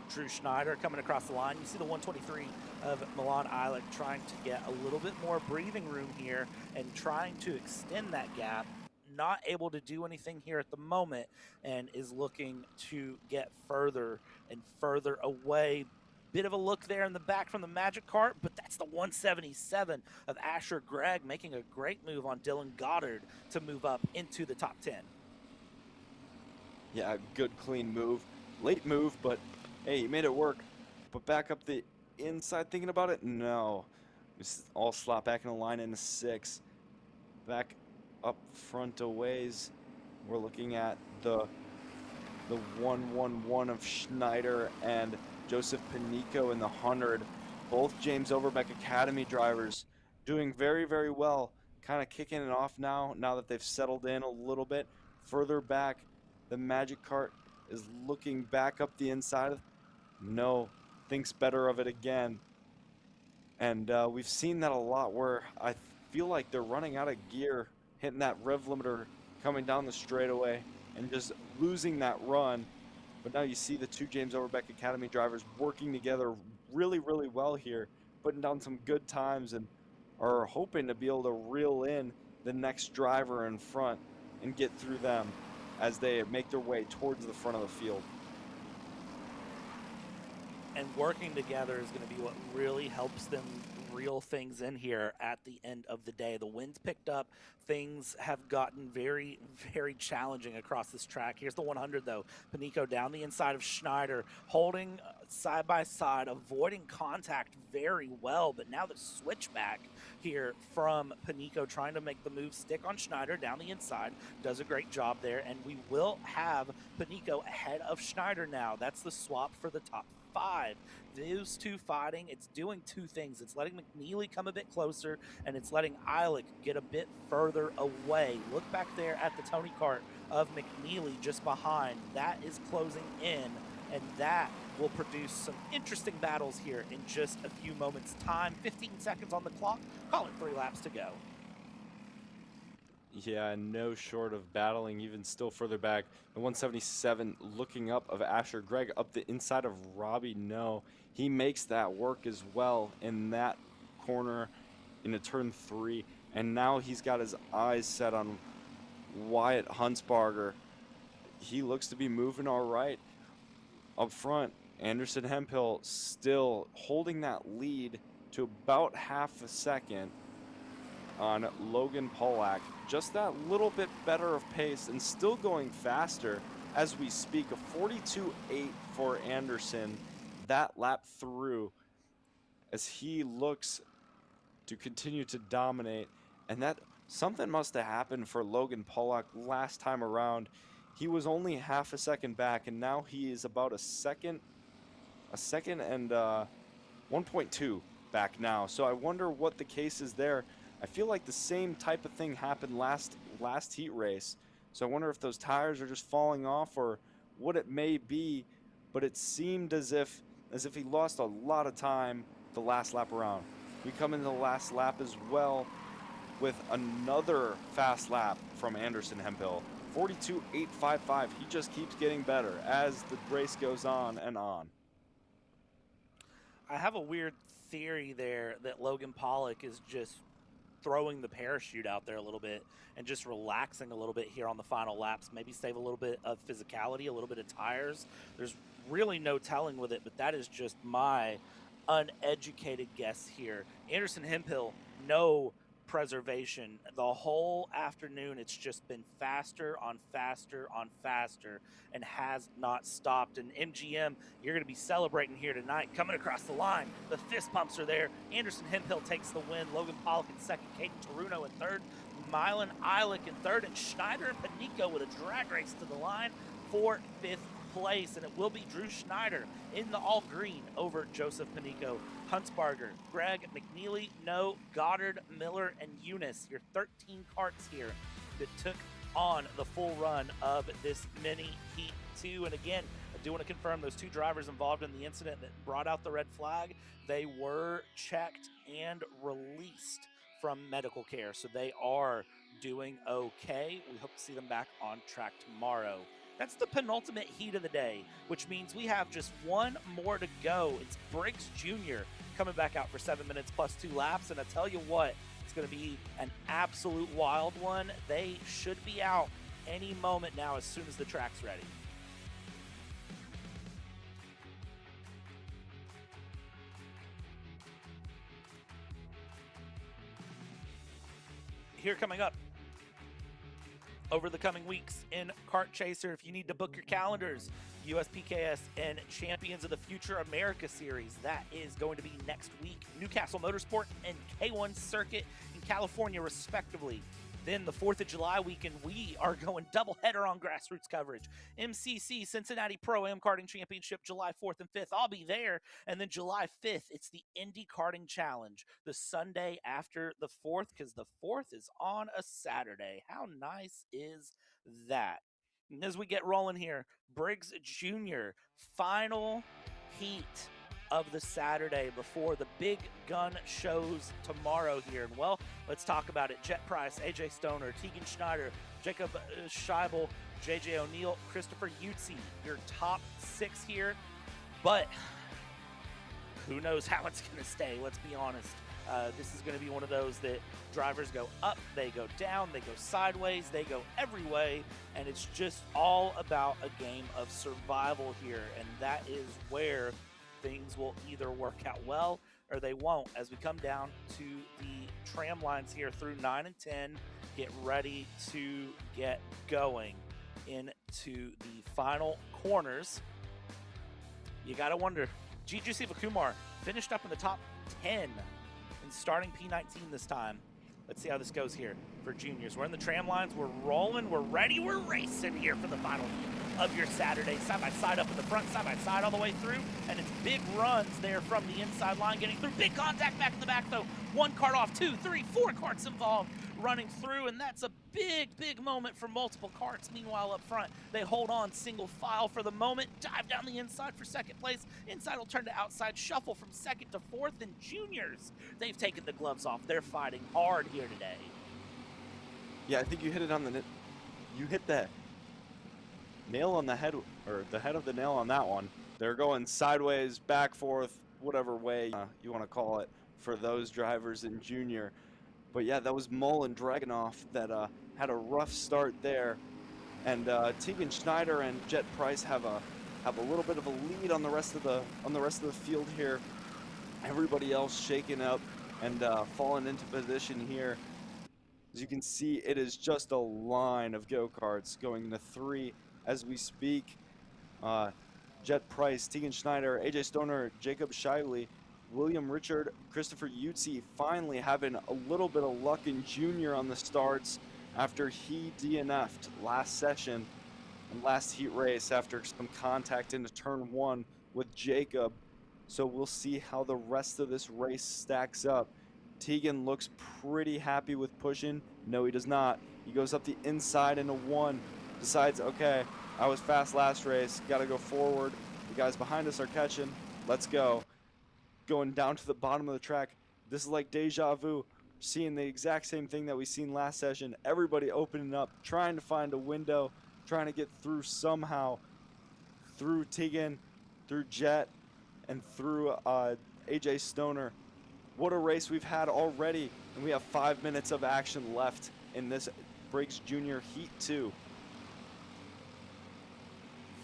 Drew Schneider coming across the line. You see the 123 of Milan Ilek trying to get a little bit more breathing room here and trying to extend that gap. Not able to do anything here at the moment, and is looking to get further and further away. Bit of a look there in the back from the Magic Kart, but that's the 177 of Asher Gregg, making a great move on Dylan Goddard to move up into the top 10. Yeah, good clean move. Late move, but hey, he made it work. But back up the inside, thinking about it, no. Just all slot back in the line in a 6. Back up front a ways. We're looking at the 111 of Schneider and Joseph Panico in the 100. Both James Overbeck Academy drivers doing very, very well. Kind of kicking it off now that they've settled in a little bit. Further back, the Magic Kart is looking back up the inside. No, thinks better of it again. And we've seen that a lot, where I feel like they're running out of gear, hitting that rev limiter coming down the straightaway and just losing that run. But now you see the 2 James Overbeck Academy drivers working together really, really well here, putting down some good times, and are hoping to be able to reel in the next driver in front and get through them as they make their way towards the front of the field. And working together is going to be what really helps them reel things in here at the end of the day. The wind's picked up. Things have gotten very, very challenging across this track. Here's the 100, though. Panico down the inside of Schneider, holding side by side, avoiding contact very well. But now the switchback here from Panico, trying to make the move stick on Schneider down the inside. Does a great job there. And we will have Panico ahead of Schneider now. That's the swap for the top 5. Those 2 fighting, it's doing 2 things. It's letting McNeely come a bit closer, and it's letting Ilek get a bit further away. Look back there at the Tony Kart of McNeely just behind. That is closing in, and that will produce some interesting battles here in just a few moments' time. 15 seconds on the clock. Call it 3 laps to go. Yeah, no short of battling even still further back. The 177 looking up of Asher Gregg up the inside of Robbie No. He makes that work as well in that corner in a turn 3. And now he's got his eyes set on Wyatt Huntsbarger. He looks to be moving all right. Up front, Anderson Hemphill still holding that lead to about half a second on Logan Pollack. Just that little bit better of pace and still going faster as we speak. A 42.8 for Anderson that lap through as he looks to continue to dominate. And that something must have happened for Logan Pollock last time around. He was only half a second back, and now he is about a second and 1.2 back now. So I wonder what the case is there. I feel like the same type of thing happened last heat race. So I wonder if those tires are just falling off or what it may be. But it seemed as if he lost a lot of time the last lap around. We come into the last lap as well with another fast lap from Anderson Hemphill. 42.855. He just keeps getting better as the race goes on and on. I have a weird theory there that Logan Pollock is just throwing the parachute out there a little bit and just relaxing a little bit here on the final laps. Maybe save a little bit of physicality, a little bit of tires. There's really no telling with it, but that is just my uneducated guess here. Anderson Hemphill, no preservation. The whole afternoon, it's just been faster on faster on faster and has not stopped. And MGM, you're going to be celebrating here tonight. Coming across the line, the fist pumps are there. Anderson Hemphill takes the win. Logan Pollock in second, Caden Taruno in third, Milan Eilick in third, and Schneider and Panico with a drag race to the line for fifth place. And it will be Drew Schneider in the all green over Joseph Panico. Huntsbarger, Greg McNeely, No, Goddard, Miller, and Eunice, your 13 karts here that took on the full run of this mini Heat 2. And again, I do want to confirm those two drivers involved in the incident that brought out the red flag, they were checked and released from medical care. So they are doing okay. We hope to see them back on track tomorrow. That's the penultimate heat of the day, which means we have just one more to go. It's Briggs Jr. coming back out for 7 minutes plus 2 laps. And I tell you what, it's going to be an absolute wild one. They should be out any moment now as soon as the track's ready. Here coming up over the coming weeks in Kart Chaser, if you need to book your calendars, USPKS and Champions of the Future America Series, that is going to be next week. Newcastle Motorsport and K1 Circuit in California, respectively. Then the 4th of July weekend, we are going doubleheader on grassroots coverage. MCC Cincinnati Pro-Am Karting Championship, July 4th and 5th. I'll be there. And then July 5th, it's the Indy Karting Challenge, the Sunday after the 4th, because the 4th is on a Saturday. How nice is that? And as we get rolling here, Briggs Jr., final heat of the Saturday before the big gun shows tomorrow here. And well, let's talk about it. Jet Price, AJ Stoner, Tegan Schneider, Jacob Scheibel, JJ O'Neill, Christopher Utzi, your top 6 here. But who knows how it's going to stay, let's be honest. This is going to be one of those that drivers go up, they go down, they go sideways, they go every way, and it's just all about a game of survival here, and that is where things will either work out well or they won't as we come down to the tram lines here through 9 and 10. Get ready to get going into the final corners. You got to wonder, Gigi Sivakumar finished up in the top 10 and starting P19 this time. Let's see how this goes here for juniors. We're in the tram lines. We're rolling. We're ready. We're racing here for the final of your Saturday. Side-by-side up in the front, side-by-side all the way through. And it's big runs there from the inside line getting through. Big contact back in the back, though. 1 kart off, 2, 3, 4 karts involved running through. And that's a big, big moment for multiple karts. Meanwhile, up front, they hold on single file for the moment. Dive down the inside for second place. Inside will turn to outside. Shuffle from second to fourth. And juniors, they've taken the gloves off. They're fighting hard here today. Yeah, I think you hit it on the you hit the nail on the head, or the head of the nail on that one. They're going sideways, back, forth, whatever way you want to call it for those drivers in junior. But yeah, that was Mullen Dragunov that had a rough start there, and Tegan Schneider and Jet Price have a little bit of a lead on the rest of the field here. Everybody else shaking up and falling into position here. As you can see, it is just a line of go-karts going into 3 as we speak. Jet Price, Tegan Schneider, AJ Stoner, Jacob Shiley William Richard, Christopher Utzi finally having a little bit of luck in junior on the starts after he DNF'd last session and last heat race after some contact into turn 1 with Jacob. So we'll see how the rest of this race stacks up. Tegan looks pretty happy with pushing. No, he does not. He goes up the inside into 1, decides, okay, I was fast last race, gotta go forward. The guys behind us are catching, let's go. Going down to the bottom of the track. This is like deja vu, seeing the exact same thing that we seen last session. Everybody opening up, trying to find a window, trying to get through somehow, through Tegan, through Jet, and through AJ Stoner. What a race we've had already, and we have 5 minutes of action left in this Briggs Junior Heat 2.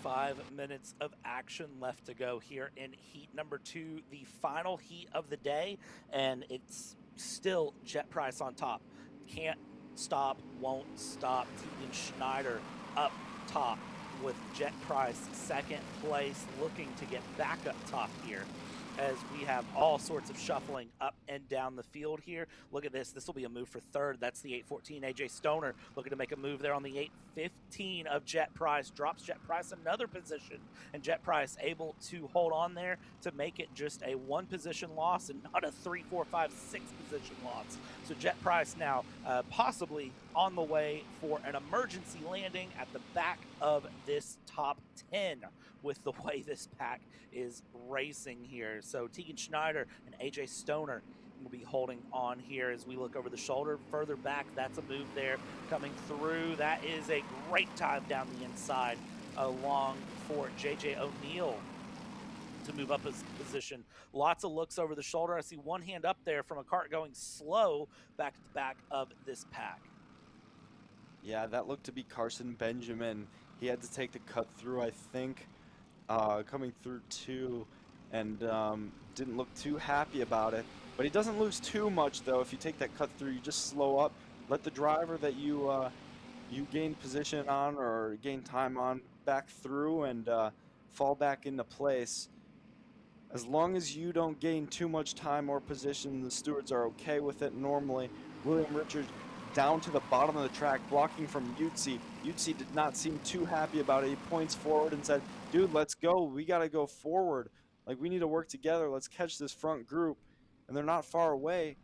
5 minutes of action left to go here in heat number 2, the final heat of the day, and it's still Jet Price on top. Can't stop, won't stop. Tegan Schneider up top with Jet Price second place, looking to get back up top here as we have all sorts of shuffling up and down the field here. Look at this. This will be a move for third. That's the 814 AJ Stoner looking to make a move there on the 815 of Jet Price. Drops Jet Price another position, and Jet Price able to hold on there to make it just a 1 position loss and not a 3, 4, 5, 6 position loss. So Jet Price now possibly on the way for an emergency landing at the back of this top 10 with the way this pack is racing here. So Tegan Schneider and AJ Stoner will be holding on here as we look over the shoulder. Further back, that's a move there coming through. That is a great time down the inside along for JJ O'Neill to move up his position. Lots of looks over the shoulder. I see one hand up there from a cart going slow back to the back of this pack. Yeah, that looked to be Carson Benjamin. He had to take the cut through, I think, coming through 2, and didn't look too happy about it. But he doesn't lose too much, though. If you take that cut through, you just slow up. Let the driver that you gain position on or gain time on back through and fall back into place. As long as you don't gain too much time or position, the stewards are okay with it normally. William Richards down to the bottom of the track, blocking from Utzi. Utzi did not seem too happy about it. He points forward and said, dude, let's go. We got to go forward. Like, we need to work together. Let's catch this front group. And they're not far away.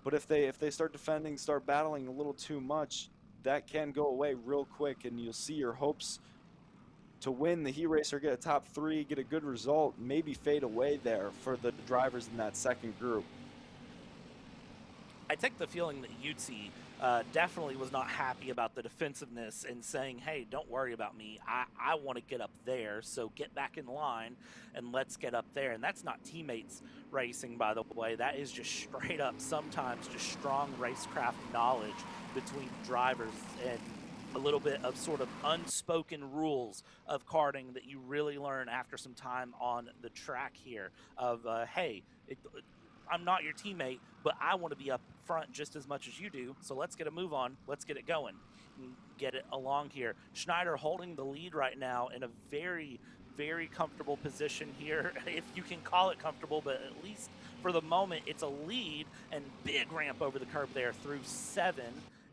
But if they start defending, start battling a little too much, that can go away real quick, and you'll see your hopes to win the heat race or get a top 3, get a good result, maybe fade away there for the drivers in that second group. I take the feeling that Utzi definitely was not happy about the defensiveness and saying, hey, don't worry about me. I want to get up there, so get back in line and let's get up there. And that's not teammates racing, by the way. That is just straight up sometimes just strong racecraft knowledge between drivers and a little bit of sort of unspoken rules of karting that you really learn after some time on the track here of, hey, I'm not your teammate, but I want to be up front just as much as you do, so let's get a move on. Let's get it going and get it along here. Schneider holding the lead right now in a very, very comfortable position here, if you can call it comfortable, but at least for the moment, it's a lead and big ramp over the curb there through 7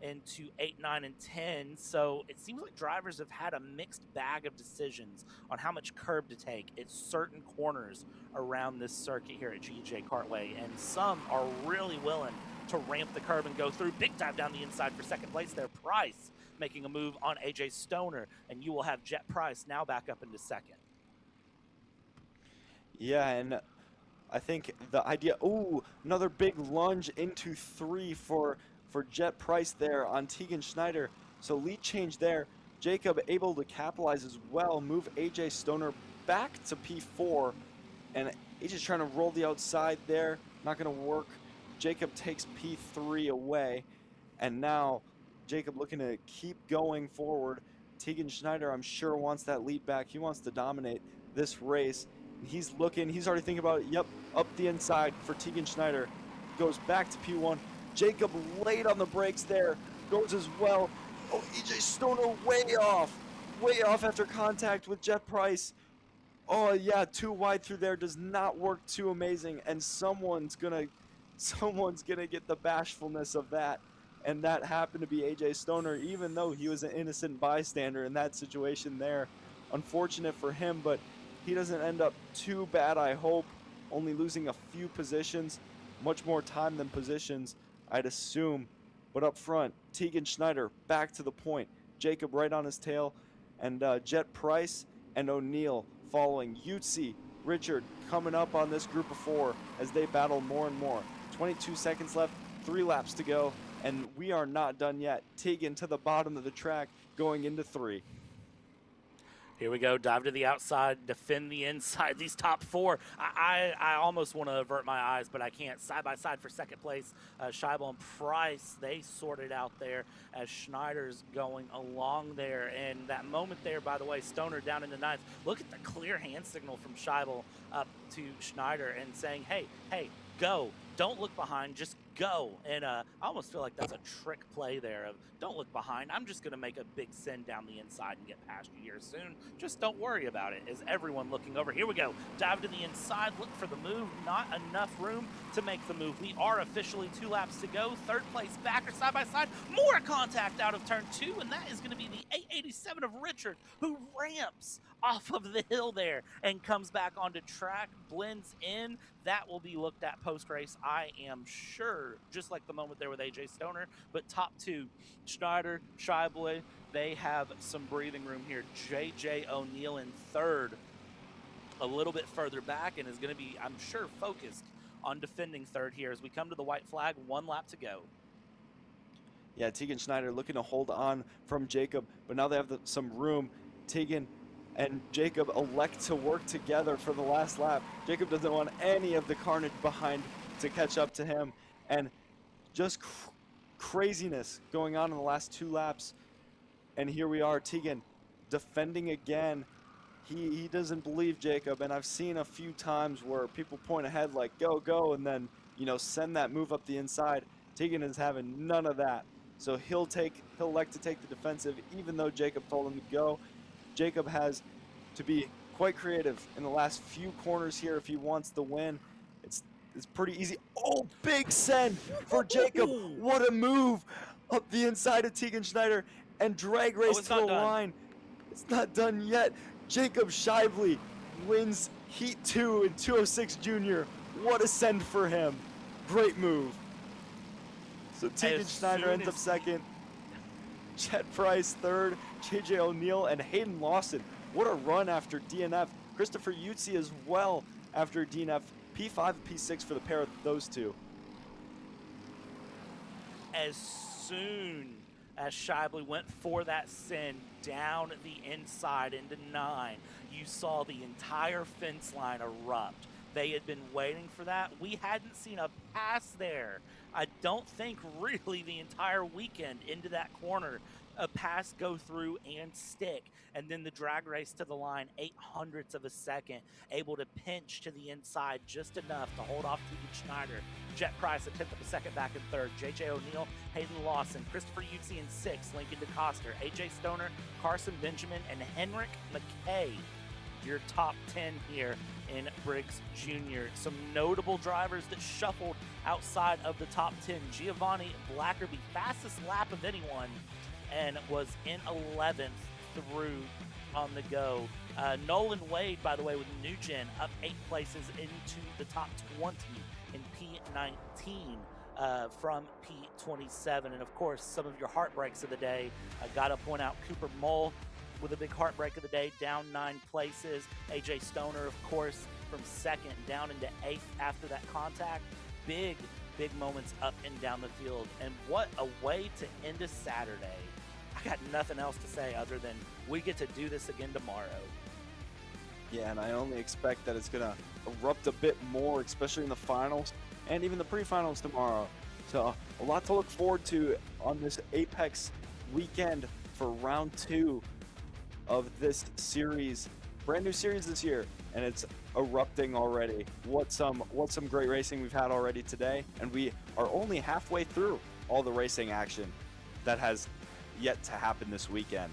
into 8, 9, and 10. So it seems like drivers have had a mixed bag of decisions on how much curb to take at certain corners around this circuit here at GJ Kartway, and some are really willing to ramp the curb and go through. Big time down the inside for second place there. Price making a move on AJ Stoner, and you will have Jet Price now back up into second. Yeah, and I think the idea, another big lunge into 3 for Jet Price there on Tegan Schneider. So lead change there. Jacob able to capitalize as well, move AJ Stoner back to P4, and AJ's trying to roll the outside there, not going to work. Jacob takes P3 away, and now Jacob looking to keep going forward. Tegan Schneider, I'm sure, wants that lead back. He wants to dominate this race. He's looking, he's already thinking about it. Yep, up the inside for Tegan Schneider. Goes back to P1. Jacob late on the brakes there, goes as well. Oh, AJ Stoner way off after contact with Jet Price. Oh yeah, too wide through there does not work too amazing, and someone's gonna get the bashfulness of that, and that happened to be AJ Stoner, even though he was an innocent bystander in that situation there. Unfortunate for him, but he doesn't end up too bad, I hope. Only losing a few positions, much more time than positions, I'd assume. But up front, Tegan Schneider back to the point, Jacob right on his tail, and Jet Price and O'Neill following. Yutzi, Richard coming up on this group of 4 as they battle more and more. 22 seconds left, 3 laps to go, and we are not done yet. Tegan to the bottom of the track going into 3. Here we go, dive to the outside, defend the inside. These top 4, I almost want to avert my eyes, but I can't. Side by side for second place, Scheibel and Price, they sorted out there as Schneider's going along there. And that moment there, by the way, Stoner down in the 9th. Look at the clear hand signal from Scheibel up to Schneider and saying, hey, go. Don't look behind, just go. And I almost feel like that's a trick play there of don't look behind. I'm just going to make a big send down the inside and get past you here soon. Just don't worry about it. Is everyone looking over? Here we go. Dive to the inside. Look for the move. Not enough room to make the move. We are officially 2 laps to go. 3rd place backer side by side. More contact out of turn 2, and that is going to be the 887 of Richard, who ramps off of the hill there and comes back onto track, blends in. That will be looked at post-race, I am sure, just like the moment there with AJ Stoner. But top 2, Schneider, Scheibel, they have some breathing room here. JJ O'Neill in 3rd, a little bit further back, and is going to be, I'm sure, focused on defending 3rd here as we come to the white flag. 1 lap to go. Yeah, Tegan Schneider looking to hold on from Jacob, but now they have some room. Tegan and Jacob elect to work together for the last lap. Jacob doesn't want any of the carnage behind to catch up to him, and just craziness going on in the last 2 laps. And here we are, Tegan defending again. He doesn't believe Jacob, and I've seen a few times where people point ahead like go, go, and then send that move up the inside. Tegan is having none of that, so he'll elect to take the defensive, even though Jacob told him to go. Jacob has to be quite creative in the last few corners here if he wants the win. It's pretty easy. Oh, big send for Jacob. What a move up the inside of Tegan Schneider and drag race to the line. It's not done yet. Jacob Scheibel wins Heat 2 in 206 Junior. What a send for him. Great move. So Tegan Schneider ends up 2nd. Jet Price 3rd, JJ O'Neill, and Hayden Lawson. What a run after DNF. Christopher Yutzi as well after DNF. P5 and P6 for the pair of those 2. As soon as Scheibel went for that send down the inside into 9, you saw the entire fence line erupt. They had been waiting for that. We hadn't seen a pass there. I don't think really the entire weekend into that corner a pass go through and stick, and then the drag race to the line 0.08 of a second, able to pinch to the inside just enough to hold off Tegan Schneider. Jet Price a 10th of a second back in 3rd, JJ O'Neill, Hayden Lawson, Christopher Yutzi in 6th, Lincoln DeCoster, AJ Stoner, Carson Benjamin, and Henrik McKay. Your top 10 here in Briggs Jr. Some notable drivers that shuffled outside of the top 10. Giovanni Blackerby, fastest lap of anyone, and was in 11th through on the go. Nolan Wade, by the way, with New Gen, up 8 places into the top 20 in P19 from P27. And of course, some of your heartbreaks of the day. I got to point out Cooper Mull with a big heartbreak of the day, down 9 places. AJ Stoner, of course, from 2nd down into 8th after that contact. Big moments up and down the field. And what a way to end a Saturday. I got nothing else to say other than we get to do this again tomorrow. Yeah, and I only expect that it's going to erupt a bit more, especially in the finals and even the pre-finals tomorrow. So a lot to look forward to on this Apex weekend for round 2 of this series. Brand new series this year, and it's erupting already. What some great racing we've had already today, and we are only halfway through all the racing action that has yet to happen this weekend.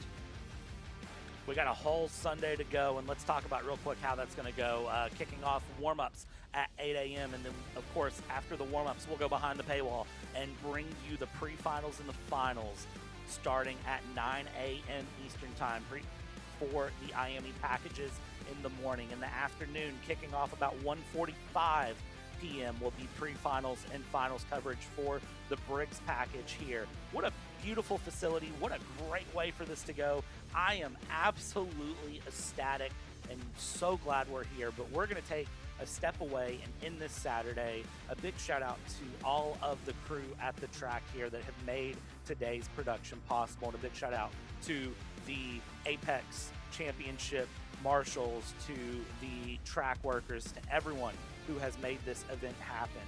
We got a whole Sunday to go, and let's talk about real quick how that's going to go. Kicking off warm-ups at 8 a.m., and then, of course, after the warm-ups, we'll go behind the paywall and bring you the pre-finals and the finals starting at 9 a.m. Eastern Time for the IME packages in the morning. In the afternoon, kicking off about 1:45 p.m. will be pre-finals and finals coverage for the Briggs package here. What a beautiful facility. What a great way for this to go. I am absolutely ecstatic and so glad we're here, but we're going to take a step away and end this Saturday. A big shout out to all of the crew at the track here that have made today's production possible, and a big shout out to the Apex Championship marshals, to the track workers, to everyone who has made this event happen.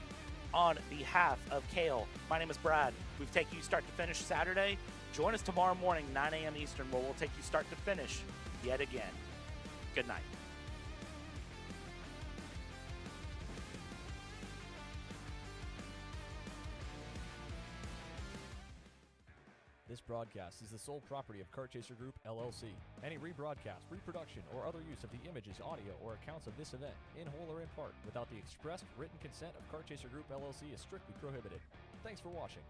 On behalf of Kale, my name is Brad. We've taken you start to finish Saturday. Join us tomorrow morning, 9 a.m. Eastern, where we'll take you start to finish yet again. Good night. This broadcast is the sole property of Kart Chaser Group, LLC. Any rebroadcast, reproduction, or other use of the images, audio, or accounts of this event, in whole or in part, without the expressed written consent of Kart Chaser Group, LLC is strictly prohibited. Thanks for watching.